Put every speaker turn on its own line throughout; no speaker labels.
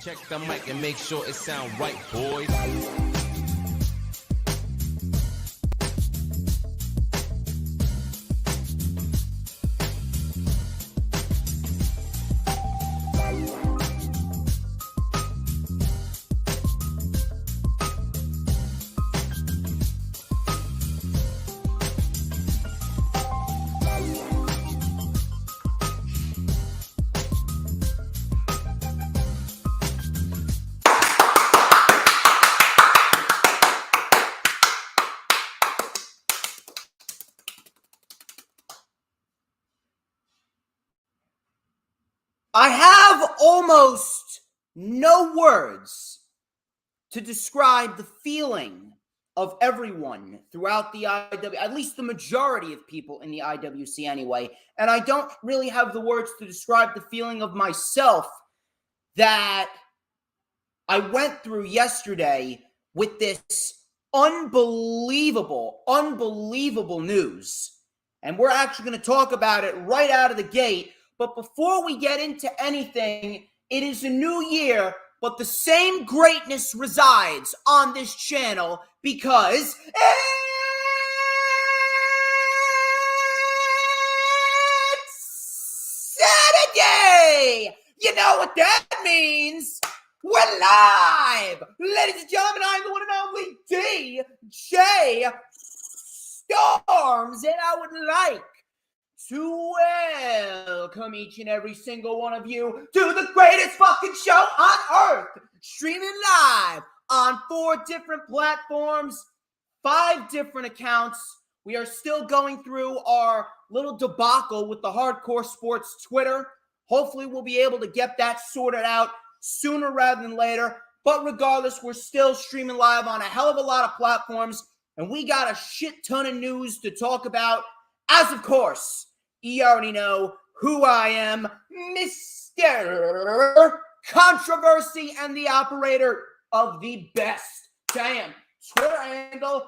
Check the mic and make sure it sound right, boys.
I have almost no words to describe the feeling of everyone throughout the IW, at least the majority of people in the IWC anyway. And I don't really have the words to describe the feeling of myself that I went through yesterday with this unbelievable news. And we're actually going to talk about it right out of the gate. But before we get into anything, it is a new year, but the same greatness resides on this channel because it's Saturday! You know what that means? We're live! Ladies and gentlemen, I'm the one and only DJ Storms, and I would like to welcome each and every single one of you to the greatest fucking show on earth, streaming live on 4 different platforms, 5 different accounts. We are still going through our little debacle with the Hardcore Sports Twitter. Hopefully we'll be able to get that sorted out sooner rather than later. But regardless, we're still streaming live on a hell of a lot of platforms, and we got a shit ton of news to talk about. As of course, you already know who I am, Mr. Controversy and the operator of the best damn Twitter handle.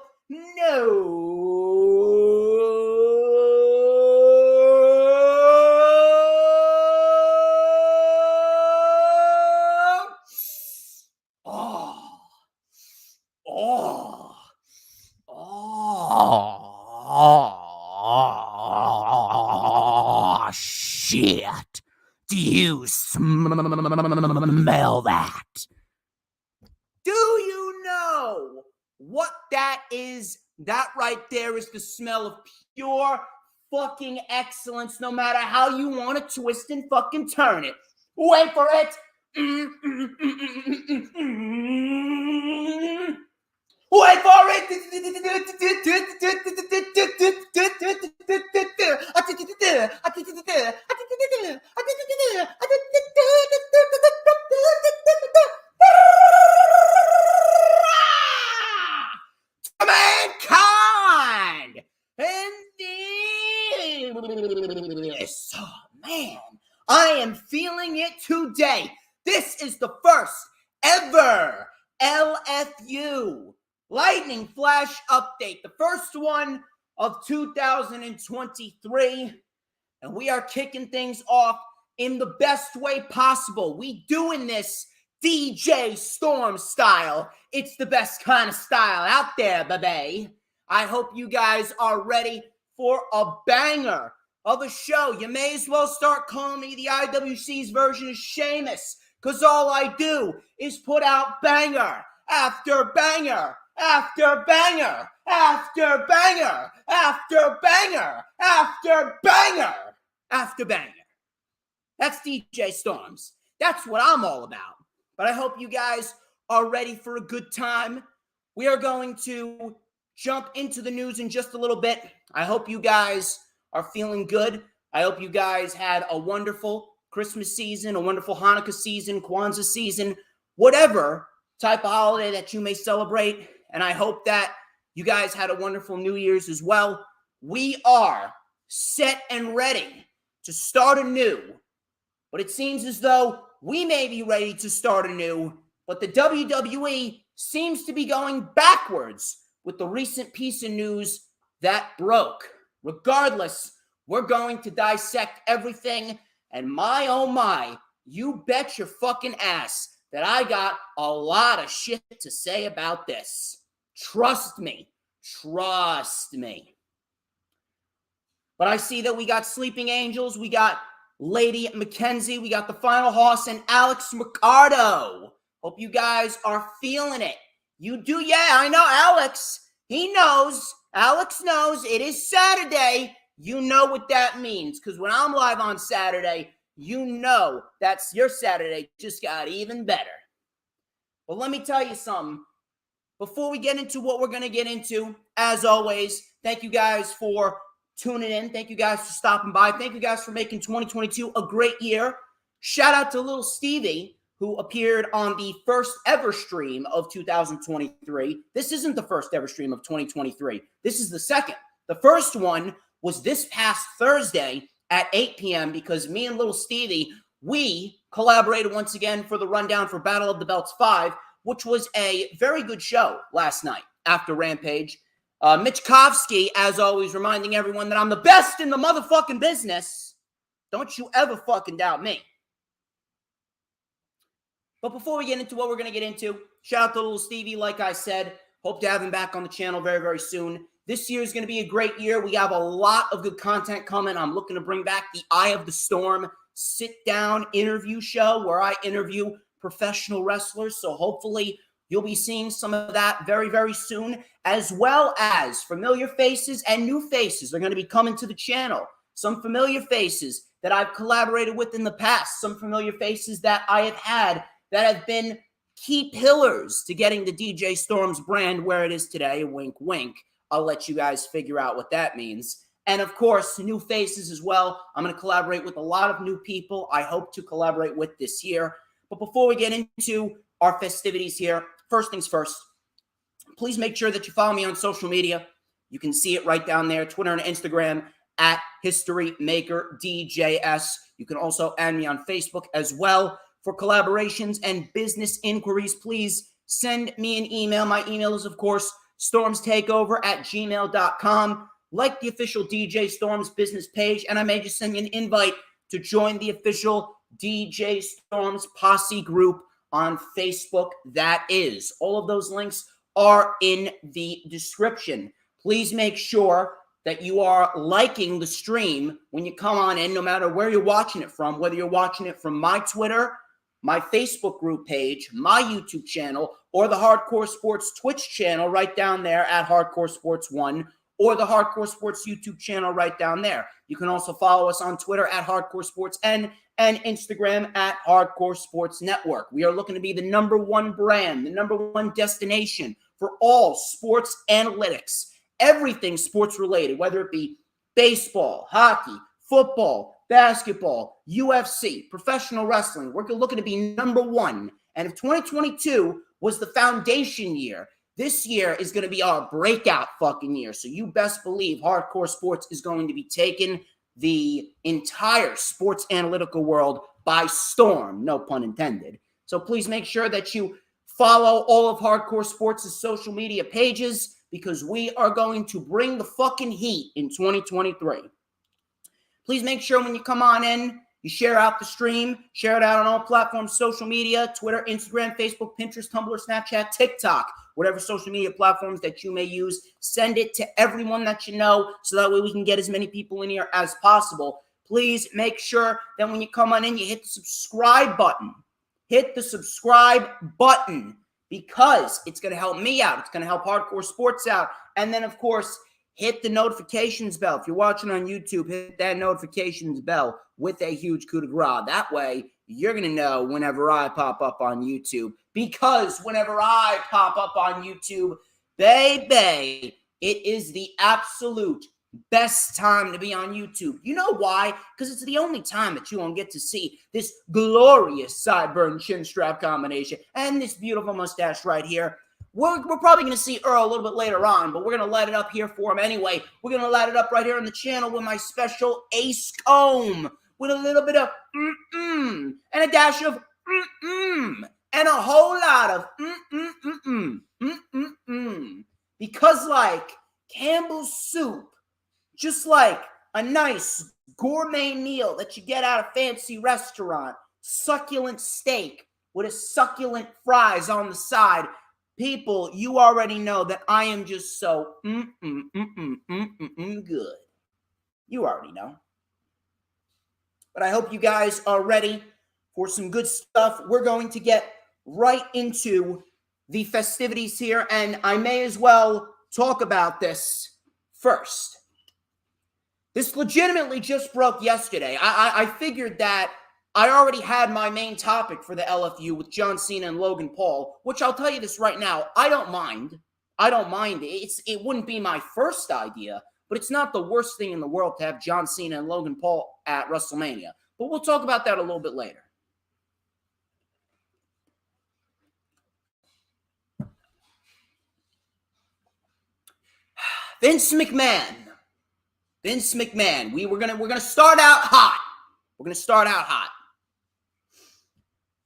Shit. Do you smell that? Do you know what that is? That right there is the smell of pure fucking excellence, no matter how you want to twist and fucking turn it. Wait for it. Wait for it! Mankind! And this, oh man, I am feeling it today. This is the first ever LFU Lightning Flash update, the first one of 2023, and we are kicking things off in the best way possible. We doing this DJ Storm style. It's the best kind of style out there, baby. I hope you guys are ready for a banger of a show. You may as well start calling me the IWC's version of Sheamus, because all I do is put out banger after banger after banger, after banger, after banger, after banger, after banger. That's DJ Storms. That's what I'm all about. But I hope you guys are ready for a good time. We are going to jump into the news in just a little bit. I hope you guys are feeling good. I hope you guys had a wonderful Christmas season, a wonderful Hanukkah season, Kwanzaa season, whatever type of holiday that you may celebrate. And I hope that you guys had a wonderful New Year's as well. We are set and ready to start anew. But it seems as though we may be ready to start anew, but the WWE seems to be going backwards with the recent piece of news that broke. Regardless, we're going to dissect everything. And my, oh my, you bet your fucking ass that I got a lot of shit to say about this. Trust me. Trust me. But I see that we got Sleeping Angels, we got Lady Mackenzie, we got the Final Hoss, and Alex Mercado. Hope you guys are feeling it. You do, yeah, I know Alex. He knows. Alex knows it is Saturday. You know what that means, because when I'm live on Saturday, you know that's your Saturday just got even better. But let me tell you something. Before we get into what we're going to get into, as always, thank you guys for tuning in. Thank you guys for stopping by. Thank you guys for making 2022 a great year. Shout out to little Stevie, who appeared on the first ever stream of 2023. This isn't the first ever stream of 2023. This is the second. The first one was this past Thursday at 8 p.m. because me and little Stevie, we collaborated once again for the rundown for Battle of the Belts 5, which was a very good show last night after Rampage. Mitchkovsky, as always, reminding everyone that I'm the best in the motherfucking business. Don't you ever fucking doubt me. But before we get into what we're going to get into, shout out to little Stevie, like I said. Hope to have him back on the channel very, very soon. This year is going to be a great year. We have a lot of good content coming. I'm looking to bring back the Eye of the Storm sit-down interview show where I interview professional wrestlers. So hopefully you'll be seeing some of that very, very soon, as well as familiar faces and new faces are going to be coming to the channel. Some familiar faces that I've collaborated with in the past, some familiar faces that I have had that have been key pillars to getting the DJ Storms brand where it is today. Wink, wink. I'll let you guys figure out what that means. And of course, new faces as well. I'm going to collaborate with a lot of new people I hope to collaborate with this year. But before we get into our festivities here, first things first, please make sure that you follow me on social media. You can see it right down there, Twitter and Instagram at HistoryMakerDJS. You can also add me on Facebook as well. For collaborations and business inquiries, please send me an email. My email is, of course, StormsTakeOver@gmail.com. Like the official DJ Storms business page, and I may just send you an invite to join the official DJ Storms Posse group on Facebook. That is, all of those links are in the description. Please make sure that you are liking the stream when you come on in, no matter where you're watching it from, whether you're watching it from my Twitter, my Facebook group page, my YouTube channel, or the Hardcore Sports Twitch channel right down there at Hardcore Sports 1, or the Hardcore Sports YouTube channel right down there. You can also follow us on Twitter at Hardcore Sports N and Instagram at Hardcore Sports Network. We are looking to be the #1 brand, the #1 destination for all sports analytics, everything sports related, whether it be baseball, hockey, football, basketball, UFC, professional wrestling. We're looking to be #1. And if 2022 was the foundation year, this year is going to be our breakout fucking year. So you best believe Hardcore Sports is going to be taking the entire sports analytical world by storm, no pun intended. So please make sure that you follow all of Hardcore Sports' social media pages, because we are going to bring the fucking heat in 2023. Please make sure when you come on in, you share out the stream, share it out on all platforms, social media, Twitter, Instagram, Facebook, Pinterest, Tumblr, Snapchat, TikTok, whatever social media platforms that you may use. Send it to everyone that you know so that way we can get as many people in here as possible. Please make sure that when you come on in, you hit the subscribe button. Hit the subscribe button because it's going to help me out. It's going to help Hardcore Sports out. And then, of course, hit the notifications bell. If you're watching on YouTube, hit that notifications bell with a huge coup de grace. That way, you're going to know whenever I pop up on YouTube. Because whenever I pop up on YouTube, baby, it is the absolute best time to be on YouTube. You know why? Because it's the only time that you won't get to see this glorious sideburn chin strap combination and this beautiful mustache right here. We're probably going to see Earl a little bit later on, but we're going to light it up here for him anyway. We're going to light it up right here on the channel with my special Ace Comb with a little bit of and a dash of and a whole lot of because like Campbell's soup, just like a nice gourmet meal that you get at a fancy restaurant, succulent steak with a succulent fries on the side. People, you already know that I am just so good. You already know. But I hope you guys are ready for some good stuff. We're going to get right into the festivities here, and I may as well talk about this first. This legitimately just broke yesterday. I figured that I already had my main topic for the LFU with John Cena and Logan Paul, which I'll tell you this right now, I don't mind. I don't mind. It wouldn't be my first idea, but it's not the worst thing in the world to have John Cena and Logan Paul at WrestleMania. But we'll talk about that a little bit later. Vince McMahon. We're gonna start out hot.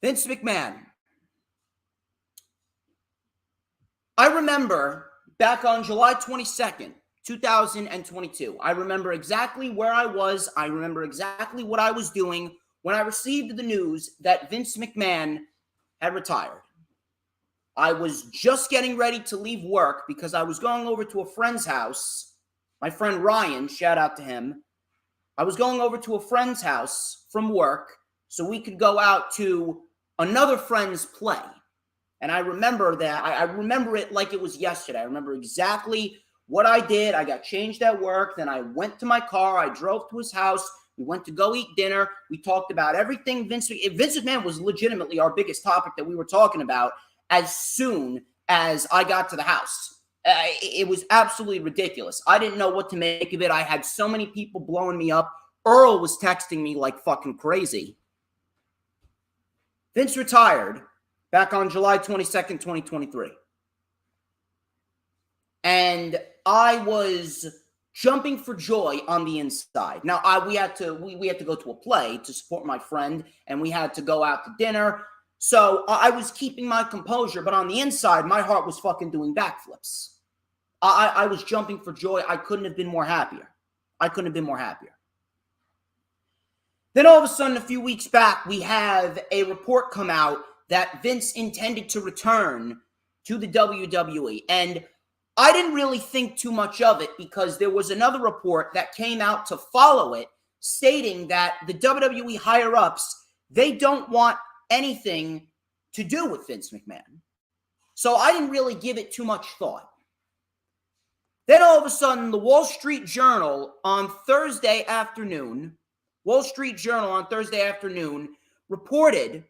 Vince McMahon. I remember back on July 22nd, 2022. I remember exactly where I was. I remember exactly what I was doing when I received the news that Vince McMahon had retired. I was just getting ready to leave work because I was going over to a friend's house. My friend Ryan, shout out to him. I was going over to a friend's house from work so we could go out to another friend's play. And I remember that. I remember it like it was yesterday. I remember exactly what I did. I got changed at work. Then I went to my car. I drove to his house. We went to go eat dinner. We talked about everything. Vince McMahon was legitimately our biggest topic that we were talking about as soon as I got to the house. It was absolutely ridiculous. I didn't know what to make of it. I had so many people blowing me up. Earl was texting me like fucking crazy. Vince retired back on July 22nd, 2023. And I was jumping for joy on the inside. Now, we had to go to a play to support my friend, and we had to go out to dinner. So I was keeping my composure, but on the inside, my heart was fucking doing backflips. I was jumping for joy. I couldn't have been more happier. Then all of a sudden, a few weeks back, we have a report come out that Vince intended to return to the WWE. And I didn't really think too much of it because there was another report that came out to follow it stating that the WWE higher-ups, they don't want anything to do with Vince McMahon. So I didn't really give it too much thought. Then all of a sudden, the Wall Street Journal on Thursday afternoon reported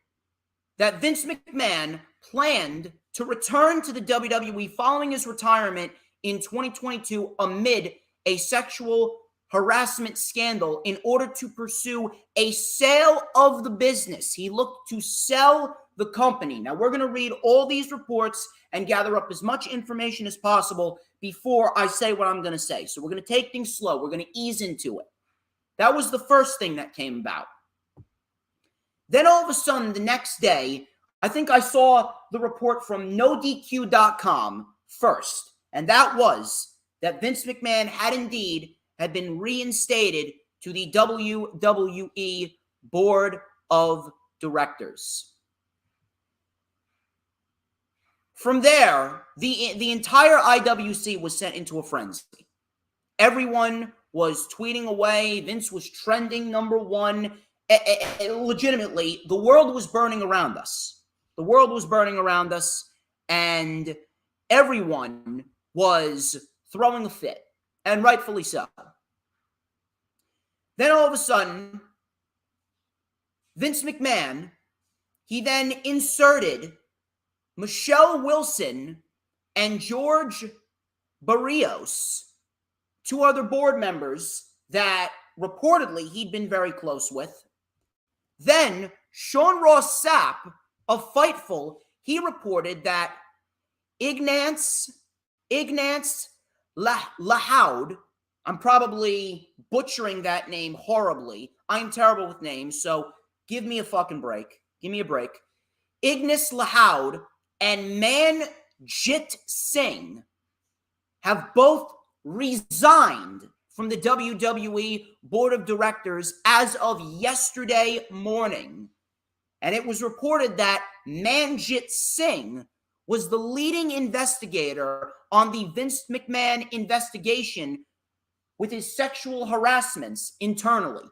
that Vince McMahon planned to return to the WWE following his retirement in 2022 amid a sexual harassment scandal in order to pursue a sale of the business. He looked to sell the company. Now, we're going to read all these reports and gather up as much information as possible before I say what I'm going to say. So we're going to take things slow. We're going to ease into it. That was the first thing that came about. Then all of a sudden, the next day, I think I saw the report from NoDQ.com first, and that was that Vince McMahon had been reinstated to the WWE Board of Directors. From there, the entire IWC was sent into a frenzy. Everyone was tweeting away. Vince was trending number one. Legitimately, the world was burning around us. And everyone was throwing a fit, and rightfully so. Then all of a sudden, Vince McMahon, he then inserted Michelle Wilson and George Barrios, two other board members that reportedly he'd been very close with. Then Sean Ross Sapp of Fightful, he reported that Ignance Lahoud, I'm probably butchering that name horribly. I'm terrible with names, so give me a fucking break. Give me a break. Ignis Lahoud and Manjit Singh have both resigned from the WWE Board of Directors as of yesterday morning. and it was reported that Manjit Singh was the leading investigator on the Vince McMahon investigation with his sexual harassments internally.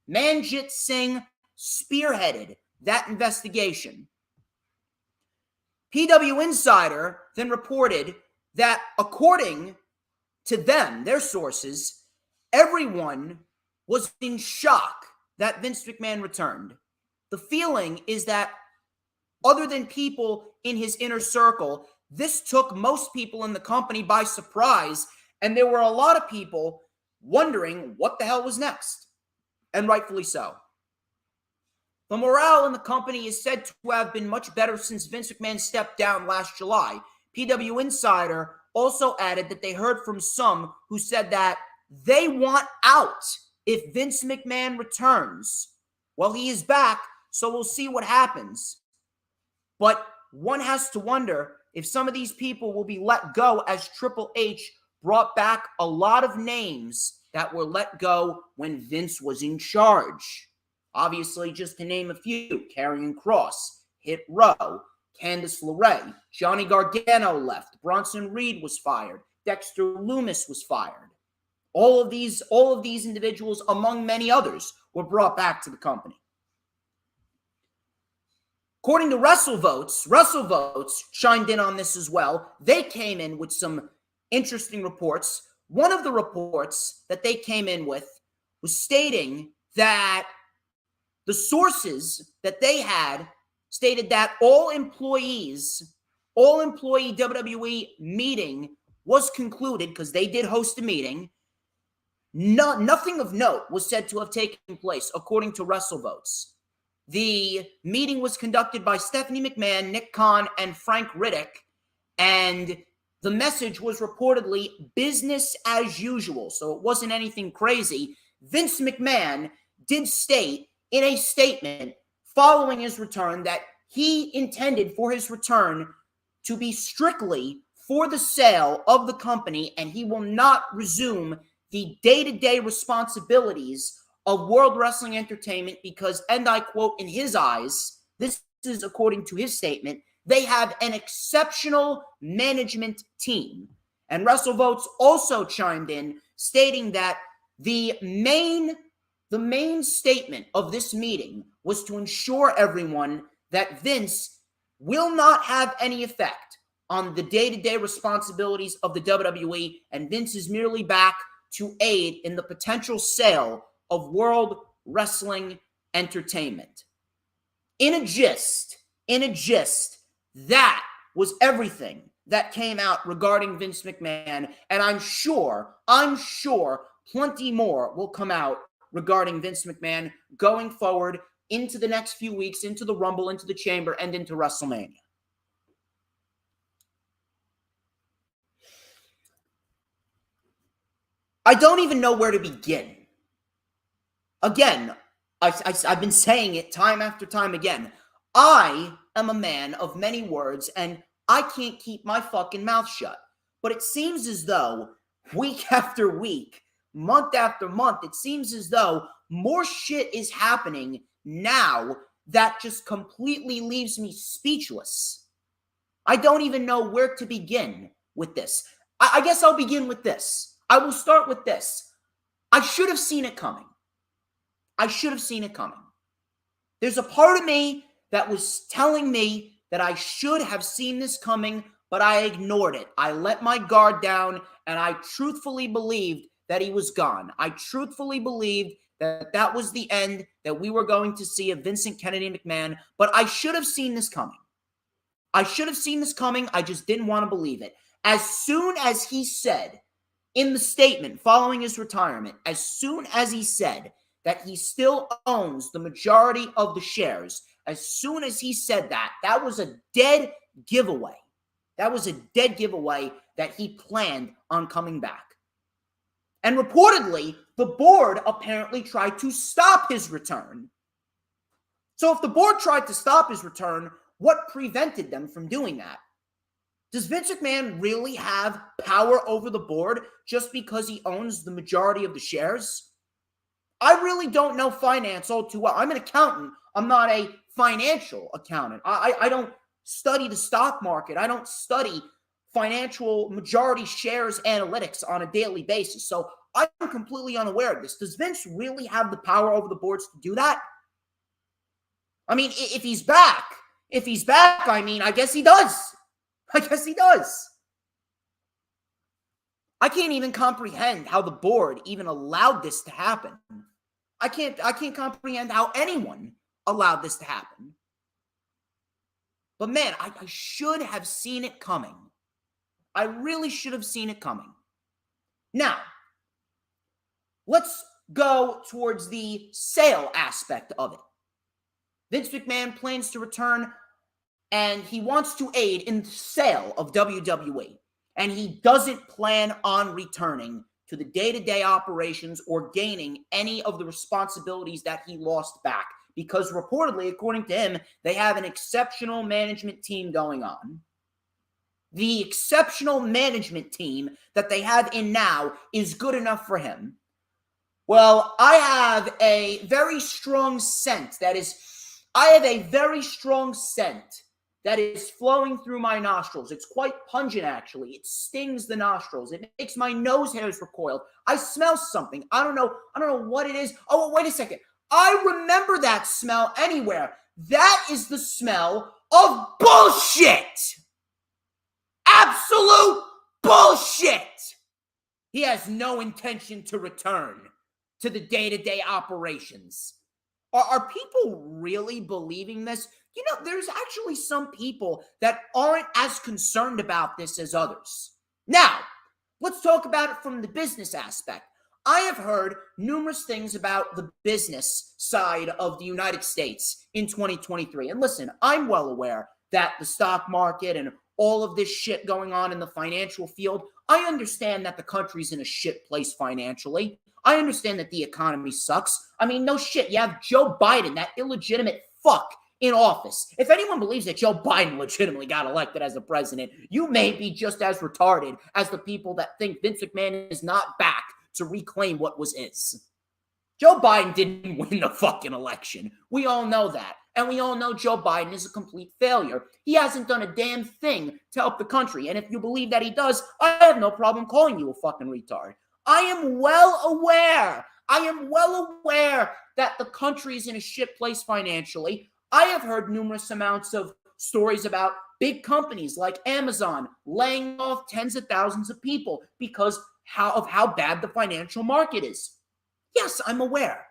Manjit Singh spearheaded that investigation. PW Insider then reported that according to them, their sources, everyone was in shock that Vince McMahon returned. The feeling is that other than people in his inner circle, this took most people in the company by surprise, and there were a lot of people wondering what the hell was next, and rightfully so. The morale in the company is said to have been much better since Vince McMahon stepped down last July. PW Insider also added that they heard from some who said that they want out if Vince McMahon returns. Well, he is back, so we'll see what happens. But one has to wonder if some of these people will be let go, as Triple H brought back a lot of names that were let go when Vince was in charge. Obviously, just to name a few: Karrion Kross, Hit Row, Candice LeRae, Johnny Gargano left, Bronson Reed was fired, Dexter Lumis was fired. All of these individuals, among many others, were brought back to the company. According to WrestleVotes chimed in on this as well. They came in with some interesting reports. One of the reports that they came in with was stating that the sources that they had stated that all employee WWE meeting was concluded, because they did host a meeting. Nothing of note was said to have taken place, according to WrestleVotes. The meeting was conducted by Stephanie McMahon, Nick Khan, and Frank Riddick, and the message was reportedly business as usual, so it wasn't anything crazy. Vince McMahon did state in a statement following his return that he intended for his return to be strictly for the sale of the company, and he will not resume the day-to-day responsibilities of World Wrestling Entertainment because, and I quote, in his eyes, this is according to his statement, they have an exceptional management team. And WrestleVotes also chimed in, stating that the main statement of this meeting was to ensure everyone that Vince will not have any effect on the day-to-day responsibilities of the WWE, and Vince is merely back to aid in the potential sale of World Wrestling Entertainment. In a gist, that was everything that came out regarding Vince McMahon, and I'm sure plenty more will come out regarding Vince McMahon going forward into the next few weeks, into the Rumble, into the Chamber, and into WrestleMania. I don't even know where to begin. Again, I've been saying it time after time again. I am a man of many words, and I can't keep my fucking mouth shut. But it seems as though week after week, month after month, it seems as though more shit is happening now that just completely leaves me speechless. I don't even know where to begin with this. I guess I'll begin with this. I will start with this. I should have seen it coming. There's a part of me that was telling me that I should have seen this coming, but I ignored it. I let my guard down, and I truthfully believed that he was gone. I truthfully believed that that was the end, that we were going to see of Vincent Kennedy McMahon, but I should have seen this coming. I just didn't want to believe it. As soon as he said in the statement following his retirement, as soon as he said that he still owns the majority of the shares, as soon as he said that, that was a dead giveaway. That was a dead giveaway that he planned on coming back. And reportedly, the board apparently tried to stop his return. So if the board tried to stop his return, what prevented them from doing that? Does Vince McMahon really have power over the board just because he owns the majority of the shares? I really don't know finance all too well. I'm an accountant. I'm not a financial accountant. I don't study the stock market. I don't study financial majority shares analytics on a daily basis. So I'm completely unaware of this. Does Vince really have the power over the boards to do that? I mean, if he's back, I mean, I guess he does. I guess he does. I can't even comprehend how the board even allowed this to happen. I can't comprehend how anyone allowed this to happen. But man, I should have seen it coming. I really should have seen it coming. Now, let's go towards the sale aspect of it. Vince McMahon plans to return, and he wants to aid in the sale of WWE. And he doesn't plan on returning to the day-to-day operations or gaining any of the responsibilities that he lost back. Because reportedly, according to him, they have an exceptional management team going on. The exceptional management team that they have in now is good enough for him. Well, I have a very strong scent that is flowing through my nostrils. It's quite pungent, actually. It stings the nostrils. It makes my nose hairs recoil. I smell something. I don't know what it is. Oh, wait a second. I remember that smell anywhere. That is the smell of bullshit. Absolute bullshit. He has no intention to return to the day-to-day operations. Are people really believing this? You know, there's actually some people that aren't as concerned about this as others. Now, let's talk about it from the business aspect. I have heard numerous things about the business side of the United States in 2023. And listen, I'm well aware that the stock market and all of this shit going on in the financial field, I understand that the country's in a shit place financially. I understand that the economy sucks. I mean, no shit. You have Joe Biden, that illegitimate fuck, in office. If anyone believes that Joe Biden legitimately got elected as a president, you may be just as retarded as the people that think Vince McMahon is not back to reclaim what was his. Joe Biden didn't win the fucking election. We all know that. And we all know Joe Biden is a complete failure. He hasn't done a damn thing to help the country. And if you believe that he does, I have no problem calling you a fucking retard. I am well aware that the country is in a shit place financially. I have heard numerous amounts of stories about big companies like Amazon laying off tens of thousands of people because of how bad the financial market is. Yes, I'm aware.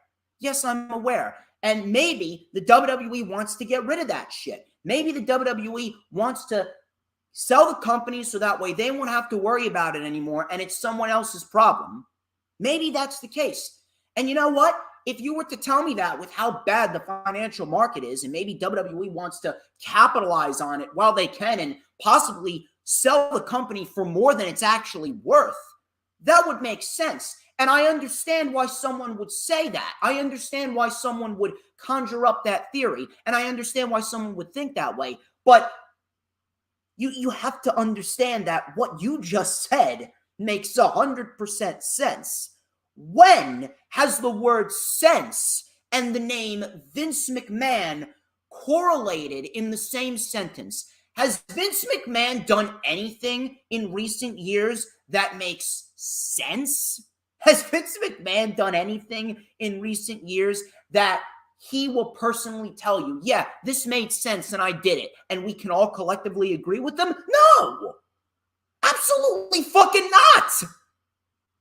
And maybe the WWE wants to get rid of that shit. Maybe the WWE wants to sell the company so that way they won't have to worry about it anymore and it's someone else's problem. Maybe that's the case. And you know what? If you were to tell me that with how bad the financial market is, and maybe WWE wants to capitalize on it while they can and possibly sell the company for more than it's actually worth, that would make sense. And I understand why someone would say that. I understand why someone would conjure up that theory. And I understand why someone would think that way. But you have to understand that what you just said makes 100% sense. When has the word sense and the name Vince McMahon correlated in the same sentence? Has Vince McMahon done anything in recent years that makes sense? Has Vince McMahon done anything in recent years that he will personally tell you, yeah, this made sense and I did it, and we can all collectively agree with them? No! Absolutely fucking not!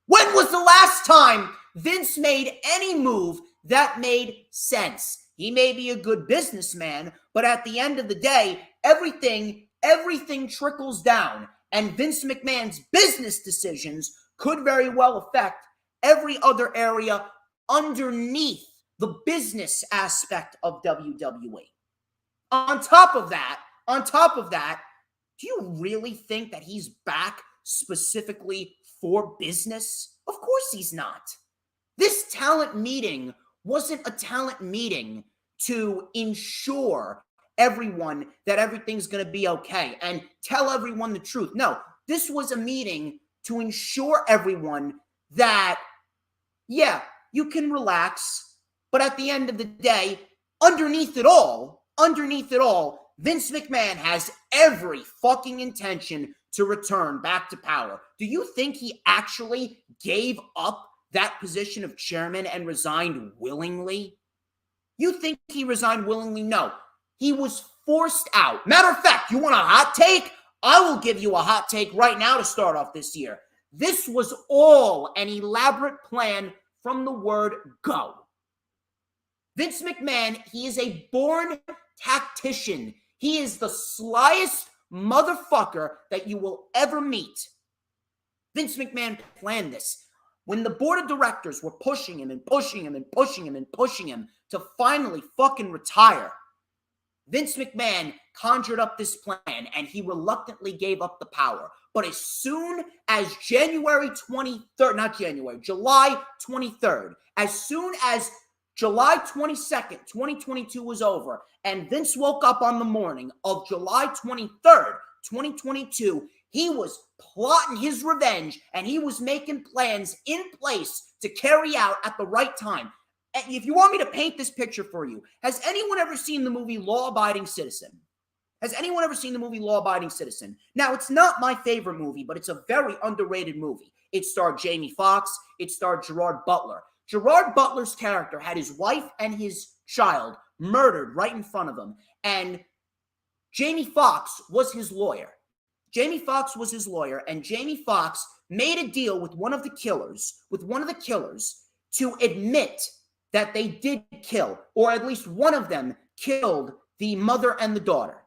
When was the last time Vince made any move that made sense? He may be a good businessman, but at the end of the day, everything trickles down, and Vince McMahon's business decisions could very well affect every other area underneath the business aspect of WWE. On top of that, do you really think that he's back specifically for business? Of course he's not. This talent meeting wasn't a talent meeting to ensure everyone that everything's going to be okay and tell everyone the truth. No, this was a meeting to ensure everyone that, yeah, you can relax, but at the end of the day, underneath it all, underneath it all, Vince McMahon has every fucking intention to return back to power. Do you think he actually gave up that position of chairman and resigned willingly? You think he resigned willingly? No. He was forced out. Matter of fact, you want a hot take? I will give you a hot take right now to start off this year. This was all an elaborate plan from the word go. Vince McMahon, he is a born tactician. He is the slyest motherfucker that you will ever meet. Vince McMahon planned this. When the board of directors were pushing him and pushing him and pushing him and pushing him to finally fucking retire, Vince McMahon conjured up this plan and he reluctantly gave up the power. But as soon as July 23rd, as soon as July 22nd, 2022 was over, and Vince woke up on the morning of July 23rd, 2022, he was plotting his revenge and he was making plans in place to carry out at the right time. If you want me to paint this picture for you, has anyone ever seen the movie Law Abiding Citizen? Has anyone ever seen the movie Law Abiding Citizen? Now, it's not my favorite movie, but it's a very underrated movie. It starred Jamie Foxx. It starred Gerard Butler. Gerard Butler's character had his wife and his child murdered right in front of him, and Jamie Foxx was his lawyer. And Jamie Foxx made a deal with one of the killers, to admit that they did kill, or at least one of them killed the mother and the daughter.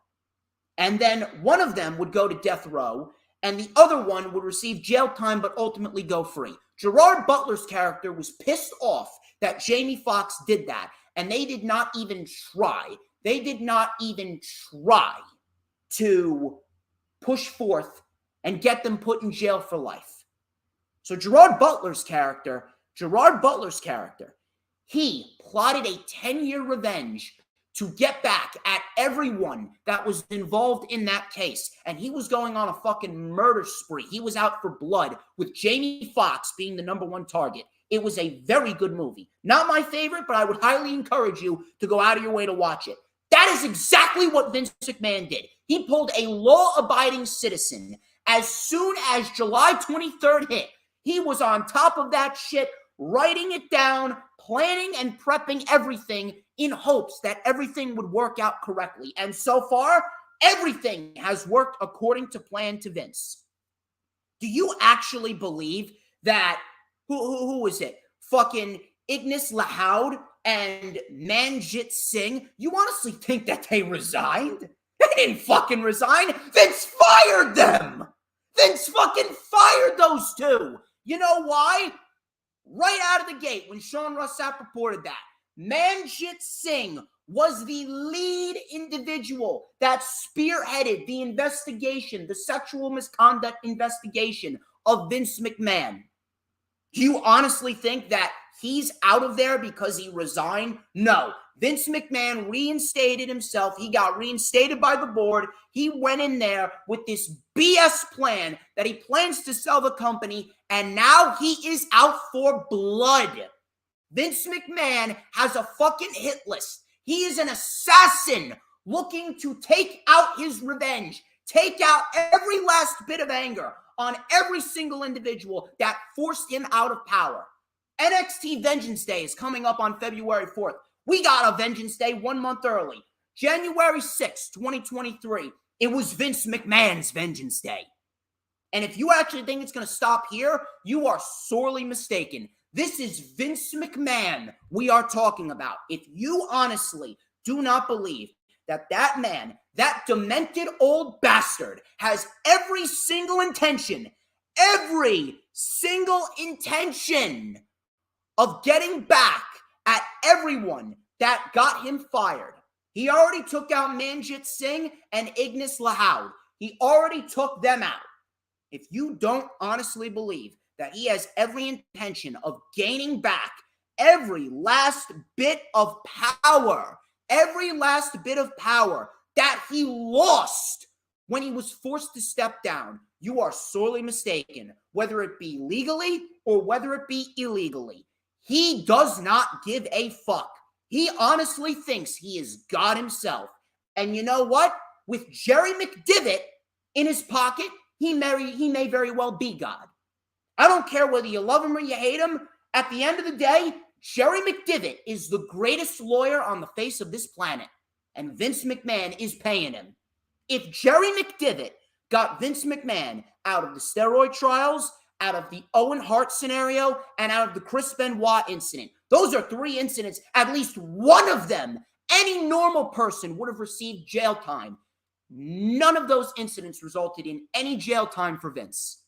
And then one of them would go to death row, and the other one would receive jail time but ultimately go free. Gerard Butler's character was pissed off that Jamie Foxx did that, and they did not even try. They did not even try to push forth and get them put in jail for life. So Gerard Butler's character, he plotted a 10-year revenge to get back at everyone that was involved in that case. And he was going on a fucking murder spree. He was out for blood, with Jamie Foxx being the number one target. It was a very good movie. Not my favorite, but I would highly encourage you to go out of your way to watch it. That is exactly what Vince McMahon did. He pulled a law-abiding citizen. As soon as July 23rd hit, he was on top of that shit, writing it down, planning and prepping everything in hopes that everything would work out correctly. And so far, everything has worked according to plan to Vince. Do you actually believe that, who is it? Fucking Ignis Lahoud and Manjit Singh, you honestly think that they resigned? They didn't fucking resign. Vince fired them. Vince fucking fired those two. You know why? Right out of the gate, when Sean Ross Sapp reported that, Manjit Singh was the lead individual that spearheaded the investigation, the sexual misconduct investigation of Vince McMahon. Do you honestly think that he's out of there because he resigned? No. Vince McMahon reinstated himself. He got reinstated by the board. He went in there with this BS plan that he plans to sell the company, and now he is out for blood. Vince McMahon has a fucking hit list. He is an assassin looking to take out his revenge, take out every last bit of anger on every single individual that forced him out of power. NXT Vengeance Day is coming up on February 4th. We got a Vengeance Day 1 month early. January 6th, 2023. It was Vince McMahon's Vengeance Day. And if you actually think it's going to stop here, you are sorely mistaken. This is Vince McMahon we are talking about. If you honestly do not believe that that man, that demented old bastard, has every single intention of getting back at everyone that got him fired. He already took out Manjit Singh and Ignis Lahoud. He already took them out. If you don't honestly believe that he has every intention of gaining back every last bit of power that he lost when he was forced to step down, you are sorely mistaken, whether it be legally or whether it be illegally. He does not give a fuck. He honestly thinks he is God himself. And you know what? With Jerry McDivitt in his pocket, he may very well be God. I don't care whether you love him or you hate him. At the end of the day, Jerry McDivitt is the greatest lawyer on the face of this planet, and Vince McMahon is paying him. If Jerry McDivitt got Vince McMahon out of the steroid trials, out of the Owen Hart scenario, and out of the Chris Benoit incident, those are 3 incidents, at least one of them, any normal person would have received jail time. None of those incidents resulted in any jail time for Vince.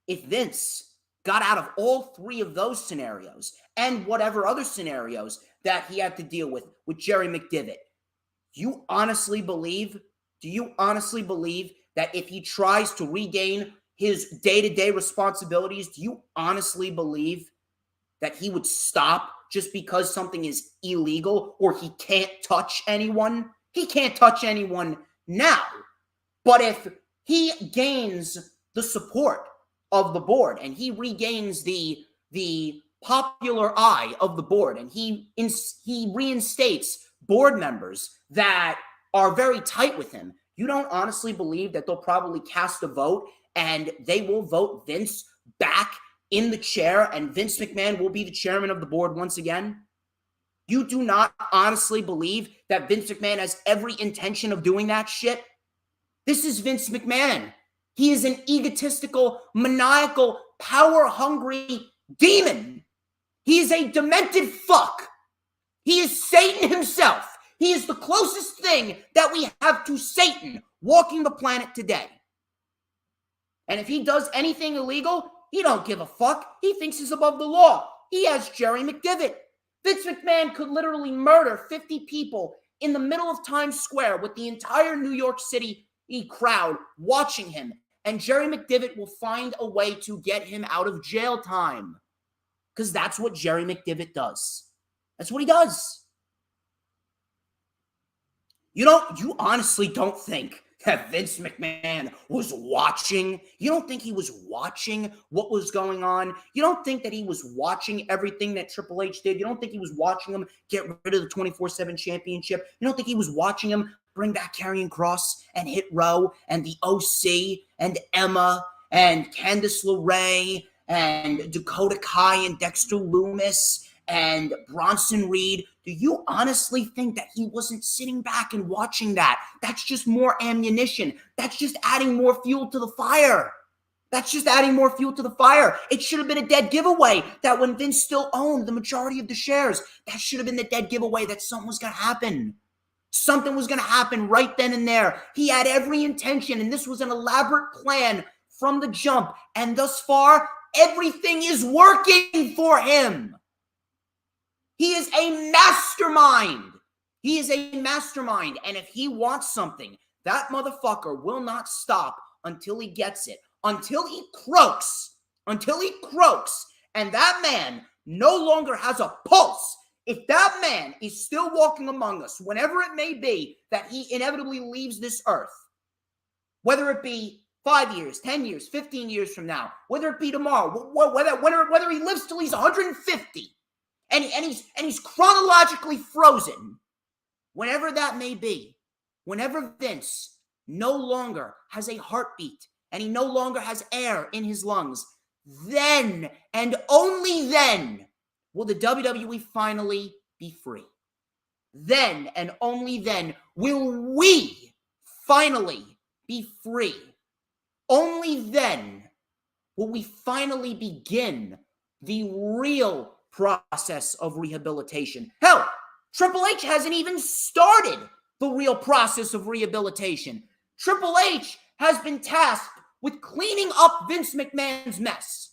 If Vince got out of all 3 of those scenarios and whatever other scenarios that he had to deal with Jerry McDivitt, do you honestly believe that if he tries to regain his day-to-day responsibilities, do you honestly believe that he would stop just because something is illegal or he can't touch anyone? He can't touch anyone now. But if he gains the support of the board and he regains the popular eye of the board and he reinstates board members that are very tight with him, you don't honestly believe that they'll probably cast a vote and they will vote Vince back in the chair and Vince McMahon will be the chairman of the board once again? You do not honestly believe that Vince McMahon has every intention of doing that shit? This is Vince McMahon. He is an egotistical, maniacal, power-hungry demon. He is a demented fuck. He is Satan himself. He is the closest thing that we have to Satan walking the planet today. And if he does anything illegal, he don't give a fuck. He thinks he's above the law. He has Jerry McDivitt. Vince McMahon could literally murder 50 people in the middle of Times Square with the entire New York City crowd watching him. And Jerry McDivitt will find a way to get him out of jail time. Because that's what Jerry McDivitt does. That's what he does. You honestly don't think that Vince McMahon was watching? You don't think he was watching what was going on? You don't think that he was watching everything that Triple H did? You don't think he was watching him get rid of the 24/7 championship? You don't think he was watching him bring back Karrion Kross and Hit Row and the OC and Emma and Candice LeRae and Dakota Kai and Dexter Lumis and Bronson Reed? Do you honestly think that he wasn't sitting back and watching that? That's just more ammunition. That's just adding more fuel to the fire. That's just adding more fuel to the fire. It should have been a dead giveaway that when Vince still owned the majority of the shares, that should have been the dead giveaway that something was going to happen. Something was going to happen right then and there. He had every intention, and this was an elaborate plan from the jump. And thus far, everything is working for him. He is a mastermind. He is a mastermind. And if he wants something, that motherfucker will not stop until he gets it. Until he croaks. Until he croaks. And that man no longer has a pulse. If that man is still walking among us, whenever it may be that he inevitably leaves this earth, whether it be 5 years, 10 years, 15 years from now, whether it be tomorrow, whether he lives till he's 150, and he's chronologically frozen, whenever that may be, whenever Vince no longer has a heartbeat and he no longer has air in his lungs, then and only then will the WWE finally be free. Then and only then will we finally be free. Only then will we finally begin the real process of rehabilitation. Hell, Triple H hasn't even started the real process of rehabilitation. Triple H has been tasked with cleaning up Vince McMahon's mess.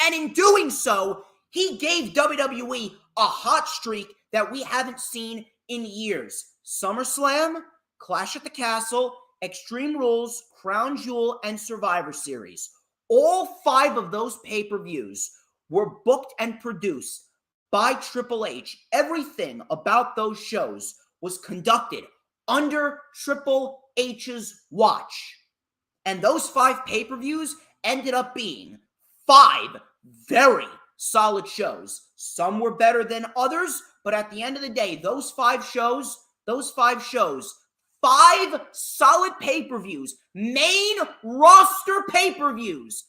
And in doing so, he gave WWE a hot streak that we haven't seen in years. SummerSlam, Clash at the Castle, Extreme Rules, Crown Jewel, and Survivor Series. All 5 of those pay-per-views were booked and produced by Triple H. Everything about those shows was conducted under Triple H's watch. And those 5 pay-per-views ended up being 5 very solid shows. Some were better than others, but at the end of the day, those 5 shows those 5 shows, 5 solid pay-per-views, main roster pay-per-views,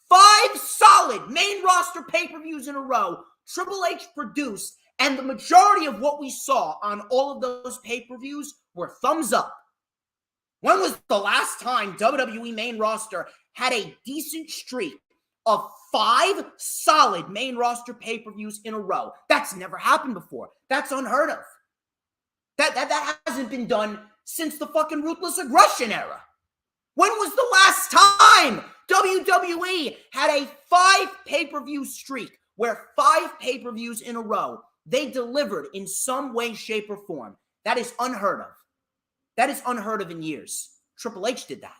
5 solid main roster pay-per-views in a row, Triple H produced, and the majority of what we saw on all of those pay-per-views were thumbs up. When was the last time WWE main roster had a decent streak of 5 solid main roster pay-per-views in a row? That's never happened before. That's unheard of. That hasn't been done since the fucking Ruthless Aggression era. When was the last time WWE had a 5 pay-per-view streak where 5 pay-per-views in a row they delivered in some way, shape, or form? That is unheard of. That is unheard of in years. Triple H did that.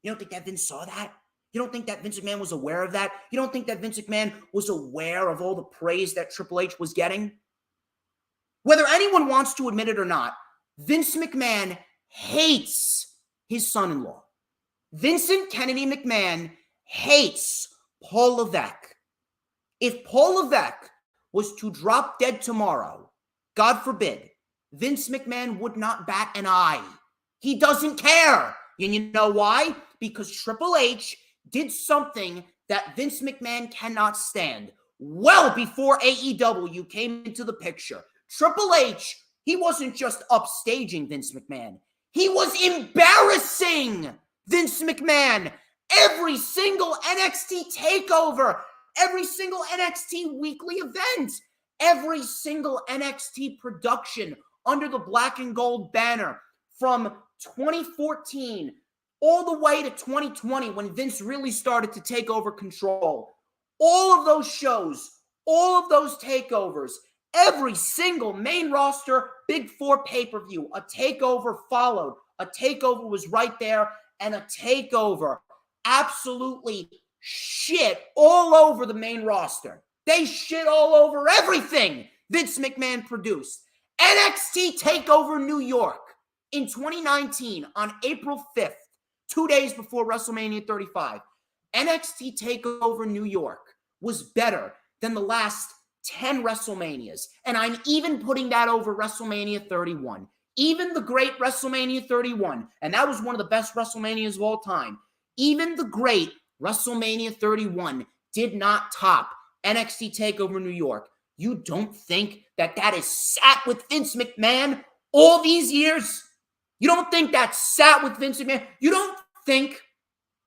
You don't think that Vince saw that? You don't think that Vince McMahon was aware of that? You don't think that Vince McMahon was aware of all the praise that Triple H was getting? Whether anyone wants to admit it or not, Vince McMahon hates his son-in-law. Vincent Kennedy McMahon hates Paul Levesque. If Paul Levesque was to drop dead tomorrow, God forbid, Vince McMahon would not bat an eye. He doesn't care. And you know why? Because Triple H did something that Vince McMahon cannot stand. Well before AEW came into the picture, Triple H, he wasn't just upstaging Vince McMahon. He was embarrassing Vince McMahon. Every single NXT takeover, every single NXT weekly event, every single NXT production under the black and gold banner from 2014 all the way to 2020 when Vince really started to take over control. All of those shows, all of those takeovers, every single main roster Big 4 pay-per-view, a takeover followed. A takeover was right there, and a takeover absolutely shit all over the main roster. They shit all over everything Vince McMahon produced. NXT TakeOver New York in 2019 on April 5th, 2 days before WrestleMania 35. NXT TakeOver New York was better than the last 10 WrestleManias. And I'm even putting that over WrestleMania 31. Even the great WrestleMania 31, and that was one of the best WrestleManias of all time. Even the great WrestleMania 31 did not top NXT TakeOver New York. You don't think that is sat with Vince McMahon all these years? You don't think that sat with Vince McMahon? You don't think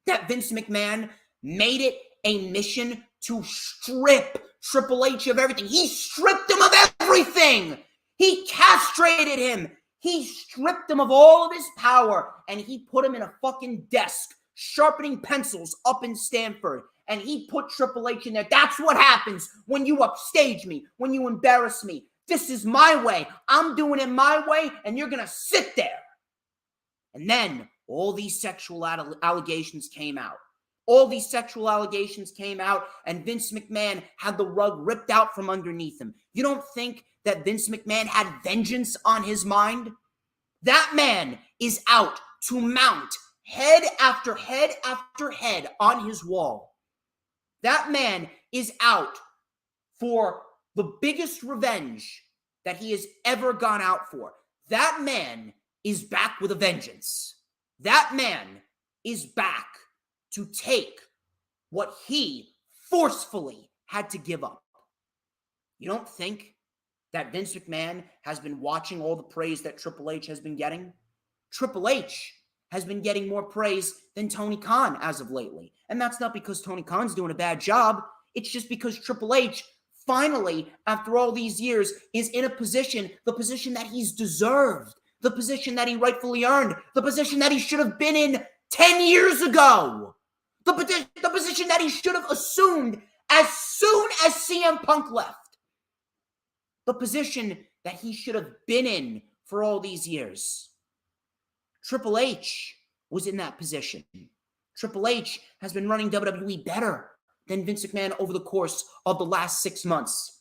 that Vince McMahon made it a mission to strip Triple H of everything? He stripped him of everything. He castrated him. He stripped him of all of his power, and he put him in a fucking desk sharpening pencils up in Stanford. And he put Triple H in there. That's what happens when you upstage me, when you embarrass me. This is my way. I'm doing it my way, and you're going to sit there. And then all these sexual allegations came out. All these sexual allegations came out, and Vince McMahon had the rug ripped out from underneath him. You don't think that Vince McMahon had vengeance on his mind? That man is out to mount head after head after head on his wall. That man is out for the biggest revenge that he has ever gone out for. That man is back with a vengeance. That man is back to take what he forcefully had to give up. You don't think that Vince McMahon has been watching all the praise that Triple H has been getting? Triple H has been getting more praise than Tony Khan as of lately. And that's not because Tony Khan's doing a bad job. It's just because Triple H finally, after all these years, is in a position, the position that he's deserved, the position that he rightfully earned, the position that he should have been in 10 years ago, the position that he should have assumed as soon as CM Punk left, the position that he should have been in for all these years. Triple H was in that position. Triple H has been running WWE better than Vince McMahon over the course of the last 6 months.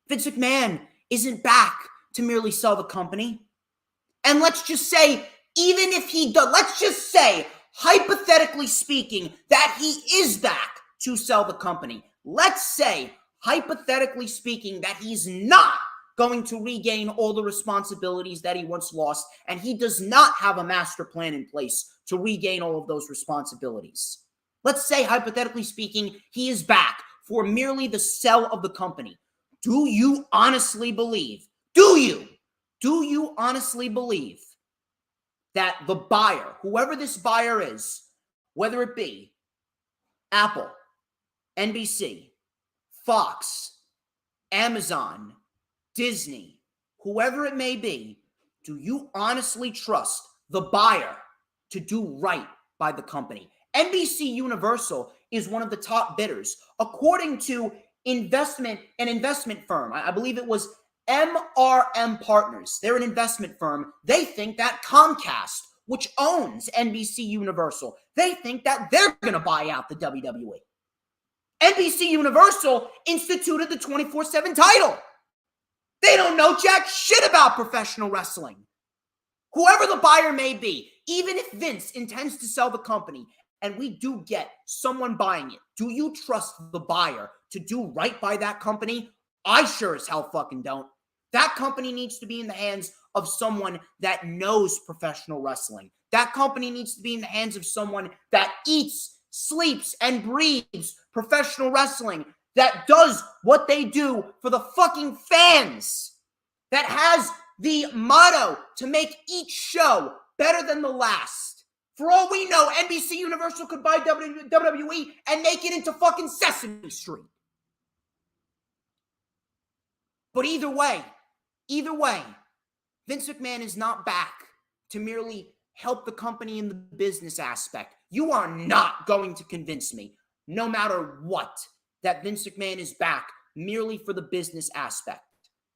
Vince McMahon isn't back to merely sell the company. And let's just say, even if he does, let's just say, hypothetically speaking, that he is back to sell the company. Let's say, hypothetically speaking, that he's not going to regain all the responsibilities that he once lost, and he does not have a master plan in place to regain all of those responsibilities. Let's say, hypothetically speaking, he is back for merely the sell of the company. Do you honestly believe, do you honestly believe that the buyer, whoever this buyer is, whether it be Apple, NBC, Fox, Amazon, Disney, whoever it may be, do you honestly trust the buyer to do right by the company? NBC Universal is one of the top bidders. According to an investment firm, I believe it was MRM Partners, they're an investment firm. They think that Comcast, which owns NBC Universal, they think that they're going to buy out the WWE. NBC Universal instituted the 24/7 title. They don't know jack shit about professional wrestling. Whoever the buyer may be, even if Vince intends to sell the company and we do get someone buying it, do you trust the buyer to do right by that company? I sure as hell fucking don't. That company needs to be in the hands of someone that knows professional wrestling. That company needs to be in the hands of someone that eats, sleeps, and breathes professional wrestling, that does what they do for the fucking fans, that has the motto to make each show better than the last. For all we know, NBC Universal could buy WWE and make it into fucking Sesame Street. But either way, Vince McMahon is not back to merely help the company in the business aspect. You are not going to convince me, no matter what, that Vince McMahon is back merely for the business aspect.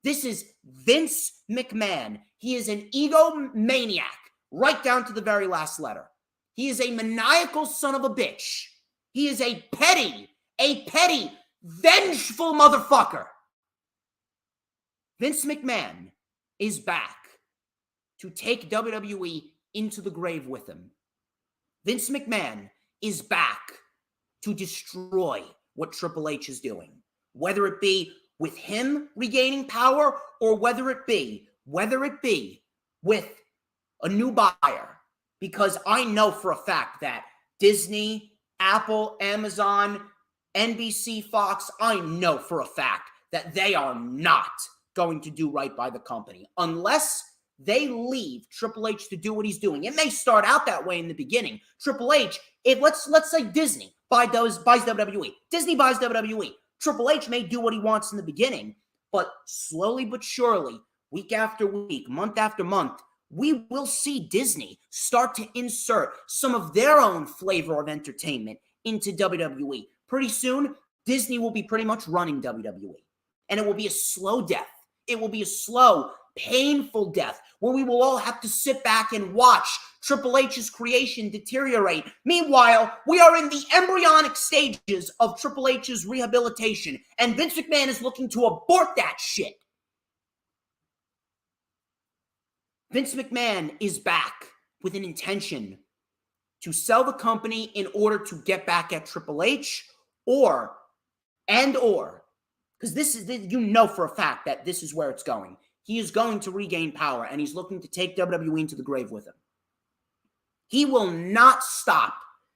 This is Vince McMahon. He is an egomaniac, right down to the very last letter. He is a maniacal son of a bitch. He is a petty, vengeful motherfucker. Vince McMahon is back to take WWE into the grave with him. Vince McMahon is back to destroy what Triple H is doing, whether it be with him regaining power or whether it be with a new buyer. Because I know for a fact that Disney, Apple, Amazon, NBC, Fox, I know for a fact that they are not going to do right by the company unless they leave Triple H to do what he's doing. It may start out that way in the beginning. Triple H, let's say Disney buys WWE. Disney buys WWE. Triple H may do what he wants in the beginning, but slowly but surely, week after week, month after month, we will see Disney start to insert some of their own flavor of entertainment into WWE. Pretty soon, Disney will be pretty much running WWE. And it will be a slow death. It will be a slow, painful death where we will all have to sit back and watch Triple H's creation deteriorate. Meanwhile, we are in the embryonic stages of Triple H's rehabilitation, and Vince McMahon is looking to abort that shit. Vince McMahon is back with an intention to sell the company in order to get back at Triple H or, because this is, you know for a fact that this is where it's going. He is going to regain power, and he's looking to take WWE into the grave with him. He will not stop.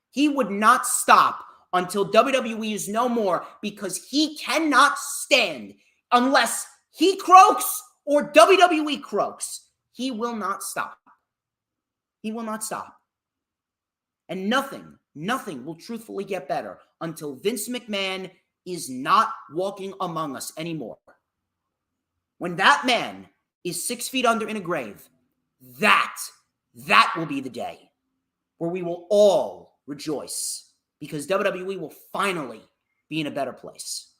He would not stop until WWE is no more, because he cannot stand unless he croaks or WWE croaks. He will not stop. He will not stop. And nothing will truthfully get better until Vince McMahon is not walking among us anymore. When that man is 6 feet under in a grave, that will be the day where we will all rejoice, because WWE will finally be in a better place.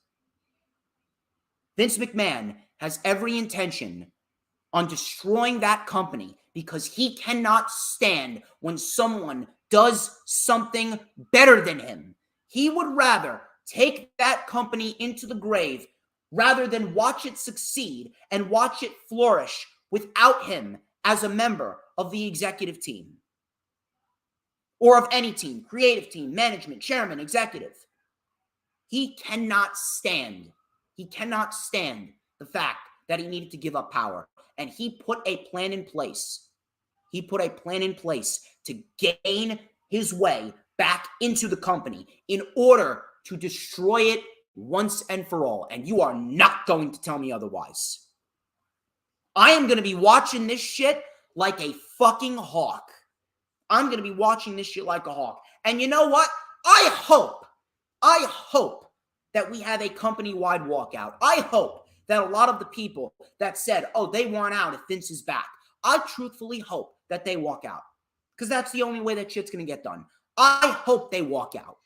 Vince McMahon has every intention on destroying that company because he cannot stand when someone does something better than him. He would rather take that company into the grave rather than watch it succeed and watch it flourish without him as a member of the executive team. Or of any team, creative team, management, chairman, executive. He cannot stand the fact that he needed to give up power. And he put a plan in place. He put a plan in place to gain his way back into the company in order to destroy it once and for all. And you are not going to tell me otherwise. I am going to be watching this shit like a fucking hawk. I'm going to be watching this shit like a hawk. And you know what? I hope that we have a company-wide walkout. I hope that a lot of the people that said, oh, they want out if Vince is back, I truthfully hope that they walk out. Because that's the only way that shit's going to get done. I hope they walk out.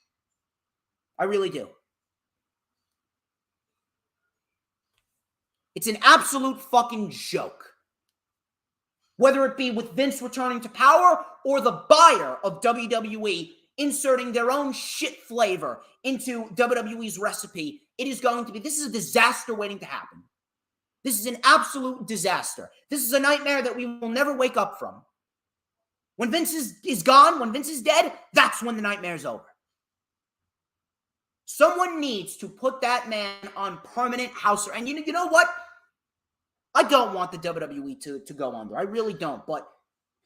I really do. It's an absolute fucking joke. Whether it be with Vince returning to power or the buyer of WWE inserting their own shit flavor into WWE's recipe, it is going to be, this is a disaster waiting to happen. This is an absolute disaster. This is a nightmare that we will never wake up from. When Vince is gone, when Vince is dead, that's when the nightmare is over. Someone needs to put that man on permanent house arrest. And you know what? I don't want the WWE to go under. I really don't. But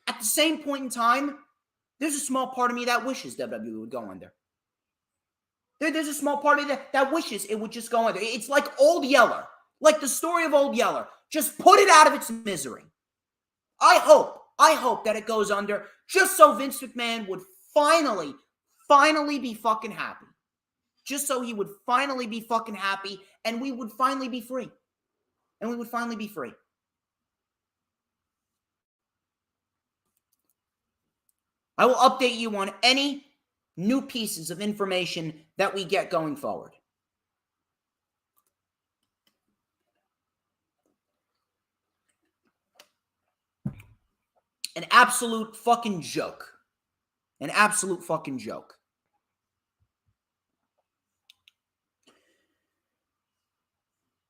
at the same point in time, there's a small part of me that wishes WWE would go under. There's a small part of me that wishes it would just go under. It's like Old Yeller. Like the story of Old Yeller. Just put it out of its misery. I hope that it goes under just so Vince McMahon would finally be fucking happy. Just so he would finally be fucking happy and we would finally be free. And we would finally be free. I will update you on any new pieces of information that we get going forward. An absolute fucking joke. An absolute fucking joke.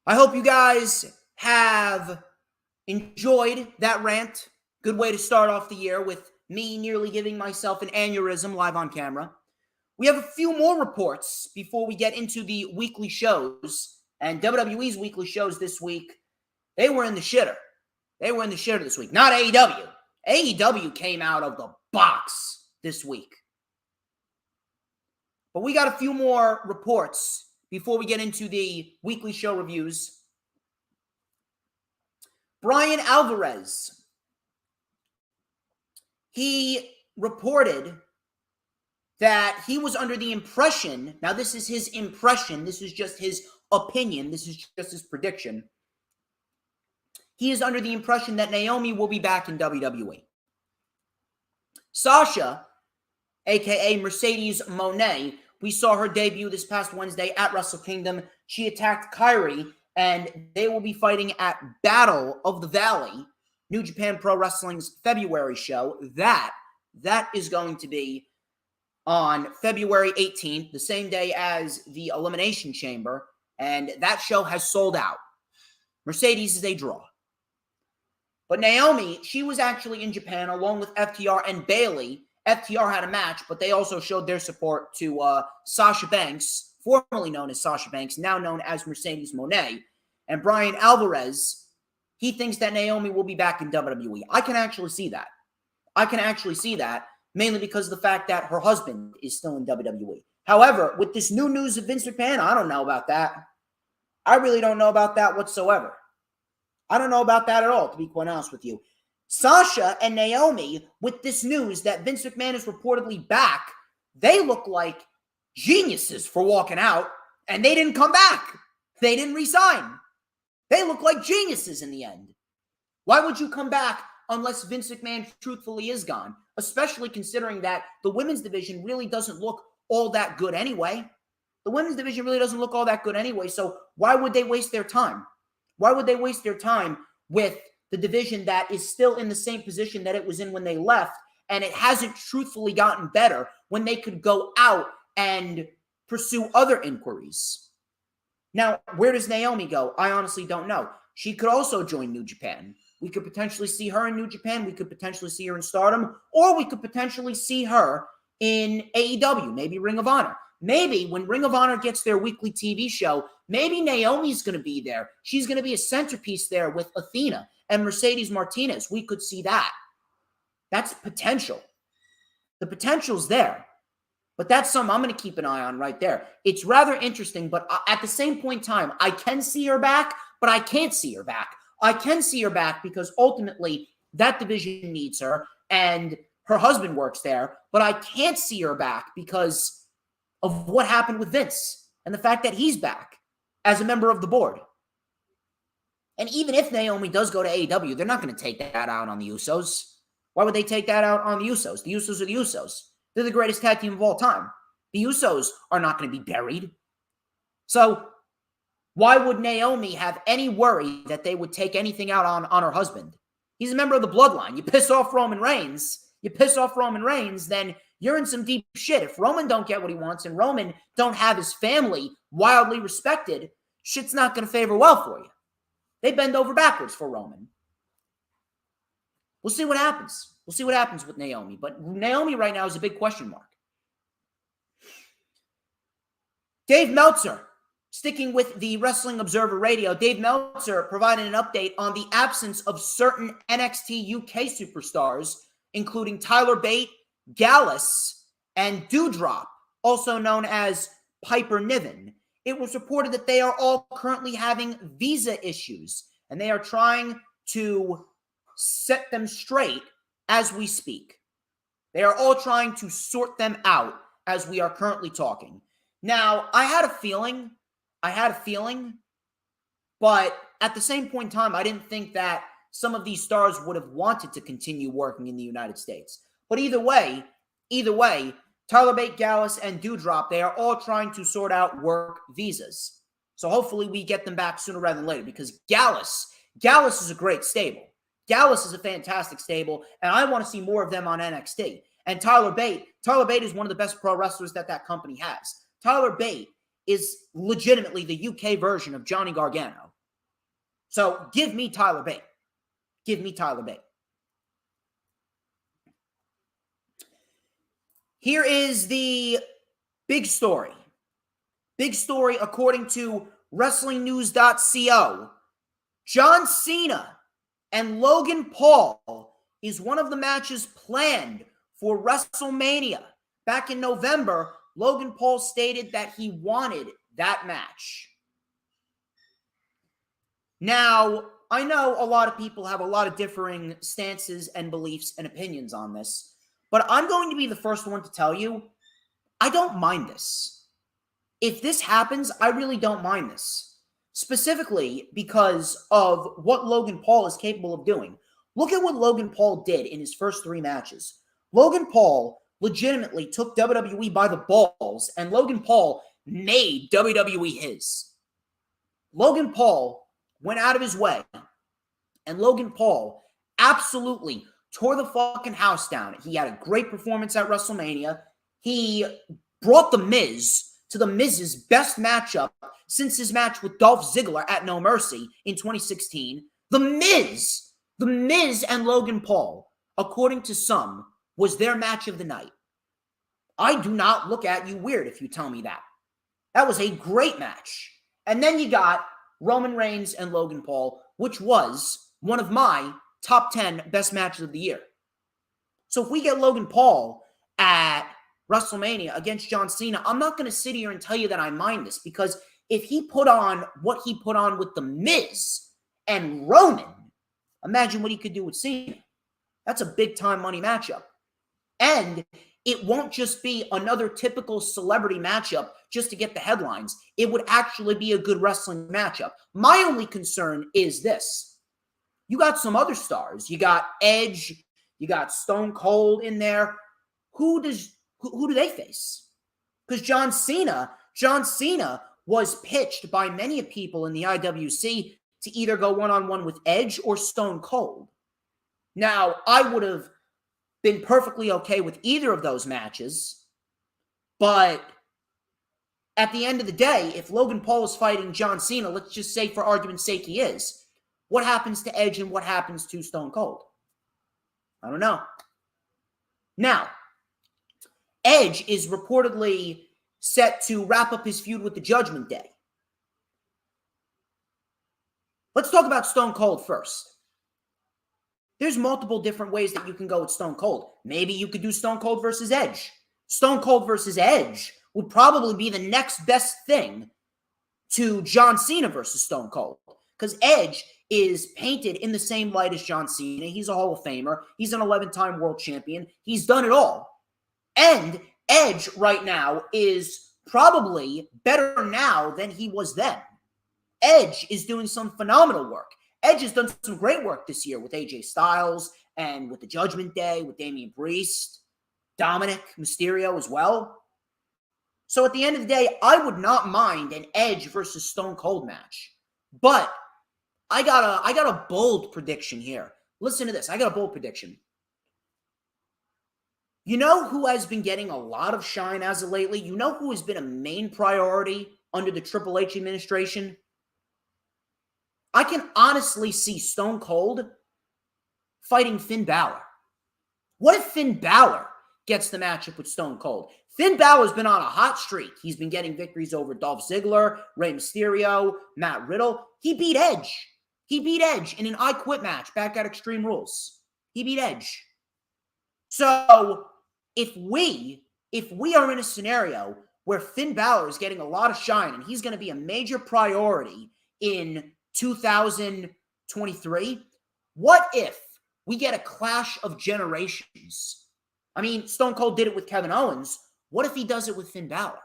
I hope you guys have enjoyed that rant. Good way to start off the year with me nearly giving myself an aneurysm live on camera. We have a few more reports before we get into the weekly shows. And WWE's weekly shows this week, they were in the shitter. They were in the shitter this week. Not AEW. AEW came out of the box this week. But we got a few more reports before we get into the weekly show reviews. Brian Alvarez. He reported that he was under the impression, now this is his impression, this is just his opinion, this is just his prediction. He is under the impression that Naomi will be back in WWE. Sasha, aka Mercedes Moné, we saw her debut this past Wednesday at Wrestle Kingdom. She attacked Kairi, and they will be fighting at Battle of the Valley, New Japan Pro Wrestling's February show. That is going to be on February 18th, the same day as the Elimination Chamber, and that show has sold out. Mercedes is a draw. But Naomi, she was actually in Japan along with FTR and Bayley. FTR had a match, but they also showed their support to Sasha Banks, formerly known as Sasha Banks, now known as Mercedes Moné. And Brian Alvarez, he thinks that Naomi will be back in WWE. I can actually see that. Mainly because of the fact that her husband is still in WWE. However, with this new news of Vince McMahon, I don't know about that. I really don't know about that whatsoever. I don't know about that at all, to be quite honest with you. Sasha and Naomi, with this news that Vince McMahon is reportedly back, they look like geniuses for walking out, and they didn't come back. They didn't resign. They look like geniuses in the end. Why would you come back unless Vince McMahon truthfully is gone? Especially considering that the women's division really doesn't look all that good anyway. The women's division really doesn't look all that good anyway, so why would they waste their time? Why would they waste their time with the division that is still in the same position that it was in when they left, and it hasn't truthfully gotten better when they could go out and pursue other inquiries? Now, where does Naomi go? I honestly don't know. She could also join New Japan. We could potentially see her in New Japan. We could potentially see her in Stardom, or we could potentially see her in AEW, maybe Ring of Honor. Maybe when Ring of Honor gets their weekly TV show, Maybe Naomi's going to be there. She's going to be a centerpiece there with Athena and Mercedes Martinez. We could see that. That's potential. The potential's there. But that's something I'm going to keep an eye on right there. It's rather interesting, but at the same point in time, I can see her back, but I can't see her back. I can see her back because ultimately that division needs her, and her husband works there, but I can't see her back because of what happened with Vince and the fact that he's back as a member of the board. And even if Naomi does go to AEW, they're not going to take that out on the Usos. Why would they take that out on the Usos? The Usos are the Usos. They're the greatest tag team of all time. The Usos are not going to be buried. So why would Naomi have any worry that they would take anything out on her husband? He's a member of the bloodline. You piss off Roman Reigns, then you're in some deep shit. If Roman don't get what he wants and Roman don't have his family wildly respected, shit's not going to favor well for you. They bend over backwards for Roman. We'll see what happens. We'll see what happens with Naomi. But Naomi right now is a big question mark. Dave Meltzer, sticking with the Wrestling Observer Radio, Dave Meltzer provided an update on the absence of certain NXT UK superstars, including Tyler Bate, Gallus, and Doudrop, also known as Piper Niven. It was reported that they are all currently having visa issues, and they are trying to set them straight as we speak. They are all trying to sort them out as we are currently talking. Now, I had a feeling, but at the same point in time, I didn't think that some of these stars would have wanted to continue working in the United States. But either way, Tyler Bate, Gallus, and Doudrop, they are all trying to sort out work visas. So hopefully we get them back sooner rather than later, because Gallus is a great stable. Gallus is a fantastic stable, and I want to see more of them on NXT. And Tyler Bate is one of the best pro wrestlers that company has. Tyler Bate is legitimately the UK version of Johnny Gargano. So give me Tyler Bate. Give me Tyler Bate. Here is the big story. Big story according to WrestlingNews.co. John Cena and Logan Paul is one of the matches planned for WrestleMania. Back in November, Logan Paul stated that he wanted that match. Now, I know a lot of people have a lot of differing stances and beliefs and opinions on this, but I'm going to be the first one to tell you, I don't mind this. If this happens, I really don't mind this. Specifically because of what Logan Paul is capable of doing. Look at what Logan Paul did in his first 3 matches. Logan Paul legitimately took WWE by the balls, and Logan Paul made WWE his. Logan Paul went out of his way, and Logan Paul absolutely tore the fucking house down. He had a great performance at WrestleMania. He brought The Miz to The Miz's best matchup since his match with Dolph Ziggler at No Mercy in 2016. The Miz and Logan Paul, according to some, was their match of the night. I do not look at you weird if you tell me that. That was a great match. And then you got Roman Reigns and Logan Paul, which was one of my top 10 best matches of the year. So if we get Logan Paul at WrestleMania against John Cena, I'm not going to sit here and tell you that I mind this, because if he put on what he put on with The Miz and Roman, imagine what he could do with Cena. That's a big-time money matchup. And it won't just be another typical celebrity matchup just to get the headlines. It would actually be a good wrestling matchup. My only concern is this. You got some other stars. You got Edge. You got Stone Cold in there. Who do they face? Because John Cena was pitched by many people in the IWC to either go one-on-one with Edge or Stone Cold. Now, I would have been perfectly okay with either of those matches, but at the end of the day, if Logan Paul is fighting John Cena, let's just say for argument's sake he is, what happens to Edge and what happens to Stone Cold? I don't know. Now, Edge is reportedly set to wrap up his feud with the Judgment Day. Let's talk about Stone Cold first. There's multiple different ways that you can go with Stone Cold. Maybe you could do Stone Cold versus Edge. Stone Cold versus Edge would probably be the next best thing to John Cena versus Stone Cold, because Edge is painted in the same light as John Cena. He's a Hall of Famer. He's an 11-time world champion. He's done it all. And Edge right now is probably better now than he was then. Edge is doing some phenomenal work. Edge has done some great work this year with AJ Styles and with the Judgment Day, with Damian Priest, Dominic Mysterio as well. So at the end of the day, I would not mind an Edge versus Stone Cold match. But I got a bold prediction here. Listen to this. I got a bold prediction. You know who has been getting a lot of shine as of lately? You know who has been a main priority under the Triple H administration? I can honestly see Stone Cold fighting Finn Balor. What if Finn Balor gets the matchup with Stone Cold? Finn Balor's been on a hot streak. He's been getting victories over Dolph Ziggler, Rey Mysterio, Matt Riddle. He beat Edge. He beat Edge in an I Quit match back at Extreme Rules. He beat Edge. So if we are in a scenario where Finn Balor is getting a lot of shine and he's going to be a major priority in 2023, what if we get a clash of generations? I mean, Stone Cold did it with Kevin Owens. What if he does it with Finn Balor?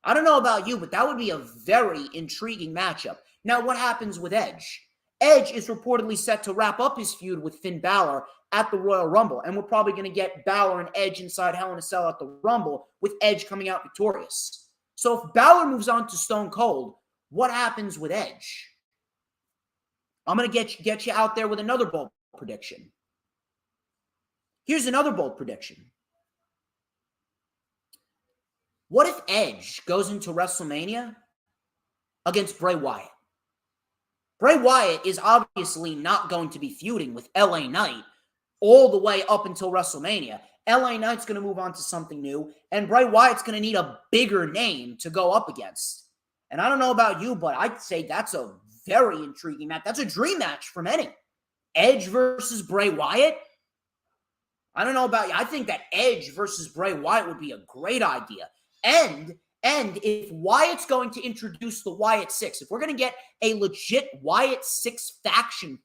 I don't know about you, but that would be a very intriguing matchup. Now, what happens with Edge? Edge is reportedly set to wrap up his feud with Finn Balor at the Royal Rumble, and we're probably going to get Balor and Edge inside Hell in a Cell at the Rumble, with Edge coming out victorious. So if Balor moves on to Stone Cold, what happens with Edge? I'm going to get you out there with another bold prediction. Here's another bold prediction. What if Edge goes into WrestleMania against Bray Wyatt? Bray Wyatt is obviously not going to be feuding with LA Knight all the way up until WrestleMania. LA Knight's going to move on to something new, and Bray Wyatt's going to need a bigger name to go up against. And I don't know about you, but I'd say that's a very intriguing match. That's a dream match for many. Edge versus Bray Wyatt? I don't know about you. I think that Edge versus Bray Wyatt would be a great idea. And if Wyatt's going to introduce the Wyatt Six, if we're going to get a legit Wyatt Six faction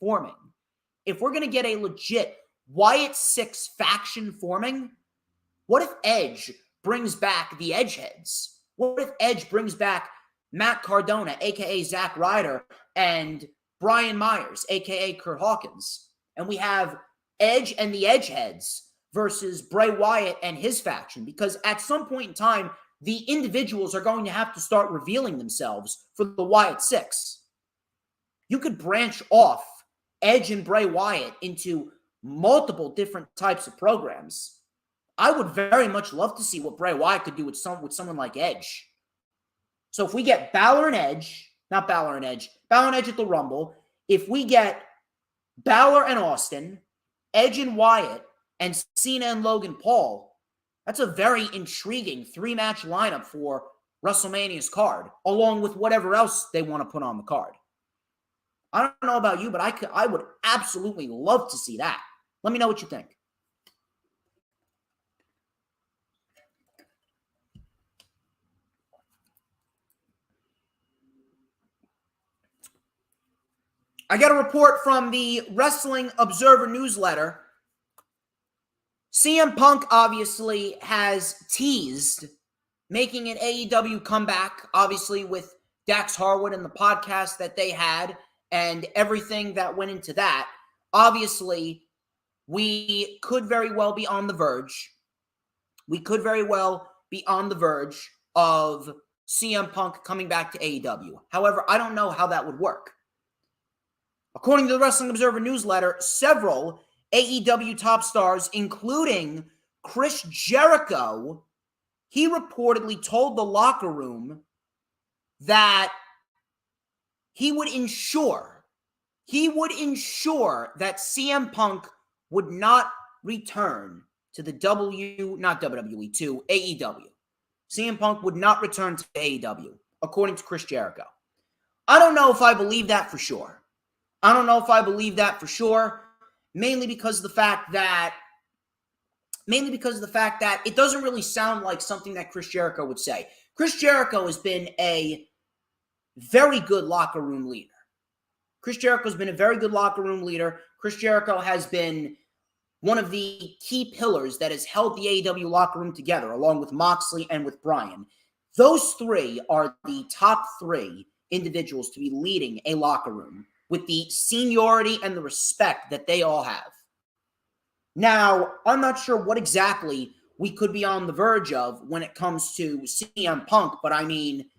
forming, what if Edge brings back the Edgeheads? What if Edge brings back Matt Cardona, a.k.a. Zack Ryder, and Brian Myers, a.k.a. Kurt Hawkins? And we have Edge and the Edgeheads versus Bray Wyatt and his faction, because at some point in time, the individuals are going to have to start revealing themselves for the Wyatt Six. You could branch off Edge and Bray Wyatt into multiple different types of programs. I would very much love to see what Bray Wyatt could do with someone like Edge. So if we get Balor and Edge at the Rumble, if we get Balor and Austin, Edge and Wyatt, and Cena and Logan Paul, that's a very intriguing three-match lineup for WrestleMania's card, along with whatever else they want to put on the card. I don't know about you, but I would absolutely love to see that. Let me know what you think. I got a report from the Wrestling Observer newsletter. CM Punk obviously has teased making an AEW comeback, obviously with Dax Harwood and the podcast that they had and everything that went into that. Obviously, we could very well be on the verge. Of CM Punk coming back to AEW. However, I don't know how that would work. According to the Wrestling Observer newsletter, several AEW top stars, including Chris Jericho, he reportedly told the locker room that he would ensure that CM Punk would not return to the to AEW. CM Punk would not return to AEW, according to Chris Jericho. I don't know if I believe that for sure. I don't know if I believe that for sure, mainly because of the fact that it doesn't really sound like something that Chris Jericho would say. Chris Jericho has been a very good locker room leader. Chris Jericho has been a very good locker room leader. Chris Jericho has been one of the key pillars that has held the AEW locker room together, along with Moxley and with Bryan. Those three are the top three individuals to be leading a locker room with the seniority and the respect that they all have. Now, I'm not sure what exactly we could be on the verge of when it comes to CM Punk, but I mean,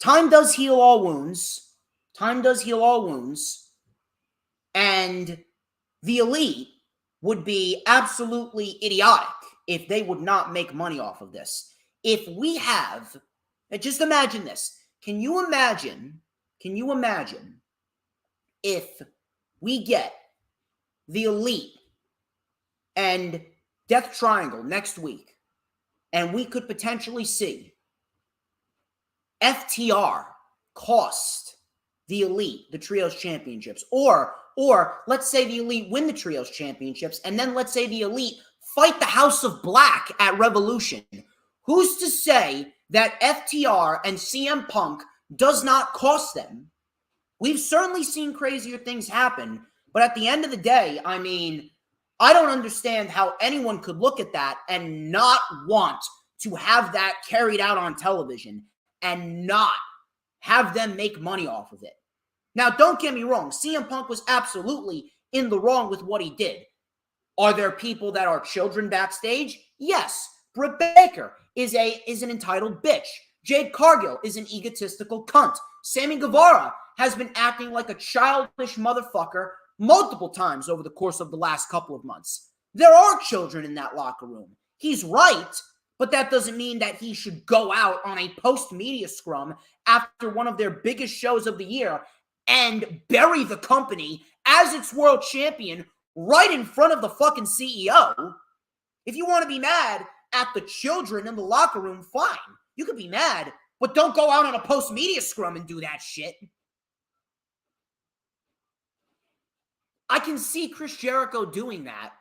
time does heal all wounds. Time does heal all wounds. And the Elite would be absolutely idiotic if they would not make money off of this. If we have, just imagine this. Can you imagine if we get the Elite and Death Triangle next week, and we could potentially see FTR cost the Elite the Trios Championships, or let's say the Elite win the Trios Championships, and then let's say the Elite fight the House of Black at Revolution. Who's to say that FTR and CM Punk does not cost them? We've certainly seen crazier things happen, but at the end of the day, I mean, I don't understand how anyone could look at that and not want to have that carried out on television and not have them make money off of it. Now, don't get me wrong. CM Punk was absolutely in the wrong with what he did. Are there people that are children backstage? Yes. Britt Baker is an entitled bitch. Jade Cargill is an egotistical cunt. Sammy Guevara has been acting like a childish motherfucker multiple times over the course of the last couple of months. There are children in that locker room. He's right, but that doesn't mean that he should go out on a post-media scrum after one of their biggest shows of the year and bury the company as its world champion right in front of the fucking CEO. If you want to be mad at the children in the locker room, fine. You could be mad, but don't go out on a post-media scrum and do that shit. I can see Chris Jericho doing that,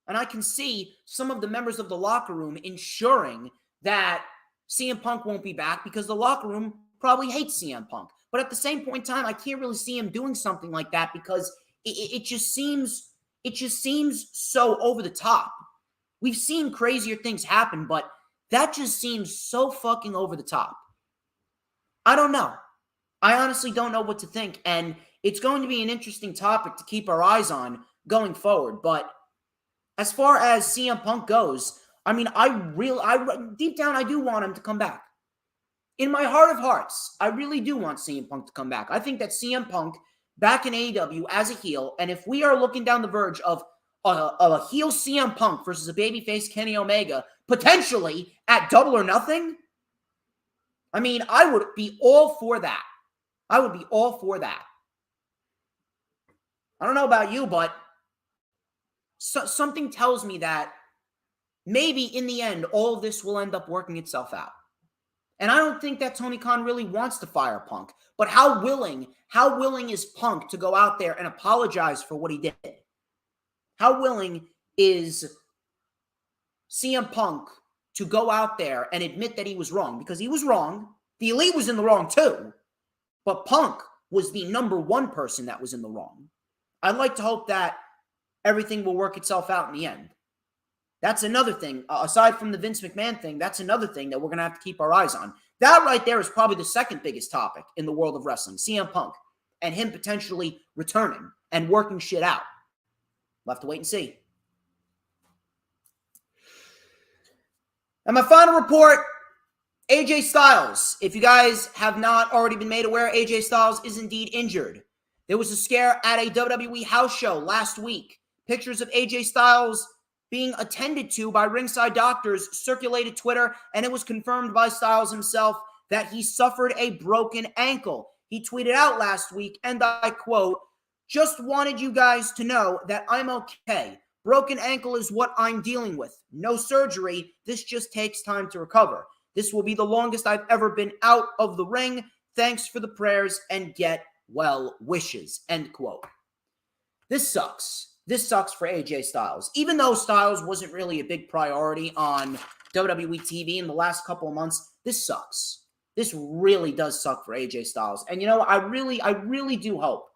and I can see some of the members of the locker room ensuring that CM Punk won't be back because the locker room probably hates CM Punk. But at the same point in time, I can't really see him doing something like that because it just seems so over the top. We've seen crazier things happen, but that just seems so fucking over the top. I don't know. I honestly don't know what to think, and it's going to be an interesting topic to keep our eyes on going forward. But as far as CM Punk goes, I mean, deep down, I do want him to come back. In my heart of hearts, I really do want CM Punk to come back. I think that CM Punk back in AEW as a heel, and if we are looking down the verge of a heel CM Punk versus a babyface Kenny Omega, potentially at Double or Nothing, I mean, I would be all for that. I would be all for that. I don't know about you, but something tells me that maybe in the end, all of this will end up working itself out. And I don't think that Tony Khan really wants to fire Punk. But how willing is Punk to go out there and apologize for what he did? How willing is CM Punk to go out there and admit that he was wrong? Because he was wrong. The Elite was in the wrong too. But Punk was the number one person that was in the wrong. I'd like to hope that everything will work itself out in the end. That's another thing. Aside from the Vince McMahon thing, that's another thing that we're going to have to keep our eyes on. That right there is probably the second biggest topic in the world of wrestling, CM Punk, and him potentially returning and working shit out. We'll have to wait and see. And my final report, AJ Styles. If you guys have not already been made aware, AJ Styles is indeed injured. There was a scare at a WWE house show last week. Pictures of AJ Styles being attended to by ringside doctors circulated Twitter, and it was confirmed by Styles himself that he suffered a broken ankle. He tweeted out last week, and I quote, "Just wanted you guys to know that I'm okay. Broken ankle is what I'm dealing with. No surgery. This just takes time to recover. This will be the longest I've ever been out of the ring. Thanks for the prayers and get well wishes, end quote. This sucks. This sucks for AJ Styles. Even though Styles wasn't really a big priority on WWE TV in the last couple of months, this sucks. This really does suck for AJ Styles. And you know, I really do hope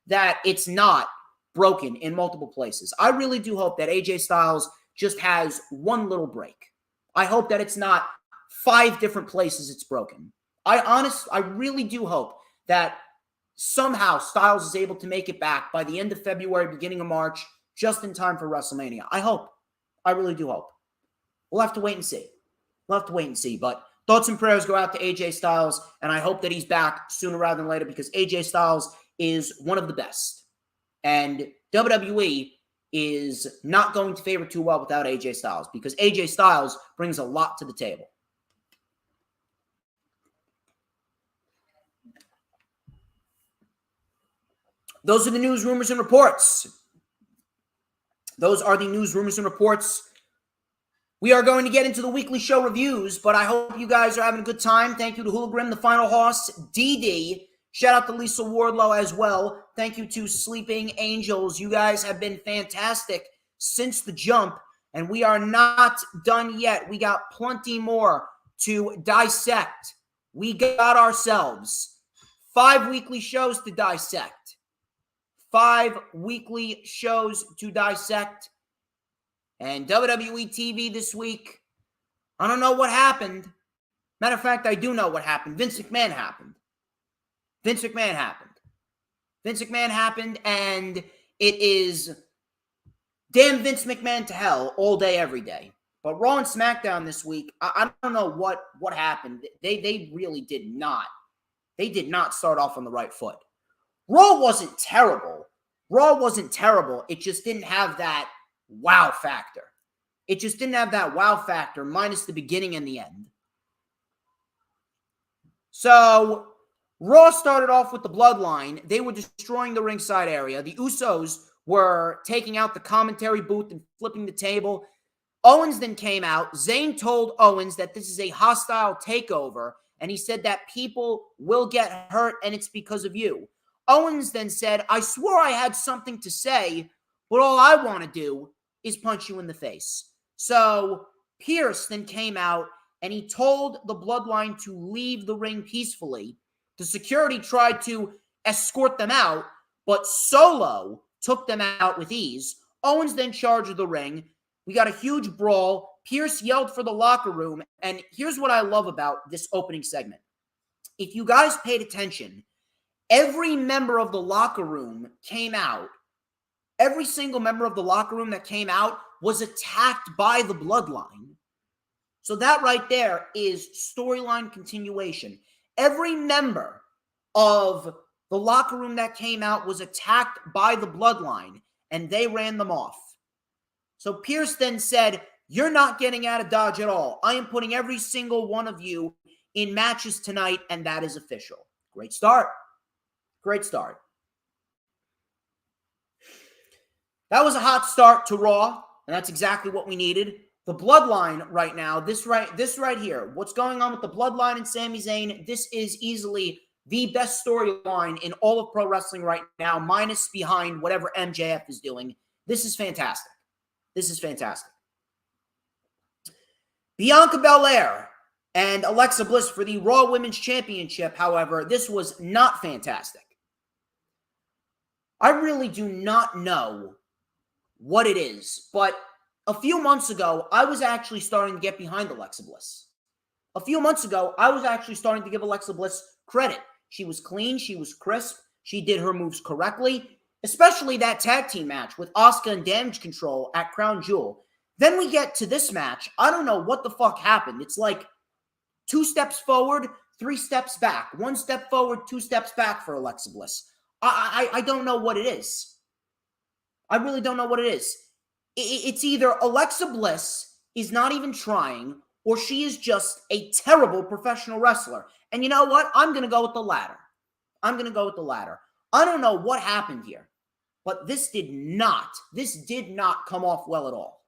that it's not broken in multiple places. I really do hope that AJ Styles just has one little break. I hope that it's not 5 different places it's broken. I really do hope that somehow Styles is able to make it back by the end of February, beginning of March, just in time for WrestleMania. I hope. I really do hope. We'll have to wait and see. But thoughts and prayers go out to AJ Styles, and I hope that he's back sooner rather than later because AJ Styles is one of the best. And WWE is not going to favor too well without AJ Styles because AJ Styles brings a lot to the table. Those are the news, rumors, and reports. We are going to get into the weekly show reviews, but I hope you guys are having a good time. Thank you to Hooligan, the Final Horse, DD. Shout out to Lisa Wardlow as well. Thank you to Sleeping Angels. You guys have been fantastic since the jump, and we are not done yet. We got plenty more to dissect. We got ourselves 5 weekly shows to dissect. 5 weekly shows to dissect. And WWE TV this week, I don't know what happened. Matter of fact, I do know what happened. Vince McMahon happened, and it is damn Vince McMahon to hell all day, every day. But Raw and SmackDown this week, I don't know what happened. They really did not. They did not start off on the right foot. Raw wasn't terrible. It just didn't have that wow factor. Minus the beginning and the end. So, Raw started off with the Bloodline. They were destroying the ringside area. The Usos were taking out the commentary booth and flipping the table. Owens then came out. Zayn told Owens that this is a hostile takeover, and he said that people will get hurt, and it's because of you. Owens then said, I swore I had something to say, but all I want to do is punch you in the face. So Pierce then came out, and he told the Bloodline to leave the ring peacefully. The security tried to escort them out, but Solo took them out with ease. Owens then charged the ring. We got a huge brawl. Pierce yelled for the locker room, and here's what I love about this opening segment. If you guys paid attention, every member of the locker room came out. Every single member of the locker room that came out was attacked by the Bloodline. So that right there is storyline continuation. Every member of the locker room that came out was attacked by the Bloodline, and they ran them off. So Pierce then said, you're not getting out of Dodge at all. I am putting every single one of you in matches tonight, and that is official. Great start. That was a hot start to Raw, and that's exactly what we needed. The Bloodline right now, this right here, what's going on with the Bloodline and Sami Zayn, this is easily the best storyline in all of pro wrestling right now, minus behind whatever MJF is doing. This is fantastic. Bianca Belair and Alexa Bliss for the Raw Women's Championship, however, this was not fantastic. I really do not know what it is, but a few months ago, I was actually starting to get behind Alexa Bliss. A few months ago, I was actually starting to give Alexa Bliss credit. She was clean. She was crisp. She did her moves correctly, especially that tag team match with Asuka and Damage Control at Crown Jewel. Then we get to this match. I don't know what the fuck happened. It's like 2 steps forward, 3 steps back. 1 step forward, 2 steps back for Alexa Bliss. I don't know what it is. I really don't know what it is. It's either Alexa Bliss is not even trying, or she is just a terrible professional wrestler. And you know what? I'm going to go with the latter. I don't know what happened here, but this did not come off well at all.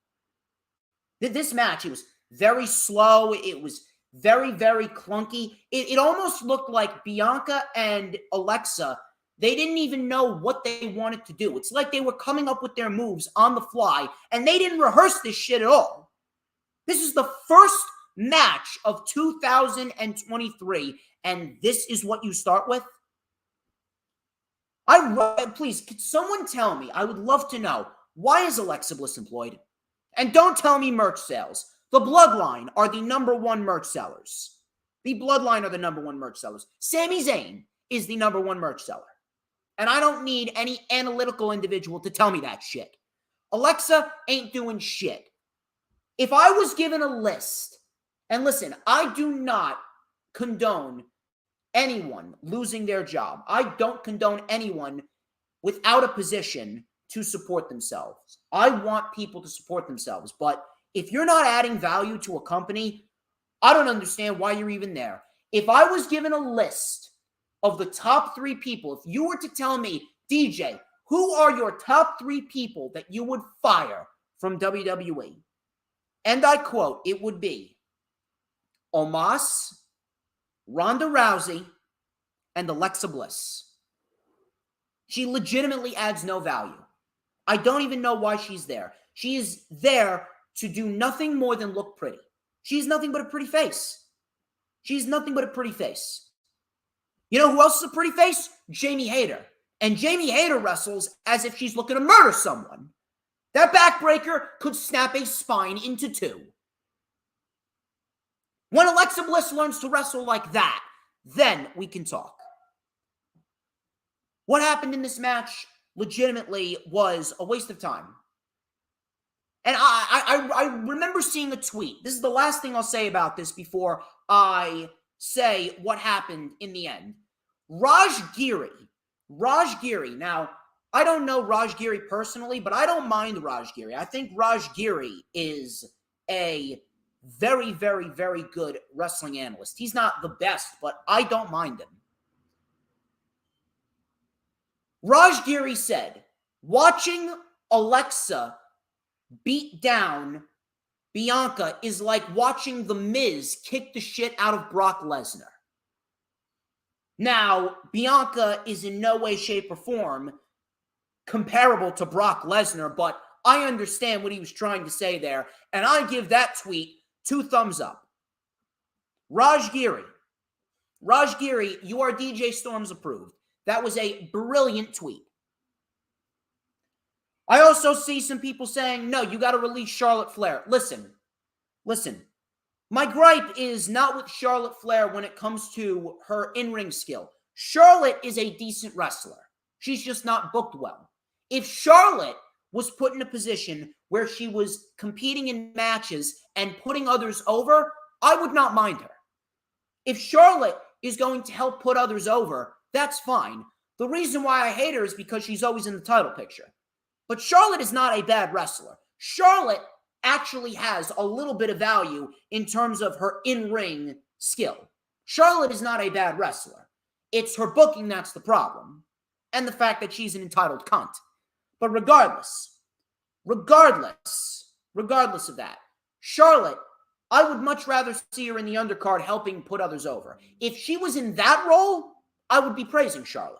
This match, it was very slow. It was very, very clunky. It almost looked like Bianca and Alexa, they didn't even know what they wanted to do. It's like they were coming up with their moves on the fly, and they didn't rehearse this shit at all. This is the first match of 2023, and this is what you start with? Please, could someone tell me? I would love to know, why is Alexa Bliss employed? And don't tell me merch sales. The Bloodline are the #1 merch sellers. The Bloodline are the #1 merch sellers. Sami Zayn is the #1 merch seller. And I don't need any analytical individual to tell me that shit. Alexa ain't doing shit. If I was given a list, and listen, I do not condone anyone losing their job. I don't condone anyone without a position to support themselves. I want people to support themselves. But if you're not adding value to a company, I don't understand why you're even there. If I was given a list of the top 3 people, if you were to tell me, DJ, who are your top 3 people that you would fire from WWE? And I quote, it would be Omos, Ronda Rousey, and Alexa Bliss. She legitimately adds no value. I don't even know why she's there. She is there to do nothing more than look pretty. She's nothing but a pretty face. She's nothing but a pretty face. You know who else is a pretty face? Jamie Hayter. And Jamie Hayter wrestles as if she's looking to murder someone. That backbreaker could snap a spine into 2. When Alexa Bliss learns to wrestle like that, then we can talk. What happened in this match legitimately was a waste of time. And I remember seeing a tweet. This is the last thing I'll say about this before I say what happened in the end. Raj Giri. Now, I don't know Raj Giri personally, but I don't mind Raj Giri. I think Raj Giri is a very, very, very good wrestling analyst. He's not the best, but I don't mind him. Raj Giri said, watching Alexa beat down Bianca is like watching The Miz kick the shit out of Brock Lesnar. Now, Bianca is in no way, shape, or form comparable to Brock Lesnar, but I understand what he was trying to say there, and I give that tweet 2 thumbs up. Raj Giri, you are DJ Storms approved. That was a brilliant tweet. I also see some people saying, no, you got to release Charlotte Flair. Listen. My gripe is not with Charlotte Flair when it comes to her in-ring skill. Charlotte is a decent wrestler. She's just not booked well. If Charlotte was put in a position where she was competing in matches and putting others over, I would not mind her. If Charlotte is going to help put others over, that's fine. The reason why I hate her is because she's always in the title picture. But Charlotte is not a bad wrestler. Charlotte actually has a little bit of value in terms of her in-ring skill. Charlotte is not a bad wrestler. It's her booking that's the problem. And the fact that she's an entitled cunt. But regardless of that, Charlotte, I would much rather see her in the undercard helping put others over. If she was in that role, I would be praising Charlotte.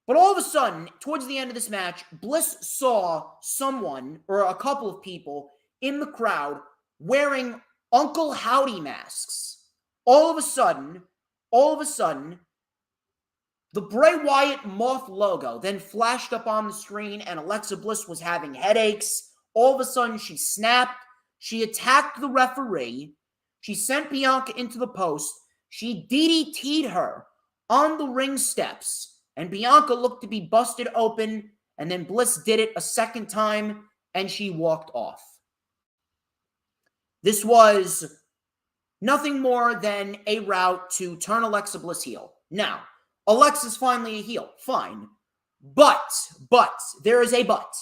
But all of a sudden, towards the end of this match, Bliss saw someone or a couple of people in the crowd wearing Uncle Howdy masks. All of a sudden, the Bray Wyatt Moth logo then flashed up on the screen, and Alexa Bliss was having headaches. All of a sudden, she snapped. She attacked the referee. She sent Bianca into the post. She DDT'd her on the ring steps. And Bianca looked to be busted open, and then Bliss did it a second time, and she walked off. This was nothing more than a route to turn Alexa Bliss heel. Now, Alexa's finally a heel. Fine. But, there is a but.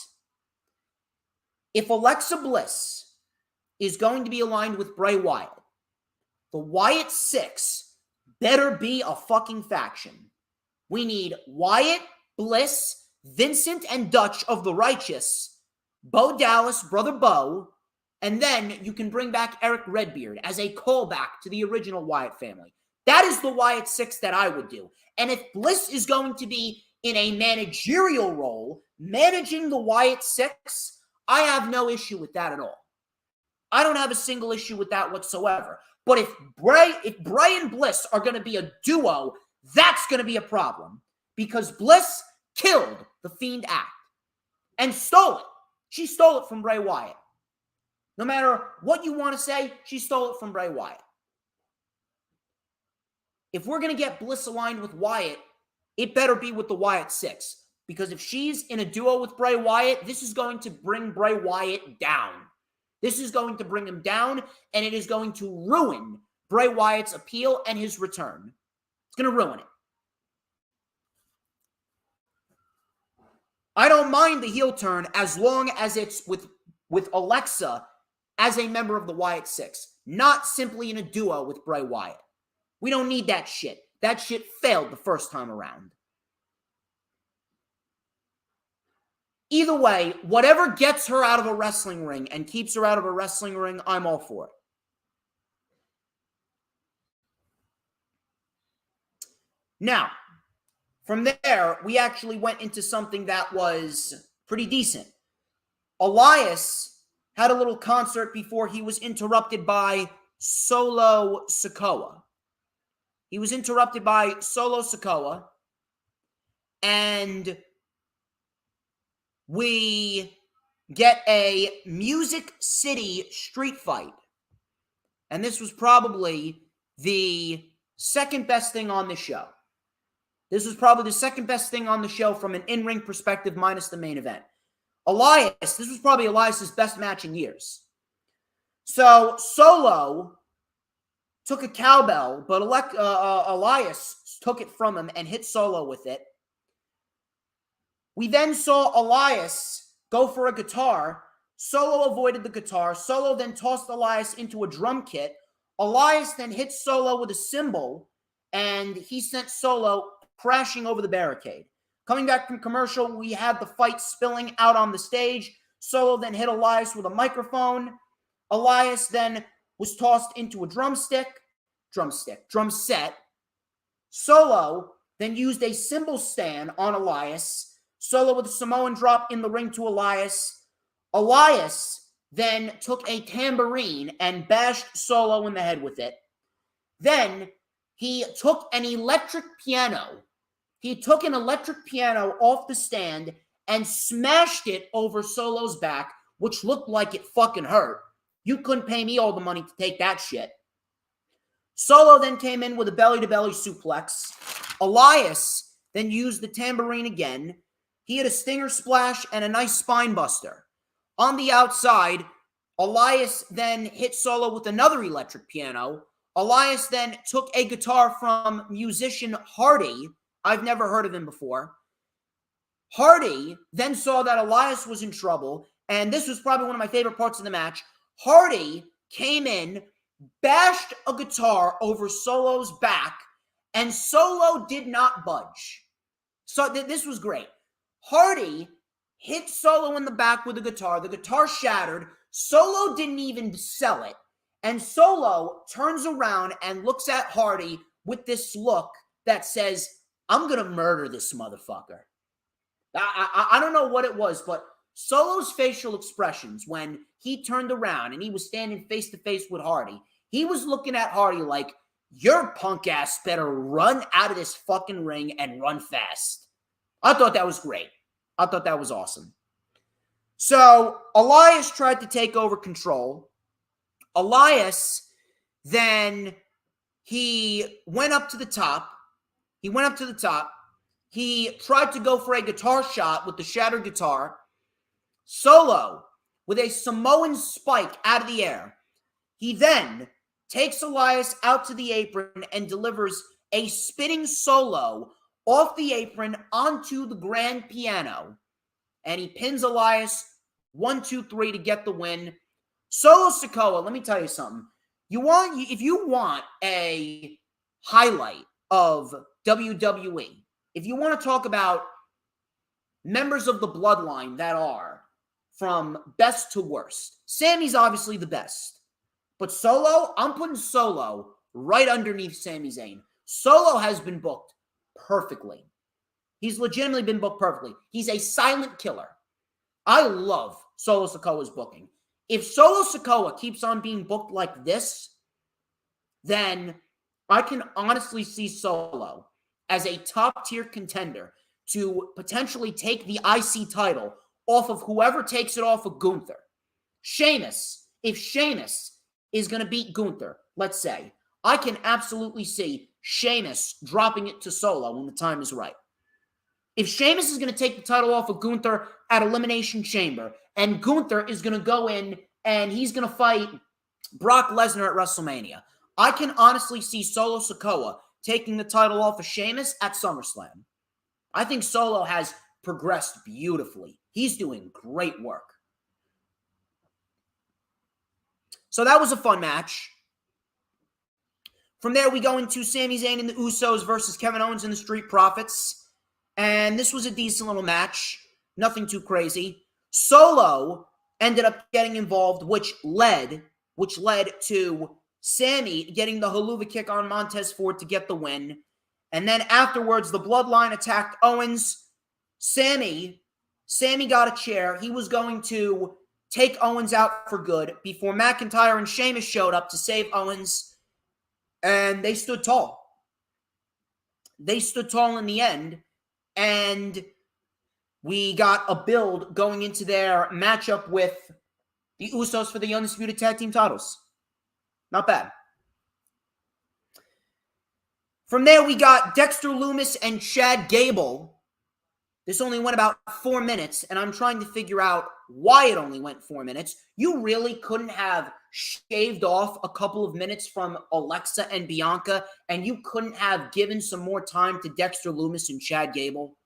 If Alexa Bliss is going to be aligned with Bray Wyatt, the Wyatt Six better be a fucking faction. We need Wyatt, Bliss, Vincent, and Dutch of the Righteous, Bo Dallas, Brother Bo, And then you can bring back Eric Redbeard as a callback to the original Wyatt family. That is the Wyatt Six that I would do. And if Bliss is going to be in a managerial role, managing the Wyatt Six, I have no issue with that at all. I don't have a single issue with that whatsoever. But if Bray and Bliss are going to be a duo, that's going to be a problem. Because Bliss killed the Fiend act and stole it. She stole it from Bray Wyatt. No matter what you want to say, she stole it from Bray Wyatt. If we're going to get Bliss aligned with Wyatt, it better be with the Wyatt Six. Because if she's in a duo with Bray Wyatt, this is going to bring Bray Wyatt down. This is going to bring him down, and it is going to ruin Bray Wyatt's appeal and his return. It's going to ruin it. I don't mind the heel turn as long as it's with Alexa as a member of the Wyatt Six, not simply in a duo with Bray Wyatt. We don't need that shit. That shit failed the first time around. Either way, whatever gets her out of a wrestling ring and keeps her out of a wrestling ring, I'm all for it. Now, from there, we actually went into something that was pretty decent. Elias had a little concert before he was interrupted by Solo Sikoa. He was interrupted by Solo Sikoa, and we get a Music City street fight. And this was probably the second best thing on the show. This was probably the second best thing on the show from an in-ring perspective minus the main event. This was probably Elias's best match in years. So Solo took a cowbell, but Elias took it from him and hit Solo with it. We then saw Elias go for a guitar. Solo avoided the guitar. Solo then tossed Elias into a drum kit. Elias then hit Solo with a cymbal, and he sent Solo crashing over the barricade. Coming back from commercial, we had the fight spilling out on the stage. Solo then hit Elias with a microphone. Elias then was tossed into a drum set. Solo then used a cymbal stand on Elias. Solo with a Samoan drop in the ring to Elias. Elias then took a tambourine and bashed Solo in the head with it. Then he took an electric piano. He took an electric piano off the stand and smashed it over Solo's back, which looked like it fucking hurt. You couldn't pay me all the money to take that shit. Solo then came in with a belly-to-belly suplex. Elias then used the tambourine again. He had a stinger splash and a nice spine buster. On the outside, Elias then hit Solo with another electric piano. Elias then took a guitar from musician Hardy. I've never heard of him before. Hardy then saw that Elias was in trouble, and this was probably one of my favorite parts of the match. Hardy came in, bashed a guitar over Solo's back, and Solo did not budge. So this was great. Hardy hit Solo in the back with a guitar. The guitar shattered. Solo didn't even sell it. And Solo turns around and looks at Hardy with this look that says, I'm going to murder this motherfucker. I don't know what it was, but Solo's facial expressions when he turned around and he was standing face to face with Hardy, he was looking at Hardy like, your punk ass better run out of this fucking ring and run fast. I thought that was great. I thought that was awesome. So Elias tried to take over control. Elias then he went up to the top. He tried to go for a guitar shot with the shattered guitar. Solo with a Samoan spike out of the air. He then takes Elias out to the apron and delivers a spinning solo off the apron onto the grand piano. And he pins Elias 1, 2, 3 to get the win. Solo Sikoa, let me tell you something. If you want a highlight of WWE, if you want to talk about members of the bloodline that are from best to worst. Sammy's obviously the best. But Solo, I'm putting Solo right underneath Sami Zayn. Solo has been booked perfectly. He's legitimately been booked perfectly. He's a silent killer. I love Solo Sikoa's booking. If Solo Sikoa keeps on being booked like this, then I can honestly see Solo as a top-tier contender to potentially take the IC title off of whoever takes it off of Gunther. Sheamus, if Sheamus is going to beat Gunther, let's say, I can absolutely see Sheamus dropping it to Solo when the time is right. If Sheamus is going to take the title off of Gunther at Elimination Chamber, and Gunther is going to go in and he's going to fight Brock Lesnar at WrestleMania, I can honestly see Solo Sikoa taking the title off of Sheamus at SummerSlam. I think Solo has progressed beautifully. He's doing great work. So that was a fun match. From there, we go into Sami Zayn and the Usos versus Kevin Owens and the Street Profits. And this was a decent little match. Nothing too crazy. Solo ended up getting involved, which led to Sammy getting the haluva kick on Montez Ford to get the win. And then afterwards, the Bloodline attacked Owens. Sammy got a chair. He was going to take Owens out for good before McIntyre and Sheamus showed up to save Owens. And they stood tall. They stood tall in the end. And we got a build going into their matchup with the Usos for the Undisputed Tag Team titles. Not bad. From there, we got Dexter Lumis and Chad Gable. This only went about 4 minutes, and I'm trying to figure out why it only went 4 minutes. You really couldn't have shaved off a couple of minutes from Alexa and Bianca, and you couldn't have given some more time to Dexter Lumis and Chad Gable?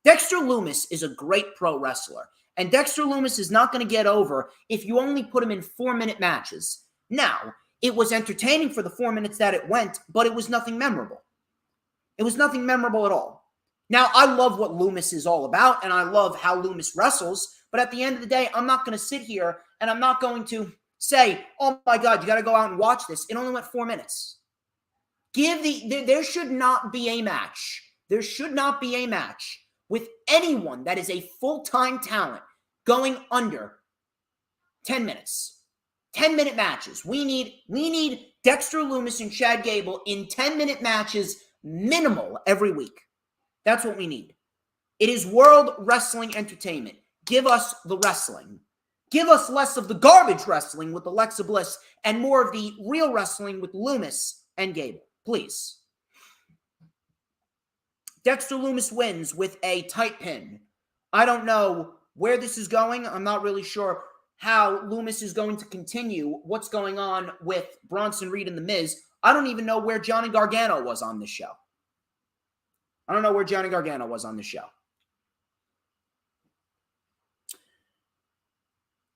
Dexter Lumis is a great pro wrestler, and Dexter Lumis is not going to get over if you only put him in 4-minute matches. Now, it was entertaining for the 4 minutes that it went, but it was nothing memorable. It was nothing memorable at all. Now, I love what Lumis is all about, and I love how Lumis wrestles, but at the end of the day, I'm not going to sit here and I'm not going to say, oh my God, you got to go out and watch this. It only went 4 minutes. There should not be a match. There should not be a match with anyone that is a full-time talent going under 10 minutes. 10-minute matches. We need Dexter Lumis and Chad Gable in 10-minute matches minimal every week. That's what we need. It is World Wrestling Entertainment. Give us the wrestling. Give us less of the garbage wrestling with Alexa Bliss and more of the real wrestling with Lumis and Gable. Please. Dexter Lumis wins with a tight pin. I don't know where this is going. I'm not really sure how Lumis is going to continue what's going on with Bronson Reed and The Miz. I don't even know where Johnny Gargano was on this show.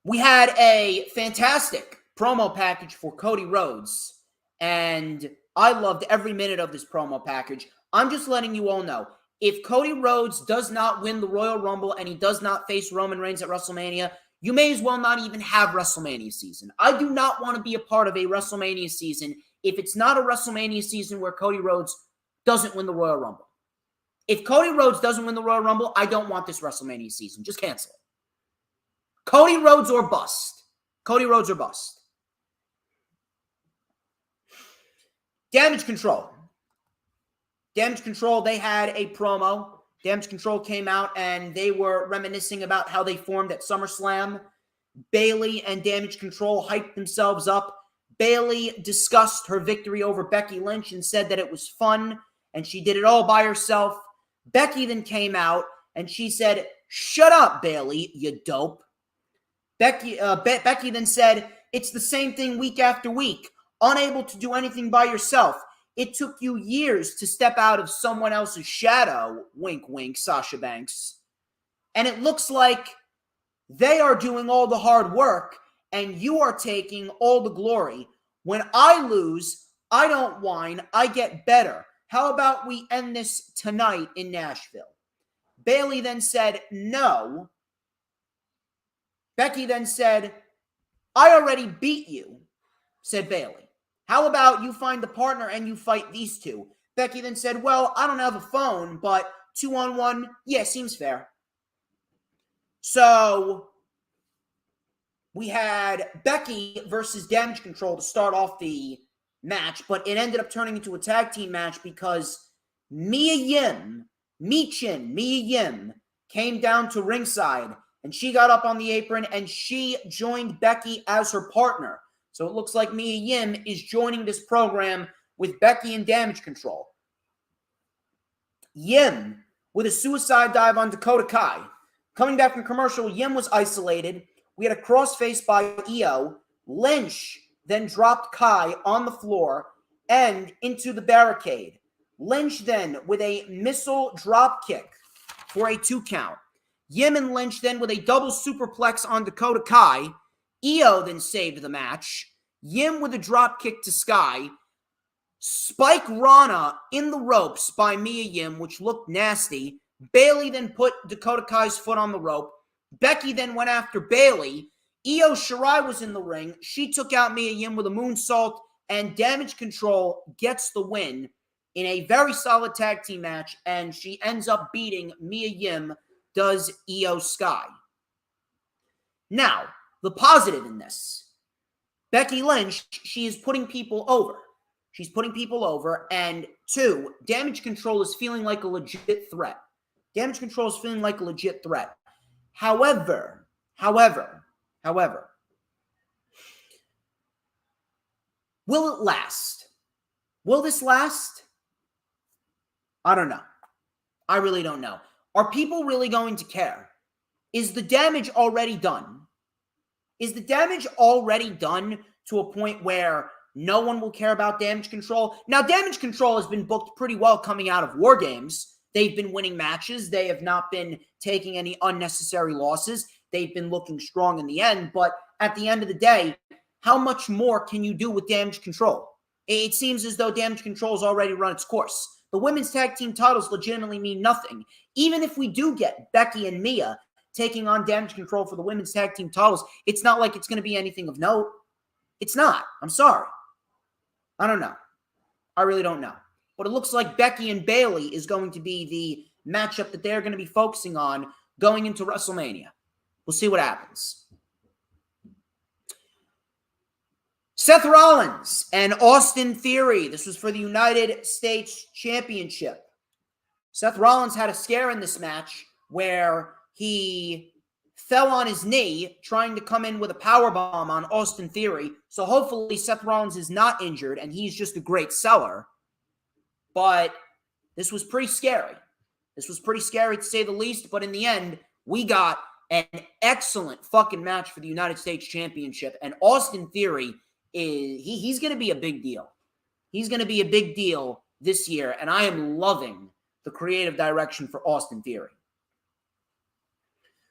We had a fantastic promo package for Cody Rhodes, and I loved every minute of this promo package. I'm just letting you all know, if Cody Rhodes does not win the Royal Rumble and he does not face Roman Reigns at WrestleMania, you may as well not even have WrestleMania season. I do not want to be a part of a WrestleMania season if it's not a WrestleMania season where Cody Rhodes doesn't win the Royal Rumble. If Cody Rhodes doesn't win the Royal Rumble, I don't want this WrestleMania season. Just cancel it. Cody Rhodes or bust. Cody Rhodes or bust. Damage Control. Damage Control, they had a promo. Damage Control came out and they were reminiscing about how they formed at SummerSlam. Bayley and Damage Control hyped themselves up. Bayley discussed her victory over Becky Lynch and said that it was fun and she did it all by herself. Becky then came out and she said, "Shut up, Bayley, you dope." Becky then said, "It's the same thing week after week. Unable to do anything by yourself. It took you years to step out of someone else's shadow." Wink, wink, Sasha Banks. And it looks like they are doing all the hard work and you are taking all the glory. When I lose, I don't whine. I get better. How about we end this tonight in Nashville? Bayley then said, "No." Becky then said, I already beat you, said Bayley. How about you find the partner and you fight these two? Becky then said, well, I don't have a phone, but 2-on-1, yeah, seems fair. So we had Becky versus Damage Control to start off the match, but it ended up turning into a tag team match because Mia Yim came down to ringside, and she got up on the apron, and she joined Becky as her partner. So it looks like Mia Yim is joining this program with Becky and Damage Control. Yim with a suicide dive on Dakota Kai. Coming back from commercial, Yim was isolated. We had a crossface by Io. Lynch then dropped Kai on the floor and into the barricade. Lynch then with a missile drop kick for a 2 count. Yim and Lynch then with a double superplex on Dakota Kai. Io then saved the match. Yim with a drop kick to Sky. Spike Rana in the ropes by Mia Yim, which looked nasty. Bayley then put Dakota Kai's foot on the rope. Becky then went after Bayley. Io Shirai was in the ring. She took out Mia Yim with a moonsault, and Damage Control gets the win in a very solid tag team match, and she ends up beating Mia Yim, does Io Sky. Now, the positive in this, Becky Lynch, she is putting people over. She's putting people over, and 2, Damage Control is feeling like a legit threat. Damage Control is feeling like a legit threat. However, will it last? Will this last? I don't know. I really don't know. Are people really going to care? Is the damage already done? Is the damage already done to a point where no one will care about Damage Control? Now, Damage Control has been booked pretty well coming out of War Games. They've been winning matches. They have not been taking any unnecessary losses. They've been looking strong in the end. But at the end of the day, how much more can you do with Damage Control? It seems as though Damage Control has already run its course. The women's tag team titles legitimately mean nothing. Even if we do get Becky and Mia taking on Damage Control for the women's tag team titles, it's not like it's going to be anything of note. It's not. I'm sorry. I don't know. I really don't know. But it looks like Becky and Bayley is going to be the matchup that they're going to be focusing on going into WrestleMania. We'll see what happens. Seth Rollins and Austin Theory. This was for the United States Championship. Seth Rollins had a scare in this match where he fell on his knee trying to come in with a powerbomb on Austin Theory. So hopefully Seth Rollins is not injured and he's just a great seller. But this was pretty scary. This was pretty scary to say the least. But in the end, we got an excellent fucking match for the United States Championship. And Austin Theory he's going to be a big deal. He's going to be a big deal this year, and I am loving the creative direction for Austin Theory.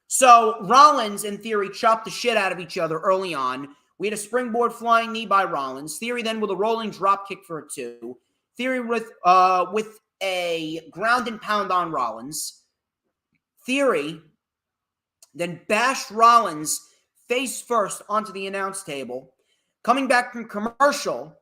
So Rollins and Theory chopped the shit out of each other early on. We had a springboard flying knee by Rollins. Theory then with a rolling drop kick for a 2. Theory with a ground and pound on Rollins. Theory then bashed Rollins face first onto the announce table. Coming back from commercial,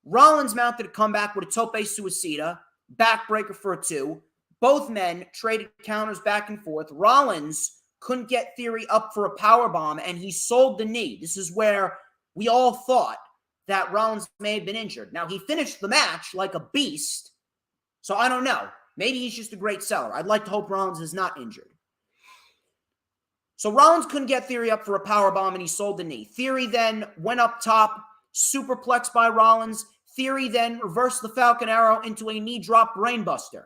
Rollins mounted a comeback with a tope suicida, backbreaker for a 2. Both men traded counters back and forth. Rollins couldn't get Theory up for a powerbomb, and he sold the knee. This is where we all thought that Rollins may have been injured. Now, he finished the match like a beast, so I don't know. Maybe he's just a great seller. I'd like to hope Rollins is not injured. So Rollins couldn't get Theory up for a powerbomb, and he sold the knee. Theory then went up top, superplex by Rollins. Theory then reversed the Falcon Arrow into a knee drop brainbuster.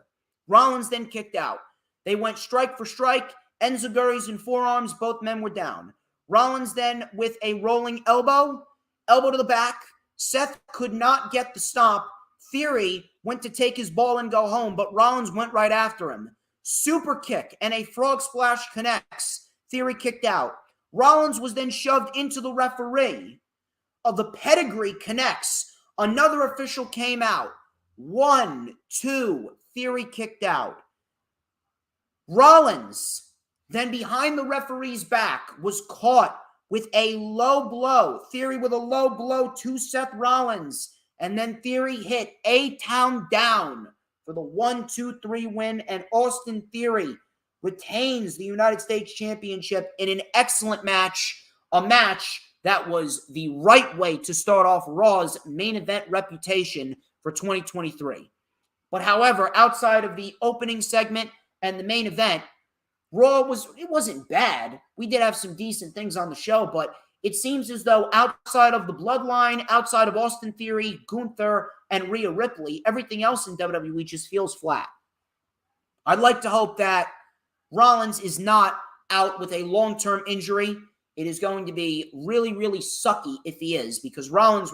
Rollins then kicked out. They went strike for strike, enziguris and forearms. Both men were down. Rollins then with a rolling elbow to the back. Seth could not get the stomp. Theory went to take his ball and go home, but Rollins went right after him. Super kick and a frog splash connects. Theory kicked out. Rollins was then shoved into the referee. The pedigree connects. Another official came out. 1, 2. Theory kicked out. Rollins then behind the referee's back was caught with a low blow. Theory with a low blow to Seth Rollins. And then Theory hit A-Town down for the 1-2-3 win. And Austin Theory retains the United States Championship in an excellent match. A match that was the right way to start off Raw's main event reputation for 2023. But however, outside of the opening segment and the main event, Raw wasn't bad. We did have some decent things on the show, but it seems as though outside of the Bloodline, outside of Austin Theory, Gunther, and Rhea Ripley, everything else in WWE just feels flat. I'd like to hope that Rollins is not out with a long-term injury. It is going to be really, really sucky if he is, because Rollins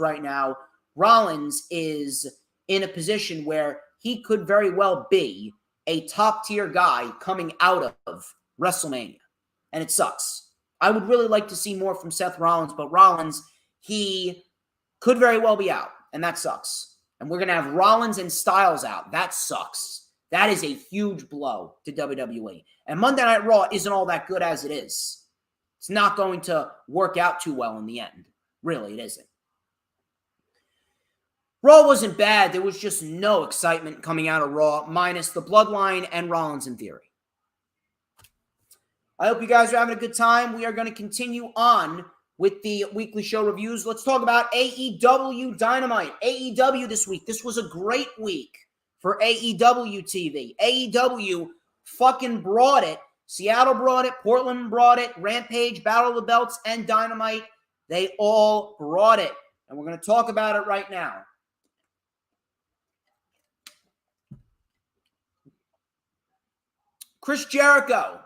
is in a position where he could very well be a top-tier guy coming out of WrestleMania. And it sucks. I would really like to see more from Seth Rollins, but Rollins, he could very well be out, and that sucks. And we're going to have Rollins and Styles out. That sucks. That is a huge blow to WWE. And Monday Night Raw isn't all that good as it is. It's not going to work out too well in the end. Really, it isn't. Raw wasn't bad. There was just no excitement coming out of Raw, minus the Bloodline and Rollins in Theory. I hope you guys are having a good time. We are going to continue on with the weekly show reviews. Let's talk about AEW Dynamite. AEW this week. This was a great week for AEW TV. AEW fucking brought it. Seattle brought it. Portland brought it. Rampage, Battle of the Belts, and Dynamite. They all brought it. And we're going to talk about it right now. Chris Jericho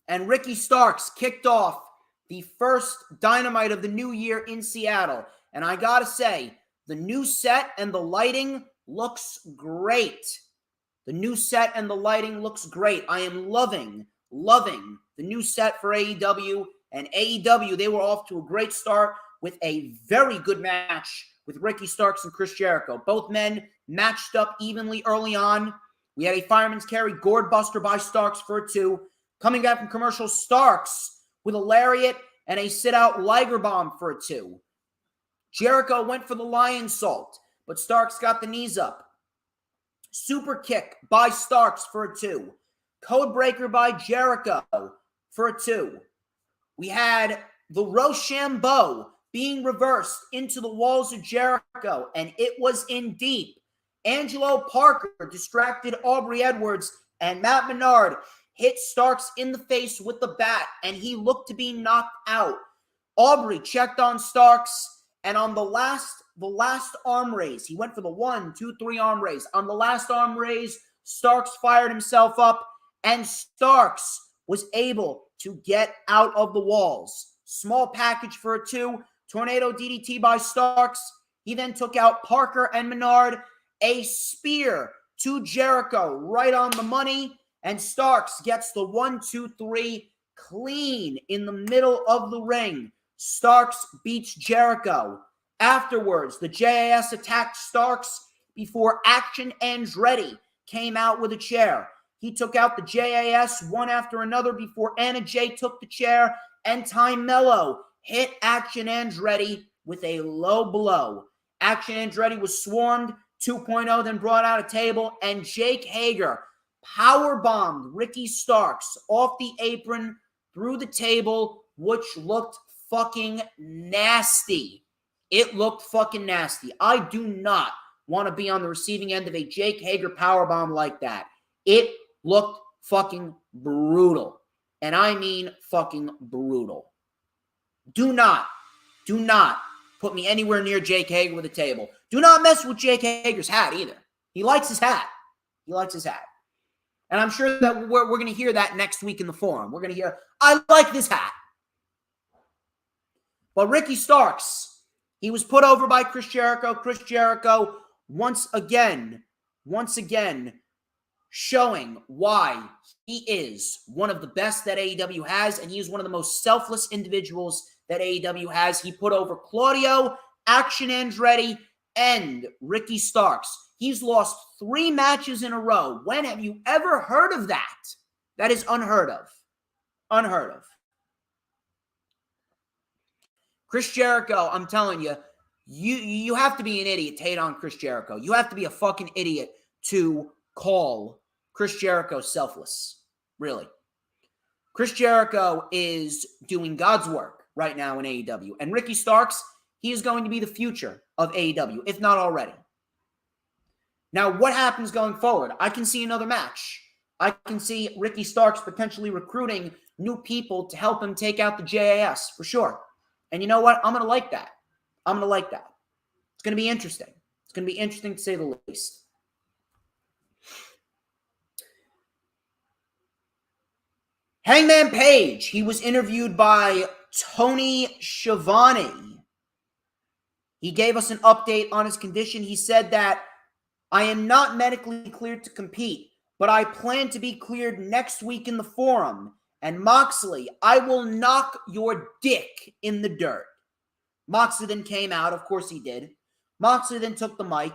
and Ricky Starks kicked off the first Dynamite of the new year in Seattle. And I gotta say, the new set and the lighting looks great. The new set and the lighting looks great. I am loving the new set for AEW. And AEW, they were off to a great start with a very good match with Ricky Starks and Chris Jericho. Both men matched up evenly early on. We had a fireman's carry gourd buster by Starks for a 2. Coming back from commercial, Starks with a lariat and a sit-out Liger bomb for a 2. Jericho went for the lion salt, but Starks got the knees up. Super kick by Starks for a 2. Codebreaker by Jericho for a 2. We had the Rochambeau being reversed into the walls of Jericho, and it was in deep. Angelo Parker distracted Aubrey Edwards, and Matt Menard hit Starks in the face with the bat, and he looked to be knocked out. Aubrey checked on Starks, and on the last arm raise, he went for the 1, 2, 3 arm raise. On the last arm raise, Starks fired himself up, and Starks was able to get out of the walls. Small package for a 2. Tornado DDT by Starks. He then took out Parker and Menard. A spear to Jericho right on the money. And Starks gets the 1, 2, 3 clean in the middle of the ring. Starks beats Jericho. Afterwards, the JAS attacked Starks before Action Andretti came out with a chair. He took out the JAS one after another before Anna Jay took the chair, and Ty Mello hit Action Andretti with a low blow. Action Andretti was swarmed 2.0, then brought out a table, and Jake Hager powerbombed Ricky Starks off the apron through the table, which looked fucking nasty. It looked fucking nasty. I do not want to be on the receiving end of a Jake Hager powerbomb like that. It looked fucking brutal. And I mean fucking brutal. Do not put me anywhere near Jake Hager with a table. Do not mess with Jake Hager's hat either. He likes his hat. And I'm sure that we're going to hear that next week in the forum. We're going to hear, I like this hat. But Ricky Starks, he was put over by Chris Jericho. Chris Jericho, once again, showing why he is one of the best that AEW has, and he is one of the most selfless individuals that AEW has. He put over Claudio, Action Andretti, and Ricky Starks. He's lost 3 matches in a row. When have you ever heard of that? That is unheard of. Unheard of. Chris Jericho, I'm telling you, you have to be an idiot to hate on Chris Jericho. You have to be a fucking idiot to call Chris Jericho selfless. Really. Chris Jericho is doing God's work right now in AEW. And Ricky Starks, he is going to be the future of AEW, if not already. Now, what happens going forward? I can see another match. I can see Ricky Starks potentially recruiting new people to help him take out the JAS, for sure. And you know what? I'm going to like that. I'm going to like that. It's going to be interesting. It's going to be interesting to say the least. Hangman Page, he was interviewed by Tony Schiavone. He gave us an update on his condition. He said that, I am not medically cleared to compete, but I plan to be cleared next week in the Forum. And Moxley, I will knock your dick in the dirt. Moxley then came out. Of course he did. Moxley then took the mic.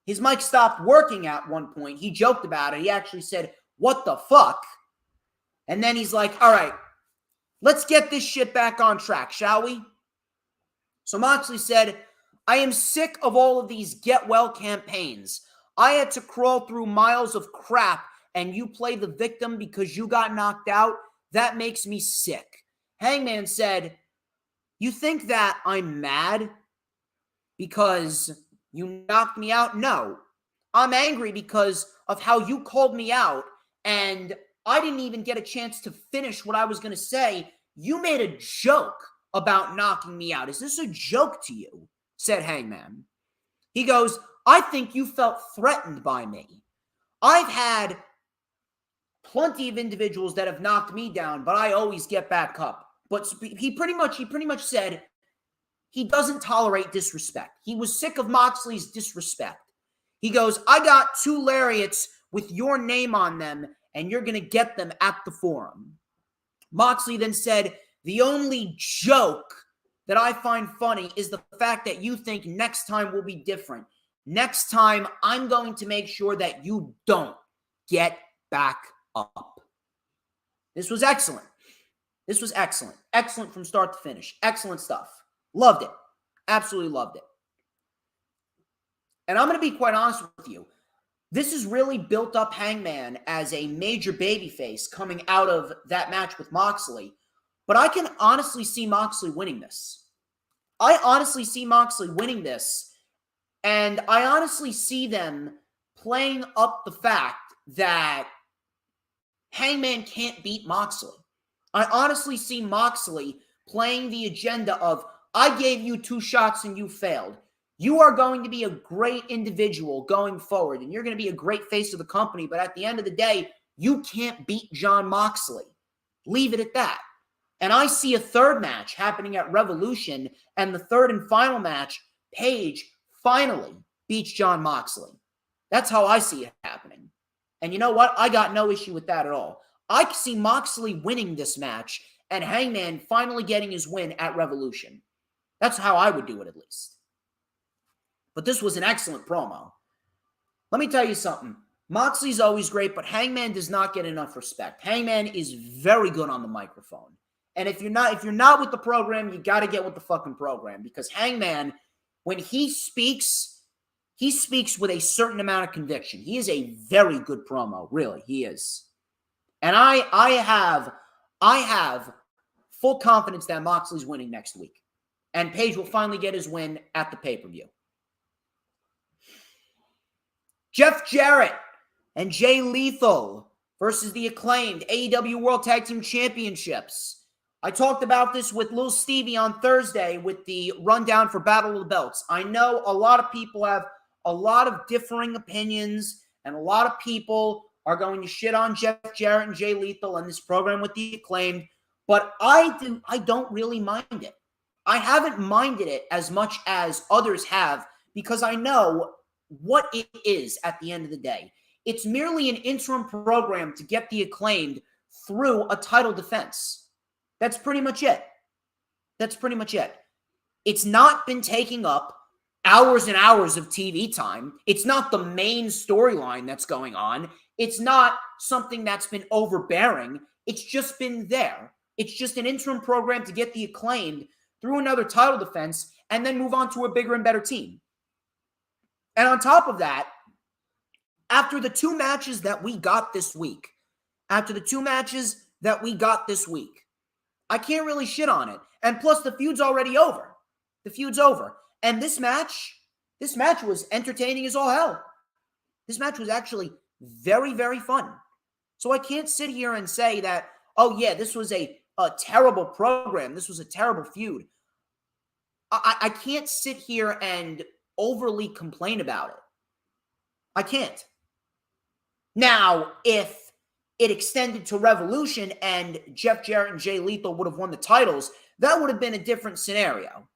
His mic stopped working at one point. He joked about it. He actually said, what the fuck? And then he's like, all right, let's get this shit back on track, shall we? So Moxley said, I am sick of all of these get well campaigns. I had to crawl through miles of crap and you play the victim because you got knocked out. That makes me sick. Hangman said, you think that I'm mad because you knocked me out? No. I'm angry because of how you called me out and I didn't even get a chance to finish what I was going to say. You made a joke about knocking me out. Is this a joke to you? Said Hangman. He goes, I think you felt threatened by me. I've had plenty of individuals that have knocked me down, but I always get back up. But he pretty much said he doesn't tolerate disrespect. He was sick of Moxley's disrespect. He goes, I got 2 lariats with your name on them, and you're going to get them at the Forum. Moxley then said, the only joke that I find funny is the fact that you think next time will be different. Next time, I'm going to make sure that you don't get back up. This was excellent. This was excellent. Excellent from start to finish. Excellent stuff. Loved it. Absolutely loved it. And I'm going to be quite honest with you. This has really built up Hangman as a major babyface coming out of that match with Moxley. But I can honestly see Moxley winning this. I honestly see Moxley winning this. And I honestly see them playing up the fact that Hangman can't beat Moxley. I honestly see Moxley playing the agenda of, I gave you 2 shots and you failed. You are going to be a great individual going forward, and you're going to be a great face of the company, but at the end of the day, you can't beat Jon Moxley. Leave it at that. And I see a 3rd match happening at Revolution, and the 3rd and final match, Page finally beats Jon Moxley. That's how I see it happening. And you know what? I got no issue with that at all. I see Moxley winning this match and Hangman finally getting his win at Revolution. That's how I would do it, at least. But this was an excellent promo. Let me tell you something. Moxley's always great, but Hangman does not get enough respect. Hangman is very good on the microphone. And if you're not with the program, you got to get with the fucking program, because Hangman, when he speaks with a certain amount of conviction. He is a very good promo, really. He is. And I have full confidence that Moxley's winning next week. And Page will finally get his win at the pay-per-view. Jeff Jarrett and Jay Lethal versus the Acclaimed AEW World Tag Team Championships. I talked about this with Lil Stevie on Thursday with the rundown for Battle of the Belts. I know a lot of people have a lot of differing opinions, and a lot of people are going to shit on Jeff Jarrett and Jay Lethal and this program with the Acclaimed, but I don't really mind it. I haven't minded it as much as others have, because I know what it is at the end of the day. It's merely an interim program to get the Acclaimed through a title defense. That's pretty much it. That's pretty much it. It's not been taking up hours and hours of TV time. It's not the main storyline that's going on. It's not something that's been overbearing. It's just been there. It's just an interim program to get the Acclaimed through another title defense and then move on to a bigger and better team. And on top of that, after the two matches that we got this week, I can't really shit on it. And plus, the feud's already over. And this match was entertaining as all hell. This match was actually very, very fun. So I can't sit here and say that, oh yeah, this was a terrible program. This was a terrible feud. I can't sit here and overly complain about it. I can't. Now, if it extended to Revolution and Jeff Jarrett and Jay Lethal would have won the titles, that would have been a different scenario.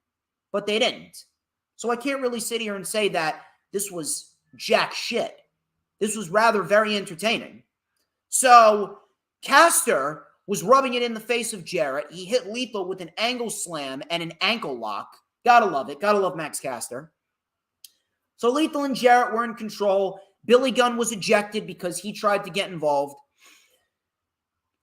But they didn't. So I can't really sit here and say that this was jack shit. This was rather very entertaining. So Caster was rubbing it in the face of Jarrett. He hit Lethal with an angle slam and an ankle lock. Gotta love it. Gotta love Max Caster. So Lethal and Jarrett were in control. Billy Gunn was ejected because he tried to get involved.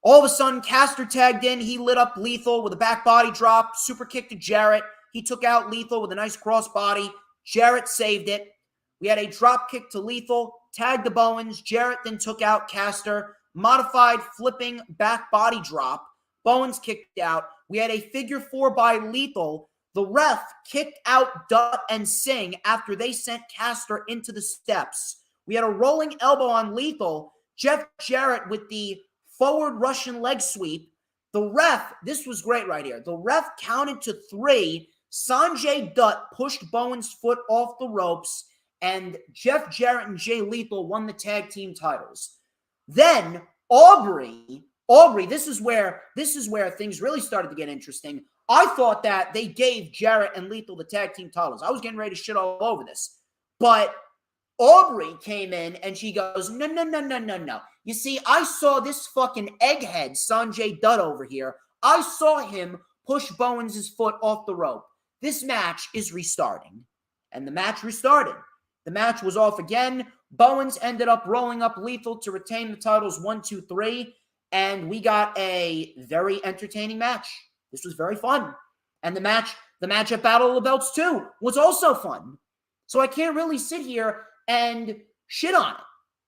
All of a sudden, Caster tagged in. He lit up Lethal with a back body drop, super kick to Jarrett. He took out Lethal with a nice crossbody. Jarrett saved it. We had a drop kick to Lethal, tagged the Bowens. Jarrett then took out Caster. Modified flipping back body drop. Bowens kicked out. We had a figure four by Lethal. The ref kicked out Dutt and Singh after they sent Caster into the steps. We had a rolling elbow on Lethal. Jeff Jarrett with the forward Russian leg sweep. The ref, this was great right here. The ref counted to 3. Sanjay Dutt pushed Bowen's foot off the ropes, and Jeff Jarrett and Jay Lethal won the tag team titles. Then Aubrey, this is where things really started to get interesting. I thought that they gave Jarrett and Lethal the tag team titles. I was getting ready to shit all over this. But Aubrey came in and she goes, no. You see, I saw this fucking egghead, Sanjay Dutt over here. I saw him push Bowens' foot off the rope. This match is restarting. And the match restarted. The match was off again. Bowens ended up rolling up Lethal to retain the titles 1, 2, 3. And we got a very entertaining match. This was very fun. And the match at Battle of the Belts 2 was also fun. So I can't really sit here and shit on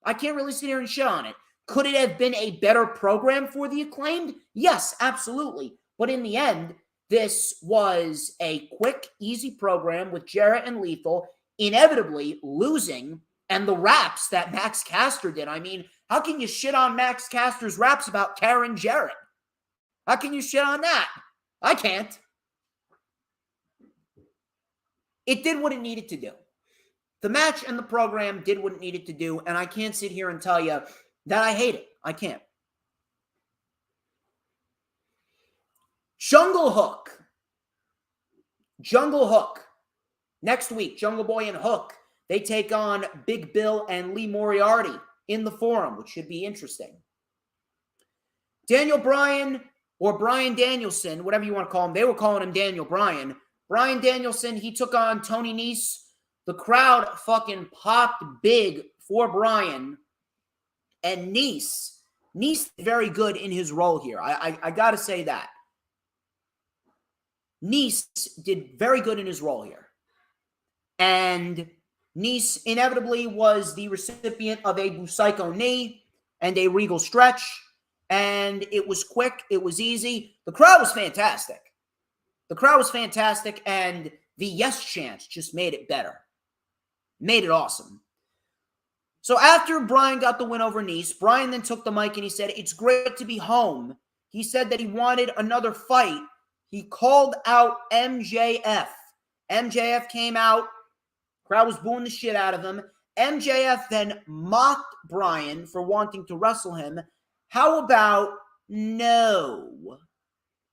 it. Could it have been a better program for the Acclaimed? Yes, absolutely. But in the end, this was a quick, easy program with Jarrett and Lethal inevitably losing, and the raps that Max Caster did. I mean, how can you shit on Max Caster's raps about Karen Jarrett? How can you shit on that? I can't. It did what it needed to do. The match and the program did what it needed to do, and I can't sit here and tell you that I hate it. I can't. Jungle Hook. Next week, Jungle Boy and Hook, they take on Big Bill and Lee Moriarty in the Forum, which should be interesting. Daniel Bryan, or Bryan Danielson, whatever you want to call him. They were calling him Daniel Bryan. Bryan Danielson, he took on Tony Nese. The crowd fucking popped big for Bryan. And Nese very good in his role here. I got to say that. Nese did very good in his role here. And Nese inevitably was the recipient of a Busaiku knee and a Regal stretch. And it was quick. It was easy. The crowd was fantastic. And the yes chants just made it better. Made it awesome. So after Bryan got the win over Nese, Bryan then took the mic and he said, "It's great to be home." He said that he wanted another fight. He called out MJF. MJF came out. Crowd was booing the shit out of him. MJF then mocked Bryan for wanting to wrestle him. How about no?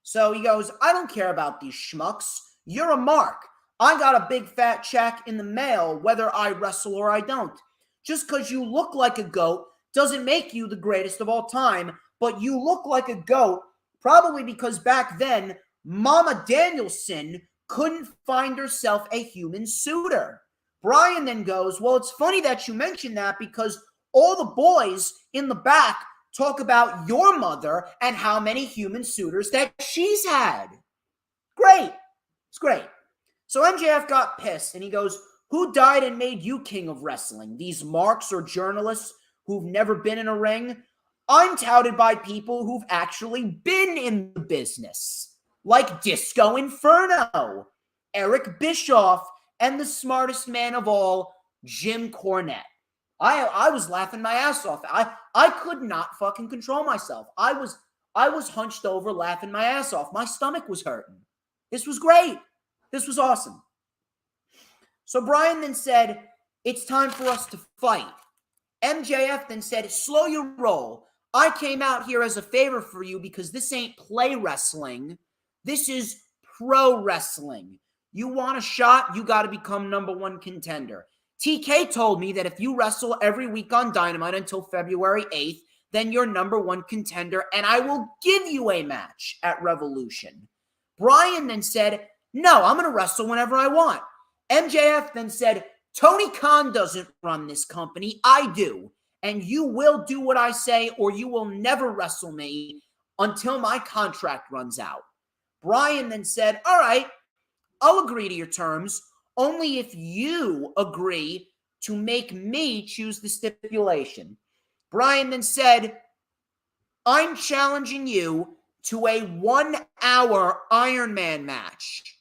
So he goes, "I don't care about these schmucks. You're a mark. I got a big fat check in the mail whether I wrestle or I don't. Just because you look like a goat doesn't make you the greatest of all time, but you look like a goat probably because back then Mama Danielson couldn't find herself a human suitor." Bryan then goes, "Well, it's funny that you mentioned that because all the boys in the back talk about your mother and how many human suitors that she's had. Great. It's great. So MJF got pissed and he goes, who died and made you king of wrestling? These marks or journalists who've never been in a ring? I'm touted by people who've actually been in the business, like Disco Inferno, Eric Bischoff, and the smartest man of all, Jim Cornette. I was laughing my ass off. I could not fucking control myself. I was hunched over laughing my ass off. My stomach was hurting. This was great. This was awesome. So Brian then said, it's time for us to fight. MJF then said, slow your roll. I came out here as a favor for you because this ain't play wrestling. This is pro wrestling. You want a shot, you got to become #1 contender. TK told me that if you wrestle every week on Dynamite until February 8th, then you're #1 contender, and I will give you a match at Revolution. Brian then said, no, I'm going to wrestle whenever I want. MJF then said, Tony Khan doesn't run this company. I do. And you will do what I say or you will never wrestle me until my contract runs out. Brian then said, all right, I'll agree to your terms only if you agree to make me choose the stipulation. Brian then said, I'm challenging you to a 1-hour Iron Man match.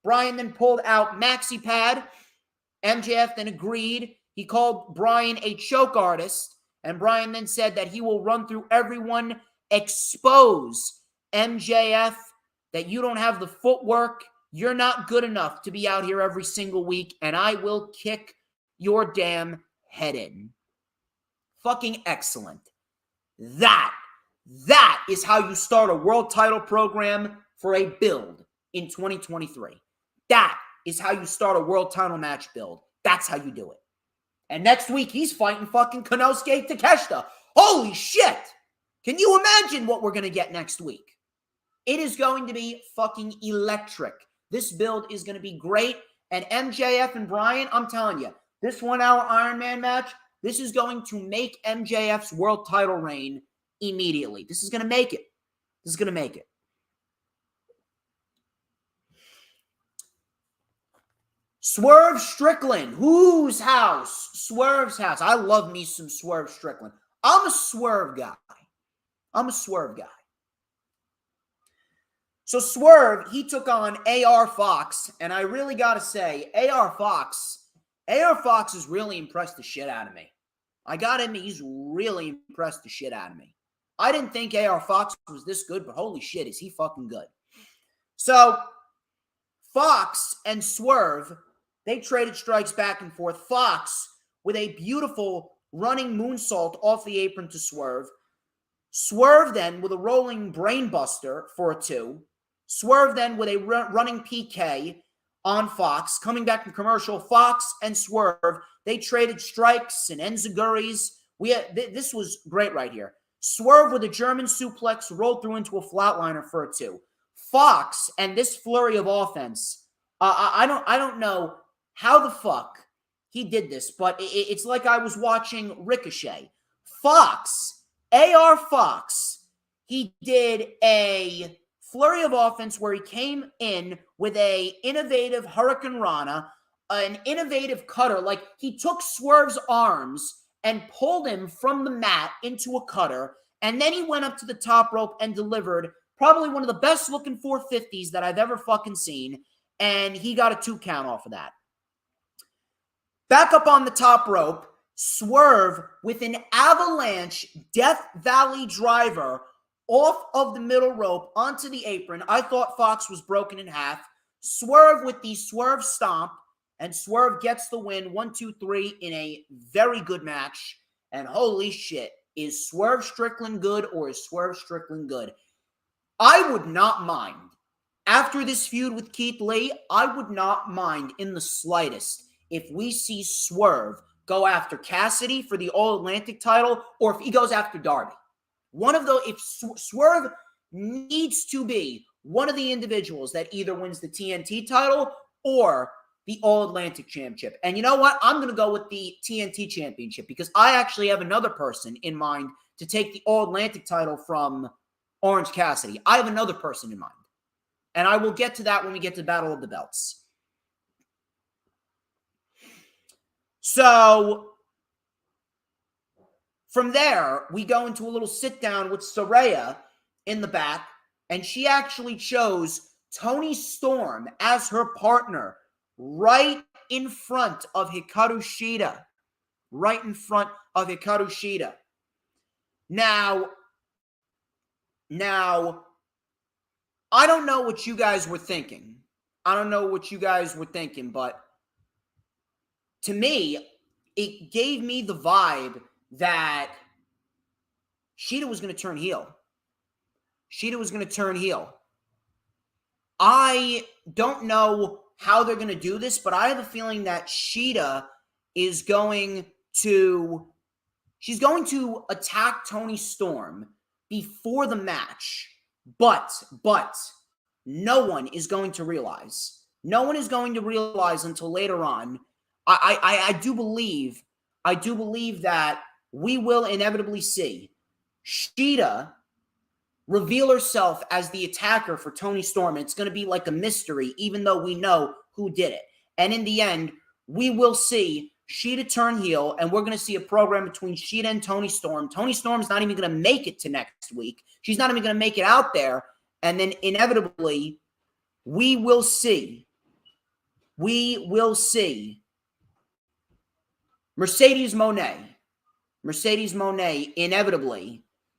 Brian then pulled out Maxi Pad. MJF then agreed. He called Brian a choke artist, and Brian then said that he will run through everyone, expose MJF, that you don't have the footwork, you're not good enough to be out here every single week, and I will kick your damn head in. Fucking excellent. That is how you start a world title program for a build in 2023. That is how you start a world title match build. That's how you do it. And next week, he's fighting fucking Konosuke Takeshita. Holy shit! Can you imagine what we're going to get next week? It is going to be fucking electric. This build is going to be great. And MJF and Brian, I'm telling you, this 1-hour Iron Man match, this is going to make MJF's world title reign immediately. This is going to make it. This is going to make it. Swerve Strickland. Whose house? Swerve's house. I love me some Swerve Strickland. I'm a Swerve guy. So Swerve, he took on AR Fox, and I really got to say, AR Fox has really impressed the shit out of me. I got to admit, he's really impressed the shit out of me. I didn't think AR Fox was this good, but holy shit, is he fucking good. So Fox and Swerve, they traded strikes back and forth. Fox with a beautiful running moonsault off the apron to Swerve. Swerve then with a rolling brainbuster for a 2. Swerve then with a running PK on Fox. Coming back from commercial, Fox and Swerve, they traded strikes and enziguris. This was great right here. Swerve with a German suplex rolled through into a flatliner for a 2. Fox and this flurry of offense, I don't know how the fuck he did this, but it's like I was watching Ricochet. Fox, AR Fox, he did a flurry of offense where he came in with a innovative Hurricane Rana, an innovative cutter. Like, he took Swerve's arms and pulled him from the mat into a cutter, and then he went up to the top rope and delivered probably one of the best looking 450s that I've ever fucking seen, and he got a 2 count off of that. Back up on the top rope, Swerve with an avalanche Death Valley driver off of the middle rope onto the apron. I thought Fox was broken in half. Swerve with the Swerve Stomp, and Swerve gets the win 1, 2, 3 in a very good match. And holy shit, is Swerve Strickland good or is Swerve Strickland good? I would not mind. After this feud with Keith Lee, I would not mind in the slightest if we see Swerve go after Cassidy for the All-Atlantic title, or if he goes after Darby. One of those, if Swerve needs to be one of the individuals that either wins the TNT title or the All-Atlantic Championship. And you know what? I'm going to go with the TNT Championship because I actually have another person in mind to take the All-Atlantic title from Orange Cassidy. I have another person in mind. And I will get to that when we get to Battle of the Belts. So, from there, we go into a little sit-down with Saraya in the back, and she actually chose Toni Storm as her partner right in front of Hikaru Shida. Right in front of Hikaru Shida. Now, I don't know what you guys were thinking. But to me, it gave me the vibe that Shida was going to turn heel. I don't know how they're going to do this, but I have a feeling that Shida is going to attack Toni Storm before the match, but no one is going to realize. No one is going to realize until later on. I do believe that we will inevitably see Shida reveal herself as the attacker for Toni Storm. It's going to be like a mystery, even though we know who did it. And in the end, we will see Shida turn heel, and we're going to see a program between Shida and Toni Storm. Toni Storm's not even going to make it to next week. She's not even going to make it out there. And then inevitably, we will see Mercedes Moné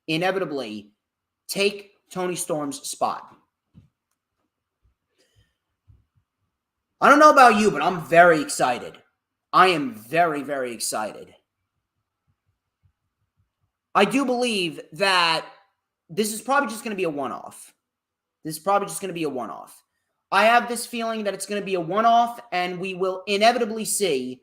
inevitably take Toni Storm's spot. I don't know about you, but I'm very excited. I am very, very excited. I do believe that this is probably just going to be a one-off. I have this feeling that it's going to be a one-off, and we will inevitably see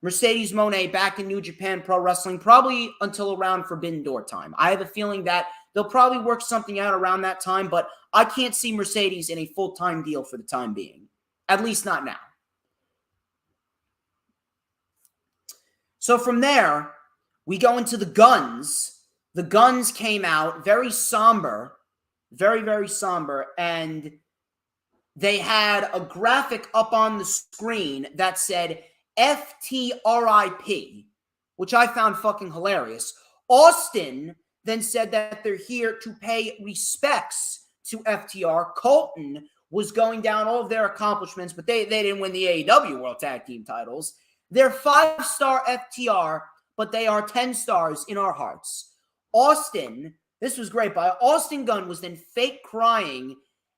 Mercedes Moné back in New Japan Pro Wrestling, probably until around Forbidden Door time. I have a feeling that they'll probably work something out around that time, but I can't see Mercedes in a full-time deal for the time being. At least not now. So from there, we go into the Guns. The Guns came out very somber, very, very somber, and they had a graphic up on the screen that said FTRIP, which I found fucking hilarious. Austin then said that they're here to pay respects to FTR. Colton was going down all of their accomplishments, but they didn't win the AEW World Tag Team titles. They're 5-star FTR, but they are 10 stars in our hearts. Austin, this was great, by Austin Gunn was then fake crying,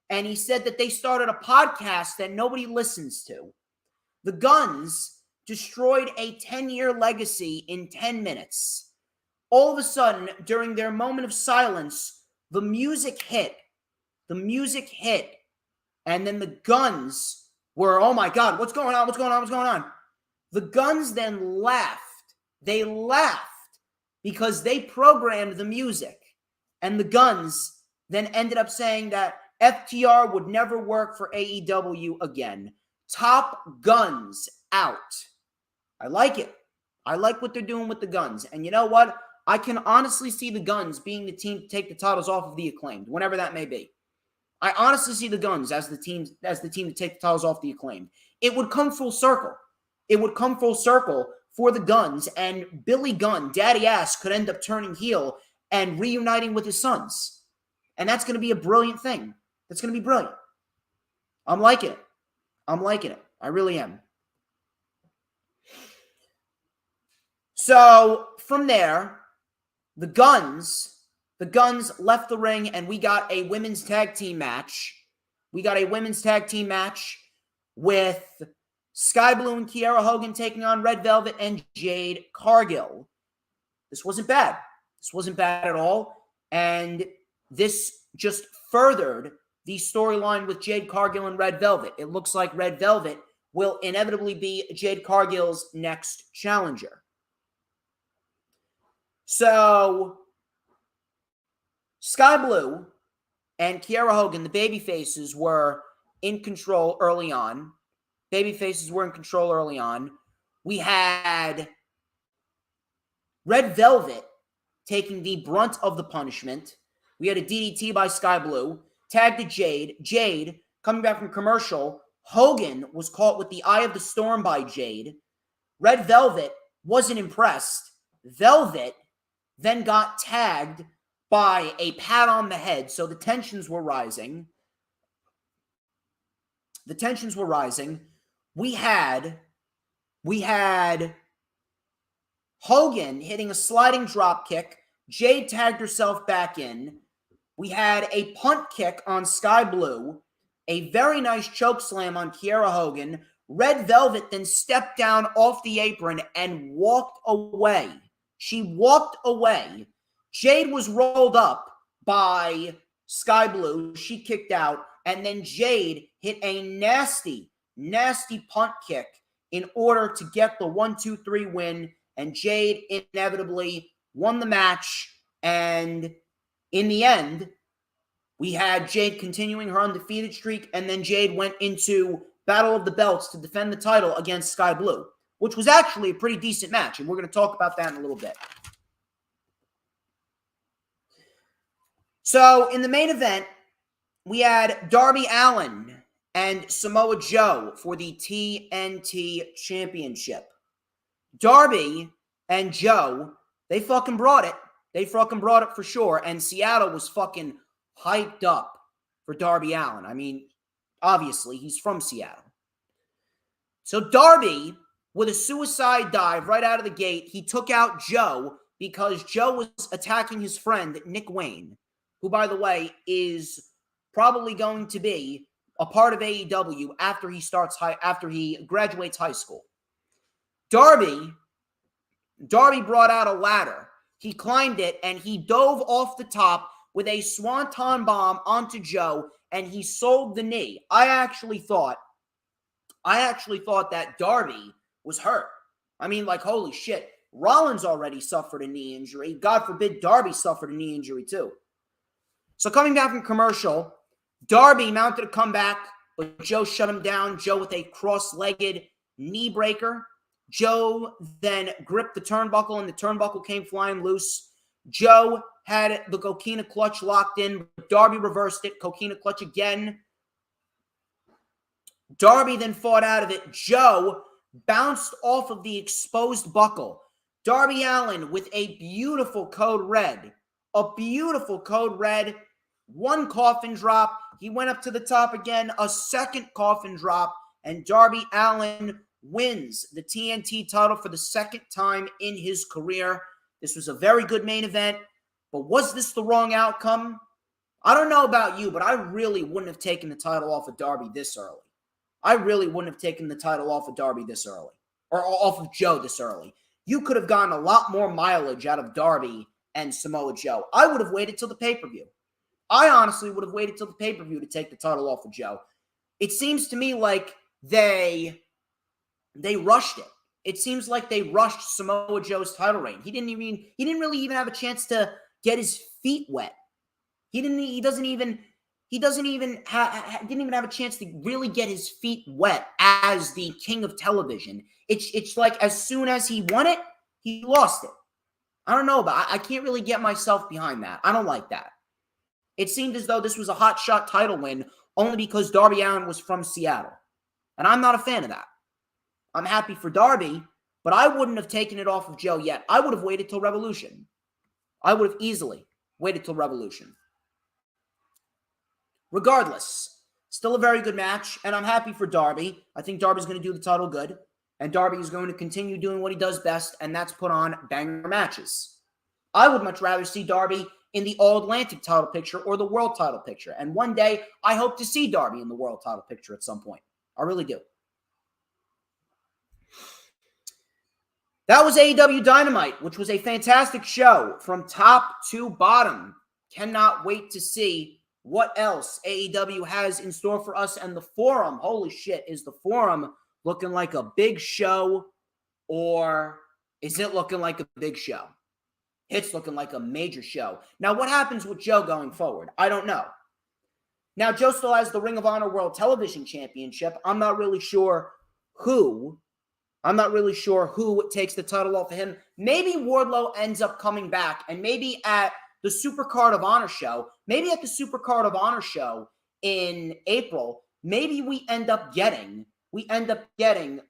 and he said that they started a podcast that nobody listens to. The Guns destroyed a 10-year legacy in 10 minutes. All of a sudden, during their moment of silence, the music hit. And then the Guns were, oh my God, what's going on? The Guns then laughed. They laughed because they programmed the music. And the Guns then ended up saying that FTR would never work for AEW again. Top Guns out. I like it. I like what they're doing with the Guns. And you know what? I can honestly see the Guns being the team to take the titles off of the Acclaimed, whenever that may be. I honestly see the Guns as the team to take the titles off the Acclaimed. It would come full circle. For the Guns, and Billy Gunn, Daddy Ass, could end up turning heel and reuniting with his sons. And that's going to be a brilliant thing. That's going to be brilliant. I'm liking it. I really am. So, from there, the Guns left the ring, and we got a women's tag team match. With Sky Blue and Kiera Hogan taking on Red Velvet and Jade Cargill. This wasn't bad. At all. And this just furthered the storyline with Jade Cargill and Red Velvet. It looks like Red Velvet will inevitably be Jade Cargill's next challenger. So, Sky Blue and Kiera Hogan, the babyfaces, were in control early on. We had Red Velvet taking the brunt of the punishment. We had a DDT by Sky Blue, tag to Jade. Jade, coming back from commercial, Hogan was caught with the Eye of the Storm by Jade. Red Velvet wasn't impressed. Velvet then got tagged by a pat on the head, so the tensions were rising. We had Hogan hitting a sliding drop kick. Jade tagged herself back in. We had a punt kick on Sky Blue. A very nice choke slam on Kiera Hogan. Red Velvet then stepped down off the apron and walked away. She walked away. Jade was rolled up by Sky Blue. She kicked out. And then Jade hit a nasty, nasty punt kick in order to get the 1-2-3 win. And Jade inevitably won the match. And in the end, we had Jade continuing her undefeated streak. And then Jade went into Battle of the Belts to defend the title against Sky Blue, which was actually a pretty decent match. And we're going to talk about that in a little bit. So in the main event, we had Darby Allin and Samoa Joe for the TNT Championship. Darby and Joe, they fucking brought it. They fucking brought it for sure. And Seattle was fucking hyped up for Darby Allin. I mean, obviously, he's from Seattle. So Darby, with a suicide dive right out of the gate, he took out Joe because Joe was attacking his friend, Nick Wayne, who, by the way, is probably going to be a part of AEW after he graduates high school. Darby brought out a ladder. He climbed it and he dove off the top with a swanton bomb onto Joe, and he sold the knee. I actually thought that Darby was hurt. I mean, like, holy shit. Rollins already suffered a knee injury. God forbid Darby suffered a knee injury too. So coming back from commercial, Darby mounted a comeback, but Joe shut him down. Joe with a cross-legged knee breaker. Joe then gripped the turnbuckle, and the turnbuckle came flying loose. Joe had the coquina clutch locked in. Darby reversed it. Coquina clutch again. Darby then fought out of it. Joe bounced off of the exposed buckle. Darby Allin with a beautiful code red. A beautiful code red. One coffin drop. He went up to the top again. A second coffin drop. And Darby Allin wins the TNT title for the second time in his career. This was a very good main event. But was this the wrong outcome? I don't know about you, but I really wouldn't have taken the title off of Darby this early. I really wouldn't have taken the title off of Darby this early. Or off of Joe this early. You could have gotten a lot more mileage out of Darby and Samoa Joe. I would have waited till the pay-per-view. I honestly would have waited till the pay-per-view to take the title off of Joe. It seems to me like they rushed it. It seems like they rushed Samoa Joe's title reign. He didn't really even have a chance to get his feet wet. He didn't even have a chance to really get his feet wet as the king of television. It's like as soon as he won it, he lost it. I don't know, but I can't really get myself behind that. I don't like that. It seemed as though this was a hot shot title win only because Darby Allin was from Seattle. And I'm not a fan of that. I'm happy for Darby, but I wouldn't have taken it off of Joe yet. I would have waited till Revolution. I would have easily waited till Revolution. Regardless, still a very good match, and I'm happy for Darby. I think Darby's going to do the title good, and Darby is going to continue doing what he does best, and that's put on banger matches. I would much rather see Darby in the All-Atlantic title picture or the World title picture, and one day I hope to see Darby in the World title picture at some point. I really do. That was AEW Dynamite, which was a fantastic show from top to bottom. Cannot wait to see what else AEW has in store for us. And the Forum, holy shit, is the Forum looking like a big show, or is it looking like a big show? It's looking like a major show. Now, what happens with Joe going forward? I don't know. Now, Joe still has the Ring of Honor World Television Championship. I'm not really sure who I'm not really sure who takes the title off of him. Maybe Wardlow ends up coming back, and maybe at the Super Card of Honor show, in April, maybe we end up getting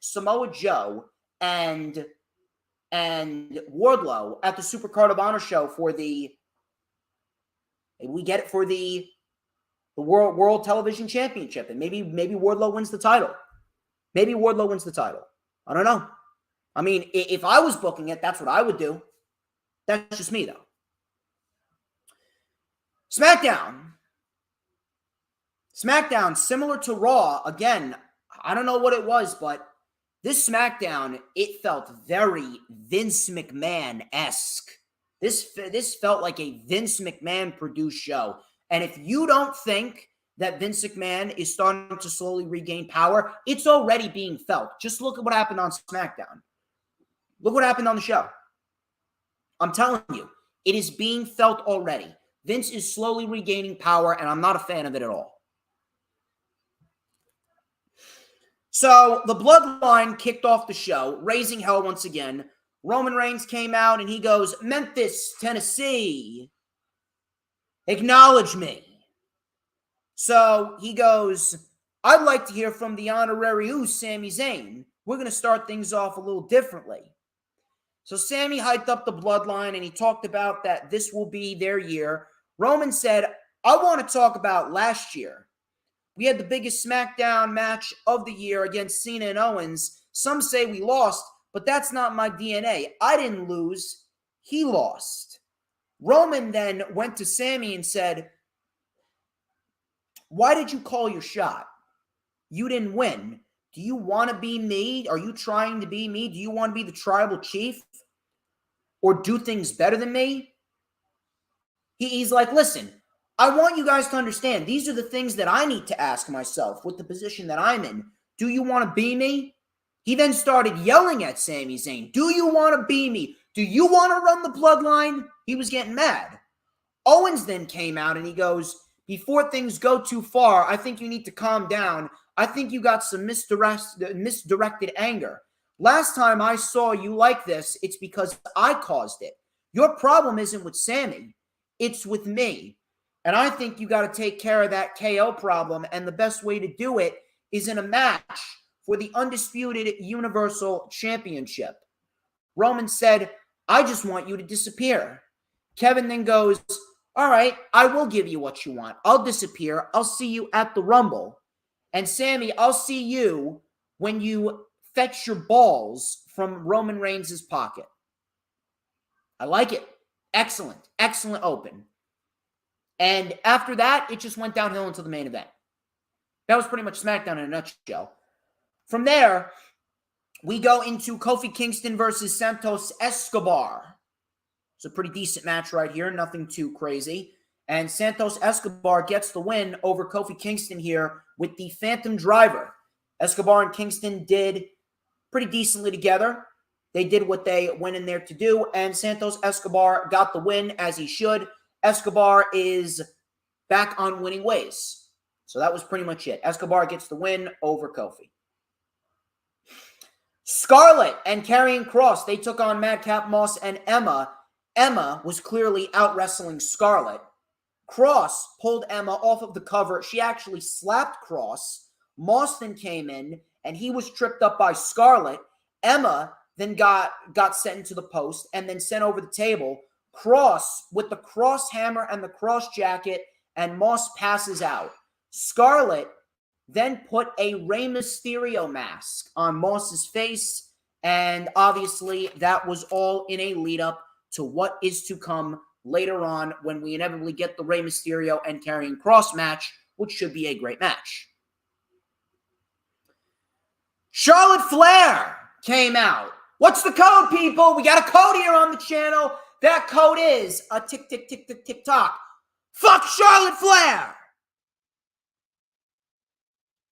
Samoa Joe and Wardlow at the Super Card of Honor show for the World Television Championship, and maybe Wardlow wins the title. I don't know. I mean, if I was booking it, that's what I would do. That's just me, though. SmackDown, similar to Raw. Again, I don't know what it was, but this SmackDown, it felt very Vince McMahon-esque. This felt like a Vince McMahon-produced show. And if you don't think that Vince McMahon is starting to slowly regain power, it's already being felt. Just look at what happened on SmackDown. Look what happened on the show. I'm telling you, it is being felt already. Vince is slowly regaining power, and I'm not a fan of it at all. So the Bloodline kicked off the show, raising hell once again. Roman Reigns came out, and he goes, "Memphis, Tennessee, acknowledge me." So he goes, "I'd like to hear from the honorary Sami Zayn. We're going to start things off a little differently." So Sami hyped up the Bloodline, and he talked about that this will be their year. Roman said, "I want to talk about last year. We had the biggest SmackDown match of the year against Cena and Owens. Some say we lost, but that's not my DNA. I didn't lose. He lost." Roman then went to Sami and said, "Why did you call your shot? You didn't win. Do you want to be me? Are you trying to be me? Do you want to be the tribal chief or do things better than me?" He's like, "Listen, I want you guys to understand, these are the things that I need to ask myself with the position that I'm in. Do you want to be me?" He then started yelling at Sami Zayn, "Do you want to be me? Do you want to run the Bloodline?" He was getting mad. Owens then came out and he goes, "Before things go too far, I think you need to calm down. I think you got some misdirected anger. Last time I saw you like this, it's because I caused it. Your problem isn't with Sami. It's with me. And I think you got to take care of that KO problem, and the best way to do it is in a match for the Undisputed Universal Championship." Roman said, "I just want you to disappear." Kevin then goes, "All right, I will give you what you want. I'll disappear. I'll see you at the Rumble. And Sami, I'll see you when you fetch your balls from Roman Reigns' pocket." I like it. Excellent. Excellent open. And after that, it just went downhill until the main event. That was pretty much SmackDown in a nutshell. From there, we go into Kofi Kingston versus Santos Escobar. It's a pretty decent match right here. Nothing too crazy. And Santos Escobar gets the win over Kofi Kingston here with the Phantom Driver. Escobar and Kingston did pretty decently together. They did what they went in there to do, and Santos Escobar got the win as he should. Escobar is back on winning ways. So that was pretty much it. Escobar gets the win over Kofi. Scarlett and Karrion Kross, they took on Madcap Moss and Emma. Emma was clearly out-wrestling Scarlett. Kross pulled Emma off of the cover. She actually slapped Kross. Moss then came in, and he was tripped up by Scarlett. Emma then got sent into the post and then sent over the table. Kross with the cross hammer and the cross jacket, and Moss passes out. Scarlett then put a Rey Mysterio mask on Moss's face, and obviously that was all in a lead-up to what is to come later on when we inevitably get the Rey Mysterio and Karrion Kross match, which should be a great match. Charlotte Flair came out. What's the code, people? We got a code here on the channel. That code is a tick, tick, tick, tick, tick, tock. Fuck Charlotte Flair.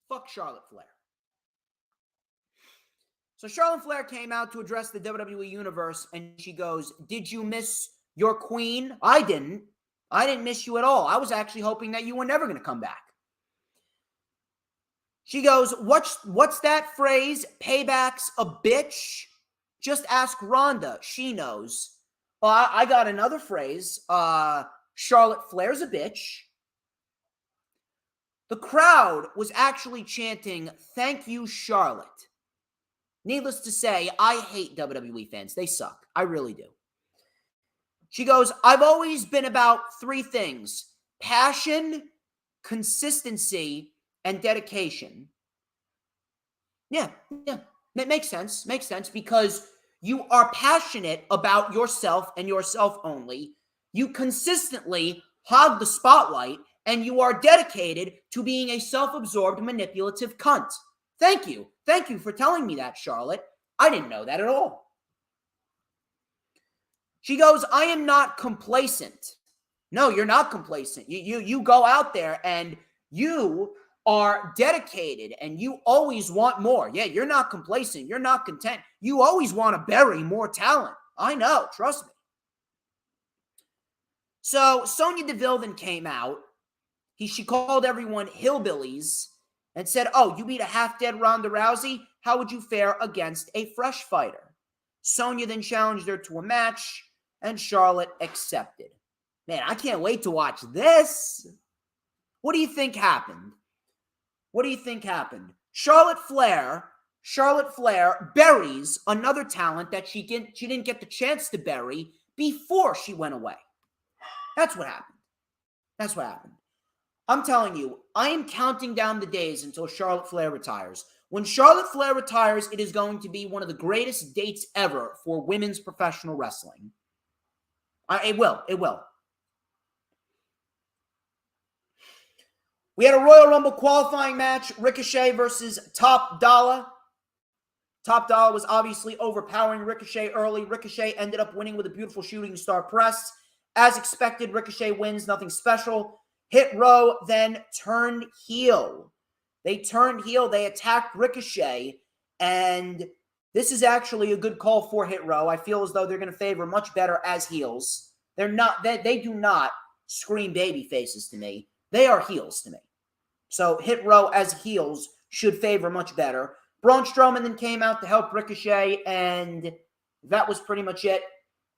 Fuck Charlotte Flair. So Charlotte Flair came out to address the WWE Universe, and she goes, "Did you miss your queen?" I didn't. I didn't miss you at all. I was actually hoping that you were never going to come back. She goes, what's that phrase? Payback's a bitch? Just ask Rhonda. She knows. Well, I got another phrase. Charlotte Flair's a bitch. The crowd was actually chanting, "Thank you, Charlotte." Needless to say, I hate WWE fans. They suck. I really do. She goes, I've always been about three things: passion, consistency, and dedication. Yeah. That makes sense. Makes sense because you are passionate about yourself and yourself only. You consistently hog the spotlight, and you are dedicated to being a self-absorbed, manipulative cunt. Thank you. Thank you for telling me that, Charlotte. I didn't know that at all. She goes, I am not complacent. No, you're not complacent. You go out there and you are dedicated and you always want more. Yeah, you're not complacent. You're not content. You always want to bury more talent. I know. Trust me. So Sonya Deville then came out. She called everyone hillbillies and said, oh, you beat a half-dead Ronda Rousey? How would you fare against a fresh fighter? Sonya then challenged her to a match, and Charlotte accepted. Man, I can't wait to watch this. What do you think happened? What do you think happened? Charlotte Flair buries another talent that she didn't get the chance to bury before she went away. That's what happened. That's what happened. I'm telling you, I am counting down the days until Charlotte Flair retires. When Charlotte Flair retires, it is going to be one of the greatest dates ever for women's professional wrestling. It will. We had a Royal Rumble qualifying match, Ricochet versus Top Dollar. Top Dollar was obviously overpowering Ricochet early. Ricochet ended up winning with a beautiful shooting star press. As expected, Ricochet wins, nothing special. Hit Row then turned heel. They turned heel. They attacked Ricochet, and this is actually a good call for Hit Row. I feel as though they're going to favor much better as heels. They do not scream baby faces to me. They are heels to me. So Hit Row as heels should favor much better. Braun Strowman then came out to help Ricochet, and that was pretty much it.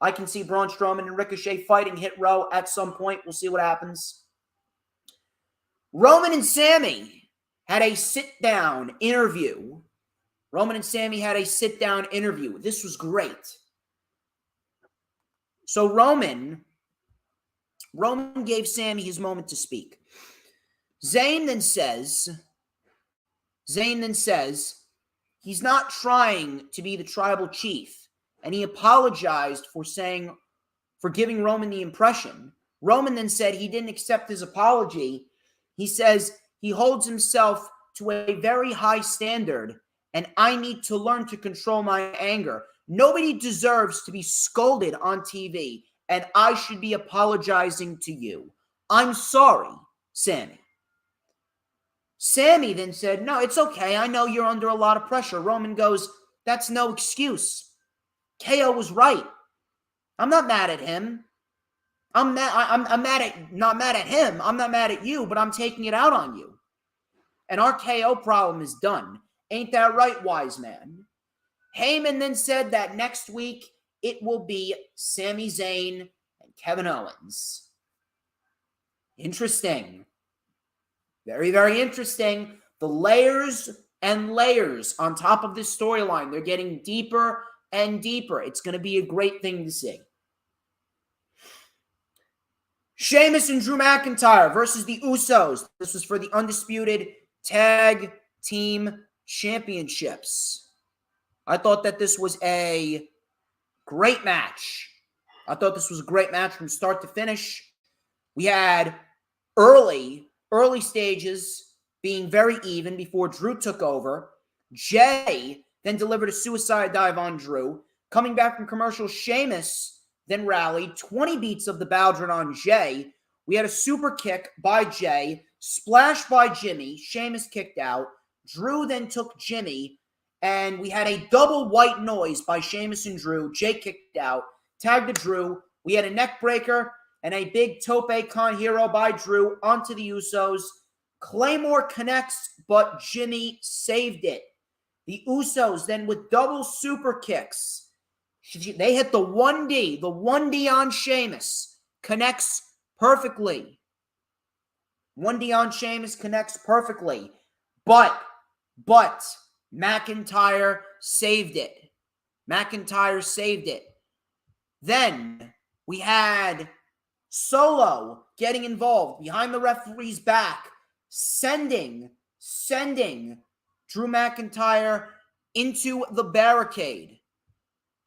I can see Braun Strowman and Ricochet fighting Hit Row at some point. We'll see what happens. Roman and Sammy had a sit-down interview. This was great. So Roman gave Sammy his moment to speak. Zayn then says he's not trying to be the tribal chief, and he apologized for giving Roman the impression. Roman then said he didn't accept his apology. He says he holds himself to a very high standard, and I need to learn to control my anger. Nobody deserves to be scolded on TV, and I should be apologizing to you. I'm sorry, Sammy. Sammy then said, no, it's okay. I know you're under a lot of pressure. Roman goes, that's no excuse. KO was right. I'm not mad at him. I'm not mad at him. I'm not mad at you, but I'm taking it out on you. And our KO problem is done. Ain't that right, wise man? Heyman then said that next week it will be Sami Zayn and Kevin Owens. Interesting. Very, very interesting. The layers and layers on top of this storyline, they're getting deeper and deeper. It's going to be a great thing to see. Sheamus and Drew McIntyre versus the Usos. This was for the Undisputed Tag Team Championships. I thought that this was a great match. From start to finish. We had early stages being very even before Drew took over. Jay then delivered a suicide dive on Drew. Coming back from commercial, Sheamus then rallied. 20 beats of the Baldwin on Jay. We had a super kick by Jay. Splash by Jimmy. Sheamus kicked out. Drew then took Jimmy. And we had a double white noise by Sheamus and Drew. Jay kicked out. Tag to Drew. We had a neck breaker and a big tope con hero by Drew onto the Usos. Claymore connects, but Jimmy saved it. The Usos then with double super kicks. They hit the 1D. The 1D on Sheamus connects perfectly. 1D on Sheamus connects perfectly. But McIntyre saved it. McIntyre saved it. Then we had Solo getting involved behind the referee's back, sending Drew McIntyre into the barricade.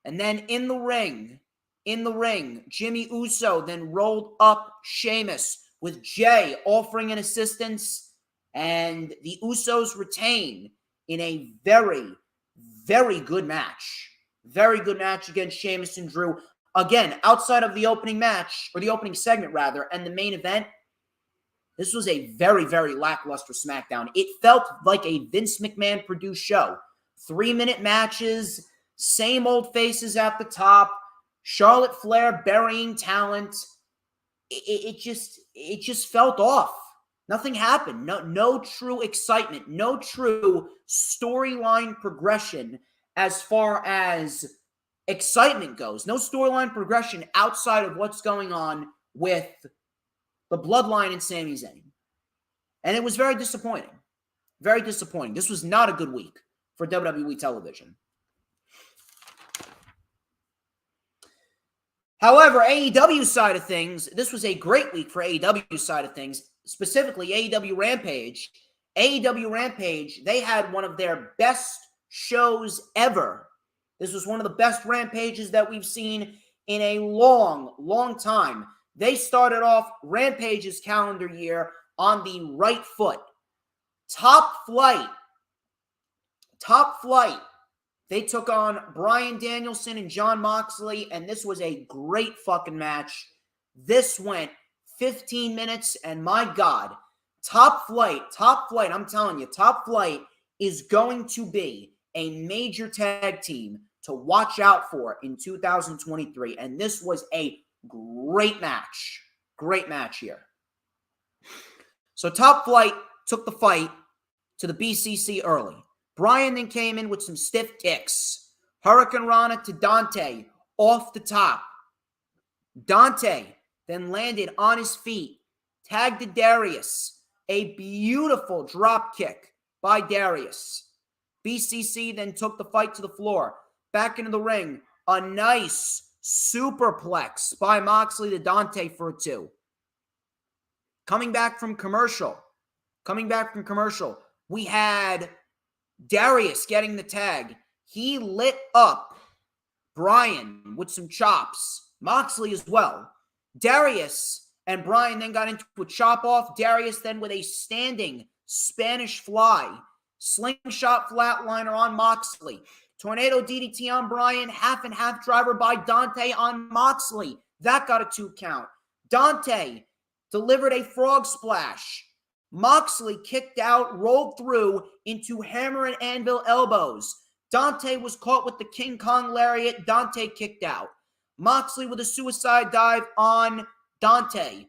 And then in the ring, Jimmy Uso then rolled up Sheamus with Jay offering an assistance, and the Usos retain in a very, very good match. Very good match against Sheamus and Drew. Again, outside of the opening match, or the opening segment rather, and the main event, this was a very, very lackluster SmackDown. It felt like a Vince McMahon produced show. 3-minute matches, same old faces at the top, Charlotte Flair burying talent. It just felt off. Nothing happened. No true excitement. No true storyline progression as far as excitement goes. No storyline progression outside of what's going on with the Bloodline and Sami Zayn. And it was very disappointing. Very disappointing. This was not a good week for WWE television. However, AEW side of things, this was a great week for AEW side of things, specifically AEW Rampage. AEW Rampage, they had one of their best shows ever. This was one of the best Rampages that we've seen in a long, long time. They started off Rampage's calendar year on the right foot. Top Flight. They took on Bryan Danielson and Jon Moxley, and this was a great fucking match. This went 15 minutes, and my God, Top Flight, I'm telling you, Top Flight is going to be a major tag team to watch out for in 2023, and this was a great match. Great match here. So Top Flight took the fight to the BCC early. Bryan then came in with some stiff kicks. Hurricane Rana to Dante off the top. Dante then landed on his feet. Tagged to Darius. A beautiful drop kick by Darius. BCC then took the fight to the floor. Back into the ring. A nice superplex by Moxley to Dante for a 2. Coming back from commercial, we had Darius getting the tag. He lit up Bryan with some chops. Moxley as well. Darius and Bryan then got into a chop off. Darius then with a standing Spanish fly. Slingshot flatliner on Moxley. Tornado DDT on Bryan. Half and half driver by Dante on Moxley. That got a 2 count. Dante delivered a frog splash. Moxley kicked out, rolled through into hammer and anvil elbows. Dante was caught with the King Kong lariat. Dante kicked out. Moxley with a suicide dive on Dante.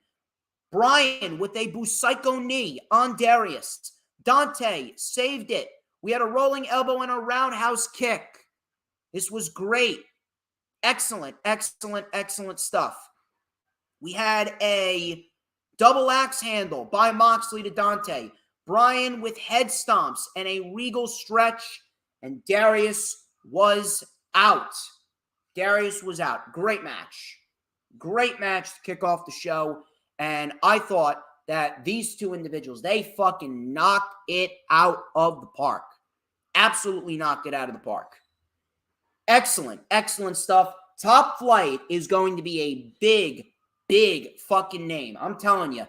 Bryan with a Busaiku knee on Darius. Dante saved it. We had a rolling elbow and a roundhouse kick. This was great. Excellent stuff. We had a double axe handle by Moxley to Dante. Bryan with head stomps and a regal stretch. And Darius was out. Great match. Great match to kick off the show. And I thought that these two individuals, they fucking knocked it out of the park. Absolutely knocked it out of the park. Excellent stuff. Top Flight is going to be a big fucking name. I'm telling you,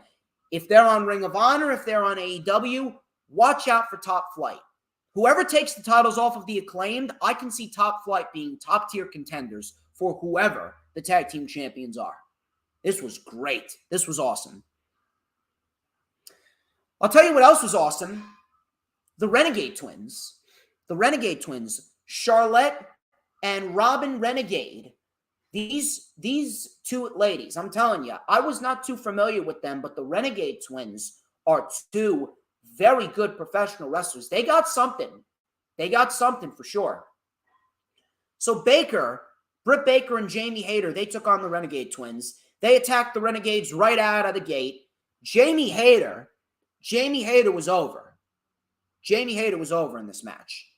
if they're on Ring of Honor, if they're on AEW, watch out for Top Flight. Whoever takes the titles off of the Acclaimed, I can see Top Flight being top-tier contenders for whoever the tag team champions are. This was great. This was awesome. I'll tell you what else was awesome. The Renegade Twins. Charlotte and Robin Renegade. These two ladies, I'm telling you, I was not too familiar with them, but the Renegade Twins are two very good professional wrestlers. They got something. They got something for sure. So Britt Baker and Jamie Hayter, they took on the Renegade Twins. They attacked the Renegades right out of the gate. Jamie Hayter was over. Jamie Hayter was over in this match.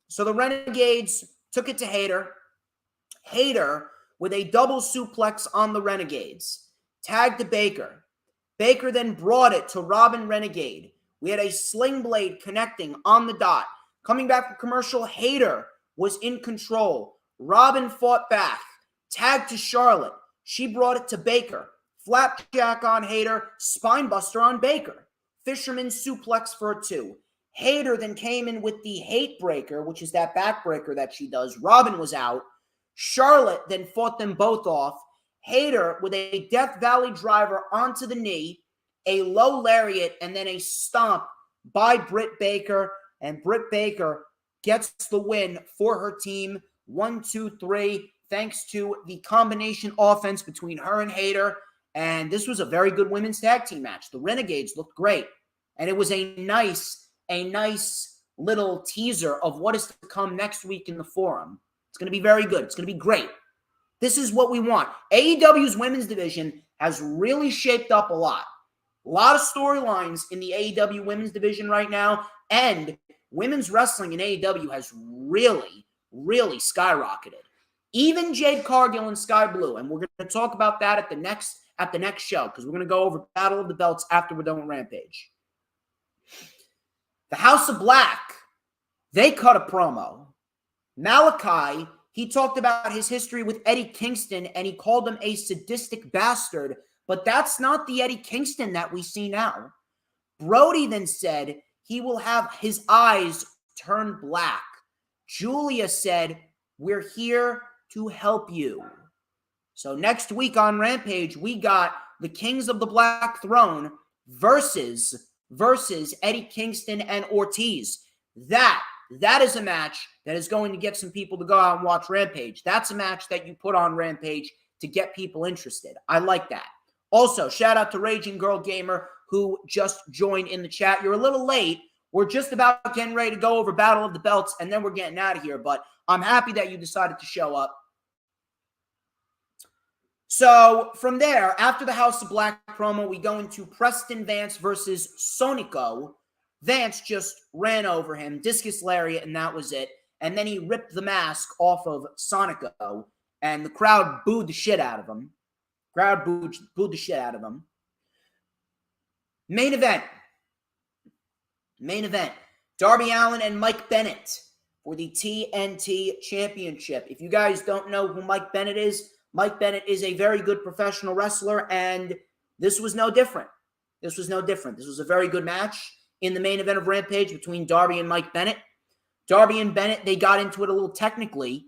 So the Renegades took it to Hayter. Hayter with a double suplex on the Renegades. Tagged to Baker. Baker then brought it to Robin Renegade. We had a sling blade connecting on the dot. Coming back from commercial, Hayter was in control. Robin fought back. Tagged to Charlotte. She brought it to Baker. Flapjack on Hayter. Spinebuster on Baker. Fisherman suplex for a 2. Hayter then came in with the hate breaker, which is that backbreaker that she does. Robin was out. Charlotte then fought them both off. Hayter with a Death Valley driver onto the knee, a low lariat, and then a stomp by Britt Baker. And Britt Baker gets the win for her team. 1, 2, 3, thanks to the combination offense between her and Hayter. And this was a very good women's tag team match. The Renegades looked great. And it was a nice little teaser of what is to come next week in the Forum. It's going to be very good. It's going to be great. This is what we want. AEW's women's division has really shaped up a lot. A lot of storylines in the AEW women's division right now, and women's wrestling in AEW has really, really skyrocketed. Even Jade Cargill and Sky Blue, and we're going to talk about that at the next show, because we're going to go over Battle of the Belts after we're done with Rampage. The House of Black, they cut a promo. Malachi, he talked about his history with Eddie Kingston, and he called him a sadistic bastard, but that's not the Eddie Kingston that we see now. Brody then said he will have his eyes turn black. Julia said, we're here to help you. So next week on Rampage, we got the Kings of the Black Throne versus Eddie Kingston and Ortiz. That is a match that is going to get some people to go out and watch Rampage. That's a match that you put on Rampage to get people interested. I like that. Also, shout out to Raging Girl Gamer, who just joined in the chat. You're a little late. We're just about getting ready to go over Battle of the Belts, and then we're getting out of here. But I'm happy that you decided to show up. So from there, after the House of Black promo, we go into Preston Vance versus Sonico. Vance just ran over him, discus lariat, and that was it. And then he ripped the mask off of Sonico, and the crowd booed the shit out of him. Booed the shit out of him. Main event. Darby Allin and Mike Bennett for the TNT Championship. If you guys don't know who Mike Bennett is a very good professional wrestler, and this was no different. This was a very good match in the main event of Rampage between Darby and Mike Bennett. Darby and Bennett, they got into it a little technically.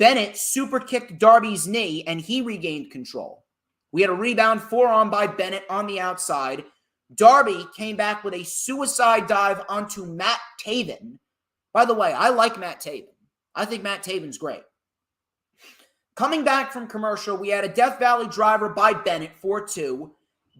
Bennett super kicked Darby's knee, and he regained control. We had a rebound forearm by Bennett on the outside. Darby came back with a suicide dive onto Matt Taven. By the way, I like Matt Taven. I think Matt Taven's great. Coming back from commercial, we had a Death Valley driver by Bennett for 2.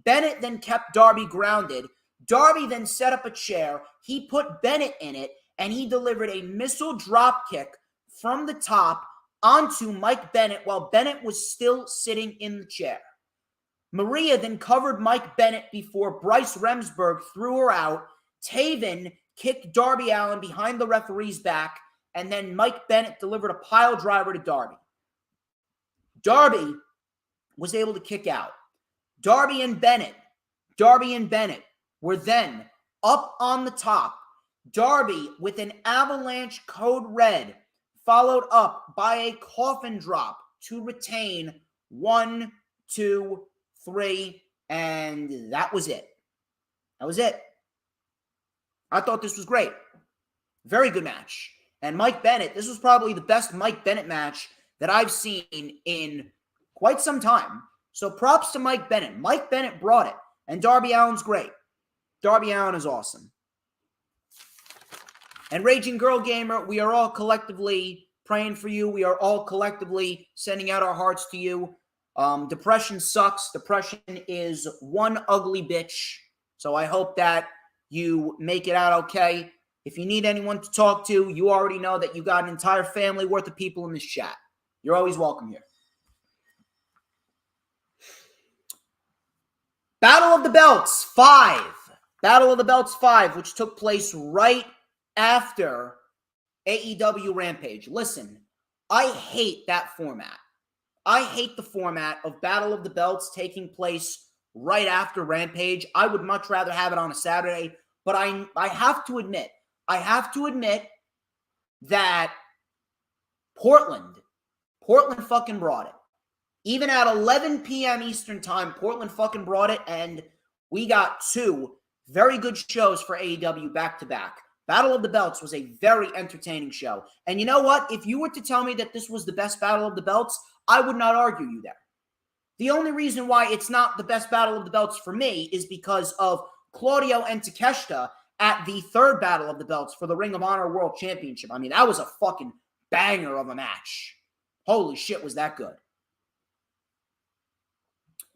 Bennett then kept Darby grounded. Darby then set up a chair. He put Bennett in it, and he delivered a missile drop kick from the top onto Mike Bennett while Bennett was still sitting in the chair. Maria then covered Mike Bennett before Bryce Remsburg threw her out. Taven kicked Darby Allin behind the referee's back, and then Mike Bennett delivered a pile driver to Darby. Darby was able to kick out. Darby and Bennett were then up on the top. Darby with an avalanche code red, followed up by a coffin drop to retain 1, 2, 3, and that was it. I thought this was great. Very good match. And Mike Bennett, this was probably the best Mike Bennett match that I've seen in quite some time. So props to Mike Bennett. Mike Bennett brought it. And Darby Allin's great. Darby Allin is awesome. And Raging Girl Gamer, we are all collectively praying for you. We are all collectively sending out our hearts to you. Depression sucks. Depression is one ugly bitch. So I hope that you make it out okay. If you need anyone to talk to, you already know that you got an entire family worth of people in this chat. You're always welcome here. Battle of the Belts 5. Battle of the Belts 5, which took place right after AEW Rampage. Listen, I hate that format. I hate the format of Battle of the Belts taking place right after Rampage. I would much rather have it on a Saturday, but I have to admit that Portland fucking brought it. Even at 11 p.m. Eastern time, Portland fucking brought it, and we got two very good shows for AEW back-to-back. Battle of the Belts was a very entertaining show. And you know what? If you were to tell me that this was the best Battle of the Belts, I would not argue you there. The only reason why it's not the best Battle of the Belts for me is because of Claudio and Takeshita at the third Battle of the Belts for the Ring of Honor World Championship. I mean, that was a fucking banger of a match. Holy shit, was that good.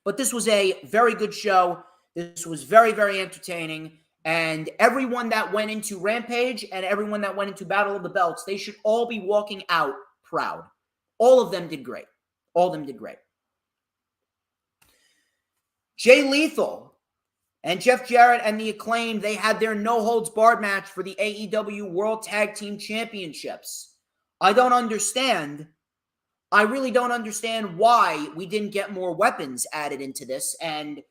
But this was a very good show. This was very, very entertaining. And everyone that went into Rampage and everyone that went into Battle of the Belts, they should all be walking out proud. All of them did great. All of them did great. Jay Lethal and Jeff Jarrett and the Acclaimed, they had their no-holds-barred match for the AEW World Tag Team Championships. I don't understand. I really don't understand why we didn't get more weapons added into this. And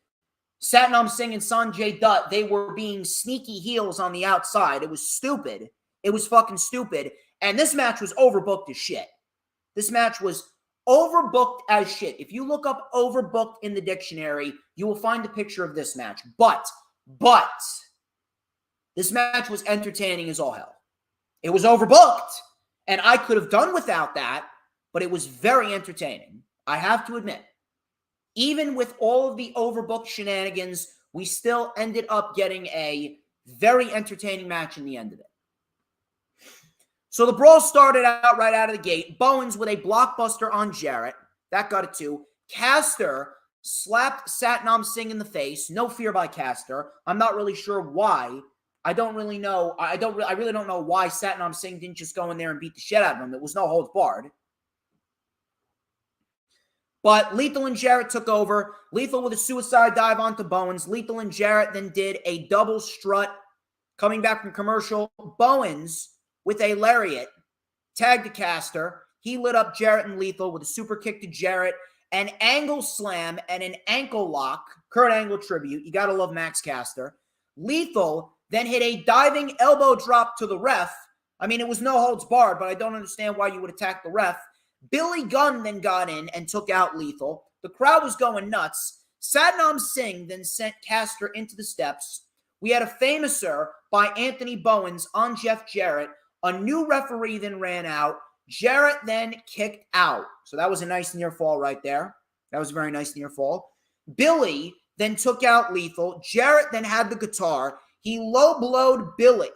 Satnam Singh and Sanjay Dutt, they were being sneaky heels on the outside. It was stupid. It was fucking stupid. And this match was overbooked as shit. This match was overbooked as shit. If you look up overbooked in the dictionary, you will find a picture of this match. But, this match was entertaining as all hell. It was overbooked. And I could have done without that, but it was very entertaining. I have to admit. Even with all of the overbooked shenanigans, we still ended up getting a very entertaining match in the end of it. So the brawl started out right out of the gate. Bowens with a blockbuster on Jarrett. That got it too. Caster slapped Satnam Singh in the face. No fear by Caster. I'm not really sure why. I really don't know why Satnam Singh didn't just go in there and beat the shit out of him. It was no holds barred. But Lethal and Jarrett took over. Lethal with a suicide dive onto Bowens. Lethal and Jarrett then did a double strut. Coming back from commercial, Bowens with a lariat tagged the Caster. He lit up Jarrett and Lethal with a super kick to Jarrett, an angle slam, and an ankle lock. Kurt Angle tribute. You got to love Max Caster. Lethal then hit a diving elbow drop to the ref. I mean, it was no holds barred, but I don't understand why you would attack the ref. Billy Gunn then got in and took out Lethal. The crowd was going nuts. Satnam Singh then sent Caster into the steps. We had a famouser by Anthony Bowens on Jeff Jarrett. A new referee then ran out. Jarrett then kicked out. So that was a nice near fall right there. That was a very nice near fall. Billy then took out Lethal. Jarrett then had the guitar. He low-blowed Billy.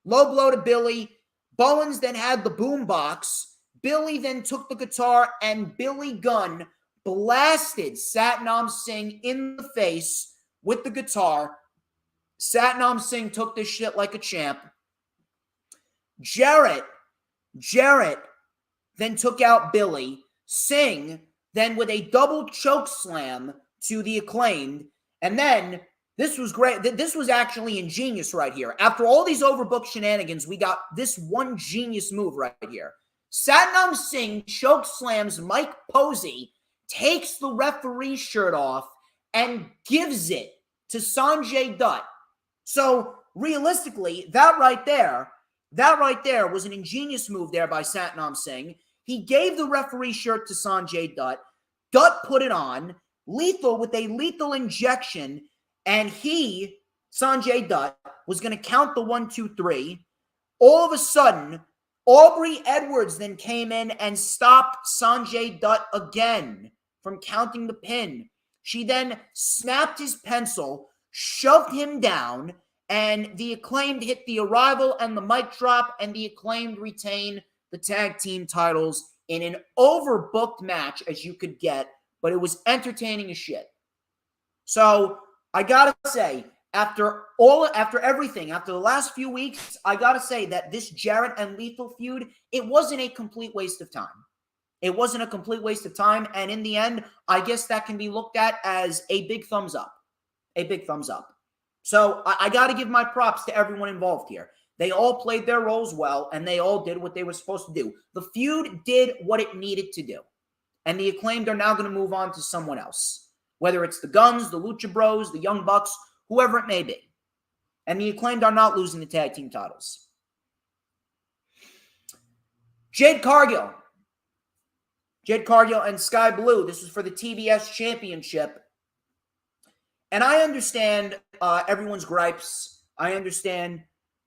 Low-blow to Billy. Bowens then had the boombox. Billy then took the guitar, and Billy Gunn blasted Satnam Singh in the face with the guitar. Satnam Singh took this shit like a champ. Jarrett then took out Billy. Singh then with a double choke slam to the Acclaimed. And then, this was great. This was actually ingenious right here. After all these overbooked shenanigans, we got this one genius move right here. Satnam Singh choke slams Mike Posey, takes the referee's shirt off, and gives it to Sanjay Dutt. So, realistically, that right there was an ingenious move there by Satnam Singh. He gave the referee's shirt to Sanjay Dutt. Dutt put it on. Lethal with a lethal injection, and Sanjay Dutt, was going to count the 1, 2, 3. All of a sudden, Aubrey Edwards then came in and stopped Sanjay Dutt again from counting the pin. She then snapped his pencil, shoved him down, and the Acclaimed hit the Arrival and the mic drop, and the Acclaimed retain the tag team titles in an overbooked match as you could get, but it was entertaining as shit. So, I gotta say, after everything, after the last few weeks, I got to say that this Jarrett and Lethal feud, it wasn't a complete waste of time. It wasn't a complete waste of time. And in the end, I guess that can be looked at as a big thumbs up. A big thumbs up. So I got to give my props to everyone involved here. They all played their roles well, and they all did what they were supposed to do. The feud did what it needed to do. And the Acclaimed are now going to move on to someone else. Whether it's the Guns, the Lucha Bros, the Young Bucks, whoever it may be. And the Acclaimed are not losing the tag team titles. Jade Cargill and Sky Blue. This is for the TBS Championship. And I understand everyone's gripes. I understand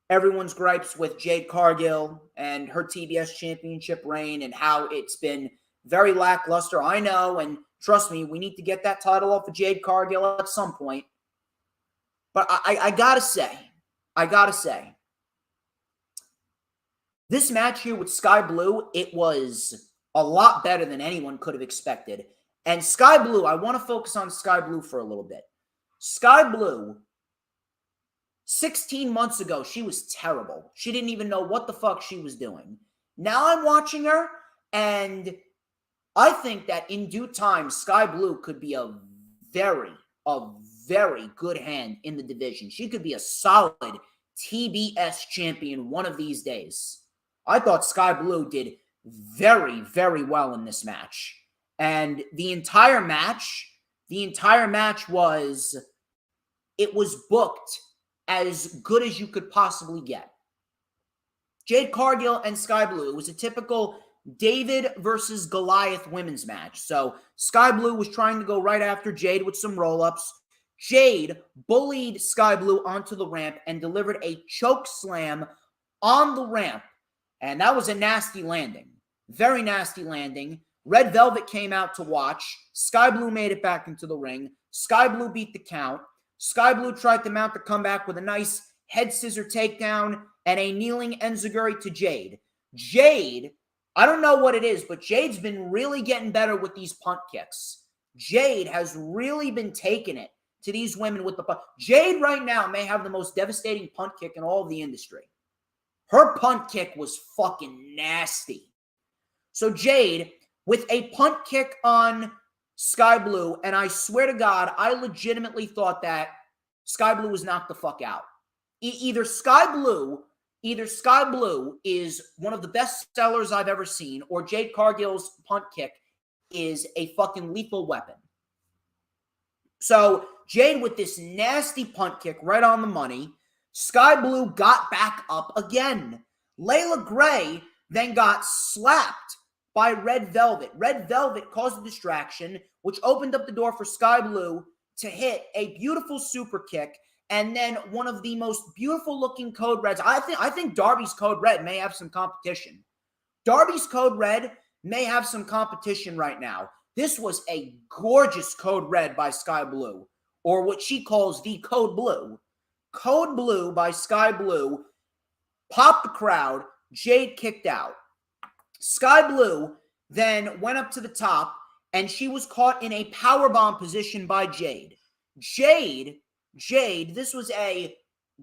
everyone's gripes with Jade Cargill and her TBS Championship reign and how it's been very lackluster. I know, and trust me, we need to get that title off of Jade Cargill at some point. But I gotta say, this match here with Sky Blue, it was a lot better than anyone could have expected. And Sky Blue, I want to focus on Sky Blue for a little bit. Sky Blue, 16 months ago, she was terrible. She didn't even know what the fuck she was doing. Now I'm watching her, and I think that in due time, Sky Blue could be a very good hand in the division. She could be a solid TBS champion one of these days. I thought Sky Blue did very, very well in this match. And the entire match was, it was booked as good as you could possibly get. Jade Cargill and Sky Blue, it was a typical David versus Goliath women's match. So Sky Blue was trying to go right after Jade with some roll-ups. Jade bullied Sky Blue onto the ramp and delivered a choke slam on the ramp. And that was a nasty landing. Very nasty landing. Red Velvet came out to watch. Sky Blue made it back into the ring. Sky Blue beat the count. Sky Blue tried to mount the comeback with a nice head scissor takedown and a kneeling enziguri to Jade. Jade, I don't know what it is, but Jade's been really getting better with these punt kicks. Jade has really been taking it to these women with the punt. Jade right now may have the most devastating punt kick in all of the industry. Her punt kick was fucking nasty. So Jade, with a punt kick on Sky Blue, and I swear to God, I legitimately thought that Sky Blue was knocked the fuck out. Either Sky Blue is one of the best sellers I've ever seen, or Jade Cargill's punt kick is a fucking lethal weapon. So Jade with this nasty punt kick right on the money. Sky Blue got back up again. Layla Gray then got slapped by Red Velvet. Red Velvet caused a distraction, which opened up the door for Sky Blue to hit a beautiful super kick, and then one of the most beautiful looking Code Reds. I think Darby's Code Red may have some competition. Darby's Code Red may have some competition right now. This was a gorgeous Code Red by Sky Blue, or what she calls the Code Blue. Code Blue by Sky Blue popped the crowd. Jade kicked out. Sky Blue then went up to the top, and she was caught in a powerbomb position by Jade. Jade, this was a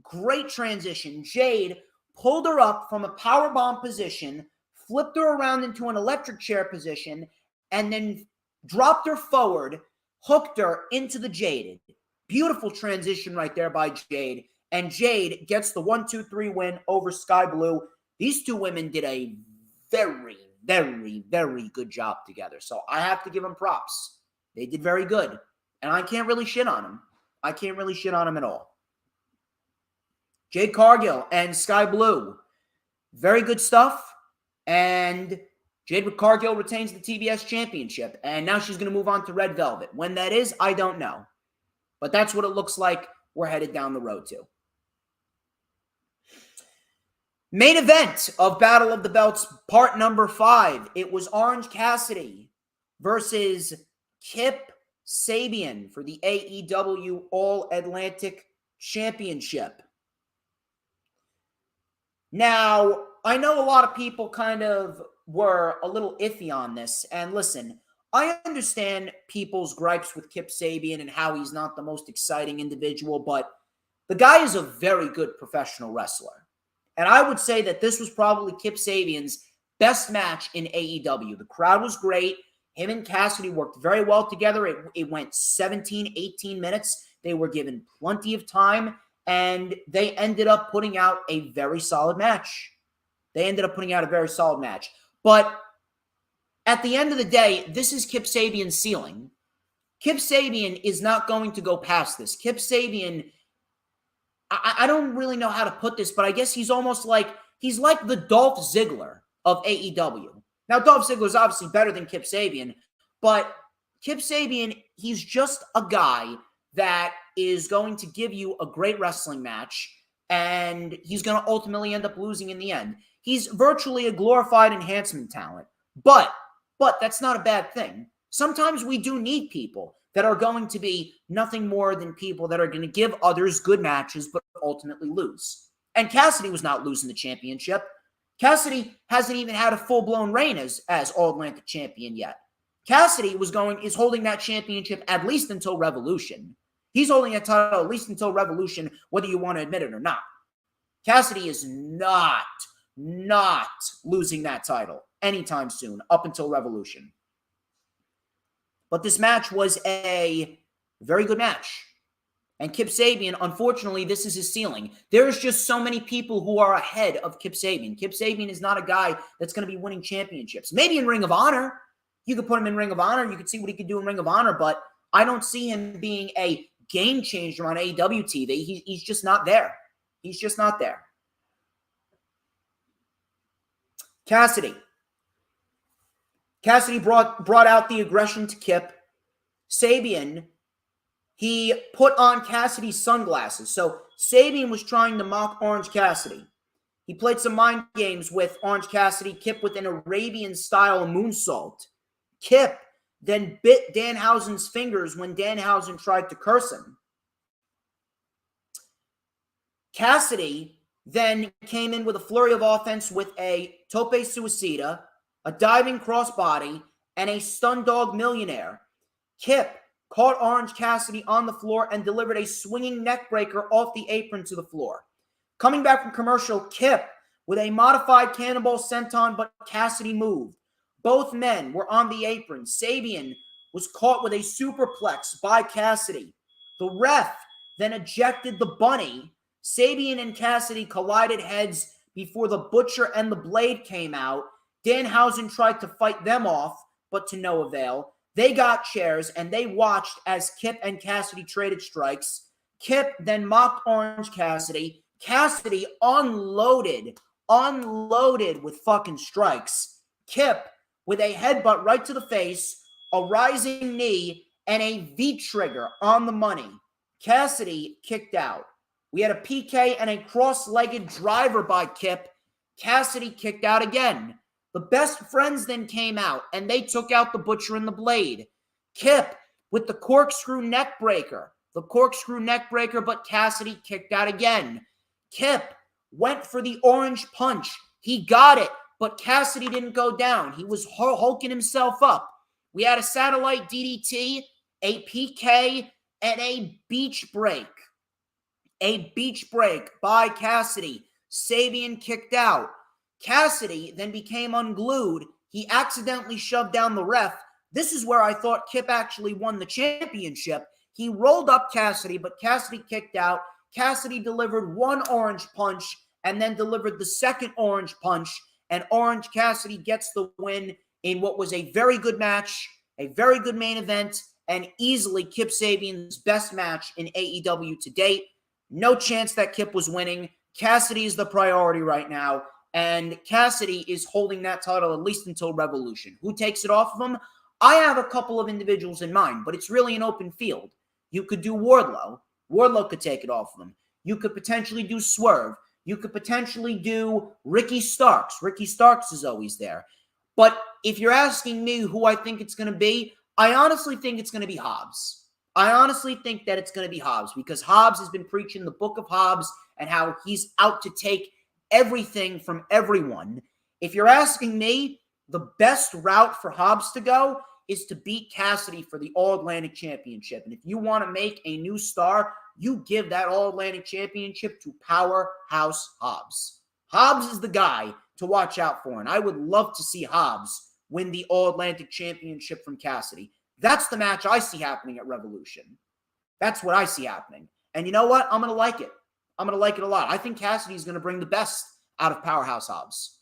great transition. Jade pulled her up from a powerbomb position, flipped her around into an electric chair position, and then dropped her forward, hooked her into the Jaded. Beautiful transition right there by Jade. And Jade gets the 1-2-3 win over Sky Blue. These two women did a very, very, very good job together. So I have to give them props. They did very good. And I can't really shit on them. I can't really shit on them at all. Jade Cargill and Sky Blue. Very good stuff. And Jade Cargill retains the TBS Championship. And now she's going to move on to Red Velvet. When that is, I don't know. But that's what it looks like we're headed down the road to. Main event of Battle of the Belts, part number 5. It was Orange Cassidy versus Kip Sabian for the AEW All-Atlantic Championship. Now, I know a lot of people kind of were a little iffy on this. And listen, I understand people's gripes with Kip Sabian and how he's not the most exciting individual, but The guy is a very good professional wrestler. And I would say that this was probably Kip Sabian's best match in AEW. The crowd was great. Him and Cassidy worked very well together. It went 17, 18 minutes. They were given plenty of time, and they ended up putting out a very solid match. But at the end of the day, this is Kip Sabian's ceiling. Kip Sabian is not going to go past this. Kip Sabian, I don't really know how to put this, but I guess he's like the Dolph Ziggler of AEW. Now, Dolph Ziggler is obviously better than Kip Sabian, but Kip Sabian, he's just a guy that is going to give you a great wrestling match, and he's going to ultimately end up losing in the end. He's virtually a glorified enhancement talent, but that's not a bad thing. Sometimes we do need people that are going to be nothing more than people that are going to give others good matches, but ultimately lose. And Cassidy was not losing the championship. Cassidy hasn't even had a full-blown reign as All-Atlantic champion yet. Cassidy is holding that championship at least until Revolution. He's holding that title at least until Revolution, whether you want to admit it or not. Cassidy is not losing that title anytime soon, up until Revolution. But this match was a very good match. And Kip Sabian, unfortunately, this is his ceiling. There's just so many people who are ahead of Kip Sabian. Kip Sabian is not a guy that's going to be winning championships. Maybe in Ring of Honor. You could put him in Ring of Honor. You could see what he could do in Ring of Honor. But I don't see him being a game changer on AEW TV. He's just not there. He's just not there. Cassidy brought out the aggression to Kip. Sabian, he put on Cassidy's sunglasses. So Sabian was trying to mock Orange Cassidy. He played some mind games with Orange Cassidy. Kip with an Arabian-style moonsault. Kip then bit Danhausen's fingers when Danhausen tried to curse him. Cassidy then came in with a flurry of offense with a tope suicida, a diving crossbody, and a stun dog millionaire. Kip caught Orange Cassidy on the floor and delivered a swinging neckbreaker off the apron to the floor. Coming back from commercial, Kip with a modified cannonball senton, but Cassidy moved. Both men were on the apron. Sabian was caught with a superplex by Cassidy. The ref then ejected the bunny. Sabian and Cassidy collided heads before the Butcher and the Blade came out. Danhausen tried to fight them off, but to no avail. They got chairs, and they watched as Kip and Cassidy traded strikes. Kip then mocked Orange Cassidy. Cassidy unloaded with fucking strikes. Kip with a headbutt right to the face, a rising knee, and a V-trigger on the money. Cassidy kicked out. We had a PK and a cross-legged driver by Kip. Cassidy kicked out again. The Best Friends then came out, and they took out the Butcher and the Blade. Kip with the corkscrew neck breaker. But Cassidy kicked out again. Kip went for the orange punch. He got it, but Cassidy didn't go down. He was hulking himself up. We had a satellite DDT, a PK, and a beach break. A beach break by Cassidy. Sabian kicked out. Cassidy then became unglued. He accidentally shoved down the ref. This is where I thought Kip actually won the championship. He rolled up Cassidy, but Cassidy kicked out. Cassidy delivered one orange punch and then delivered the second orange punch, and Orange Cassidy gets the win in what was a very good match, a very good main event, and easily Kip Sabian's best match in AEW to date. No chance that Kip was winning. Cassidy is the priority right now, and Cassidy is holding that title at least until Revolution. Who takes it off of him? I have a couple of individuals in mind, but it's really an open field. You could do Wardlow. Wardlow could take it off of him. You could potentially do Swerve. You could potentially do Ricky Starks. Ricky Starks is always there. But if you're asking me who I think it's going to be, I honestly think it's going to be Hobbs. I honestly think that it's going to be Hobbs because Hobbs has been preaching the book of Hobbs and how he's out to take everything from everyone. If you're asking me, the best route for Hobbs to go is to beat Cassidy for the All-Atlantic Championship. And if you want to make a new star, you give that All-Atlantic Championship to Powerhouse Hobbs. Hobbs is the guy to watch out for, and I would love to see Hobbs win the All-Atlantic Championship from Cassidy. That's the match I see happening at Revolution. That's what I see happening. And you know what? I'm going to like it. I'm going to like it a lot. I think Cassidy's going to bring the best out of Powerhouse Hobbs.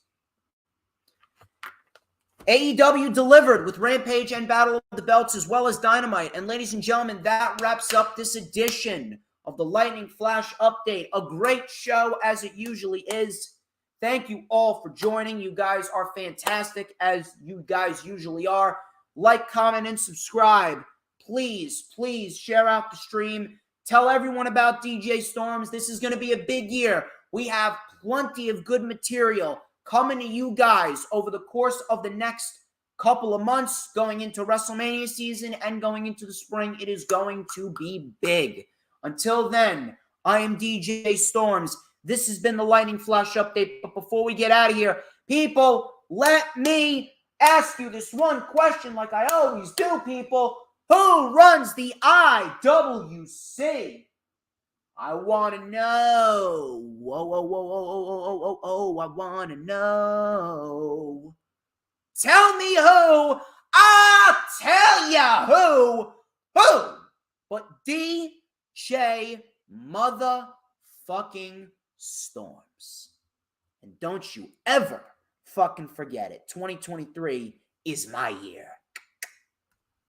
AEW delivered with Rampage and Battle of the Belts as well as Dynamite. And ladies and gentlemen, that wraps up this edition of the Lightning Flash Update. A great show as it usually is. Thank you all for joining. You guys are fantastic as you guys usually are. Like, comment, and subscribe. Please, please share out the stream. Tell everyone about DJ Storms. This is going to be a big year. We have plenty of good material coming to you guys over the course of the next couple of months, going into WrestleMania season and going into the spring. It is going to be big. Until then, I am DJ Storms. This has been the Lightning Flash Update. But before we get out of here, people, let me ask you this one question like I always do, people. Who runs the IWC? I want to know. Whoa, whoa, whoa, whoa, whoa, whoa, whoa, whoa, I want to know. Tell me who. I'll tell ya who. Who? But DJ motherfucking Storms. And don't you ever fucking forget it. 2023 is my year.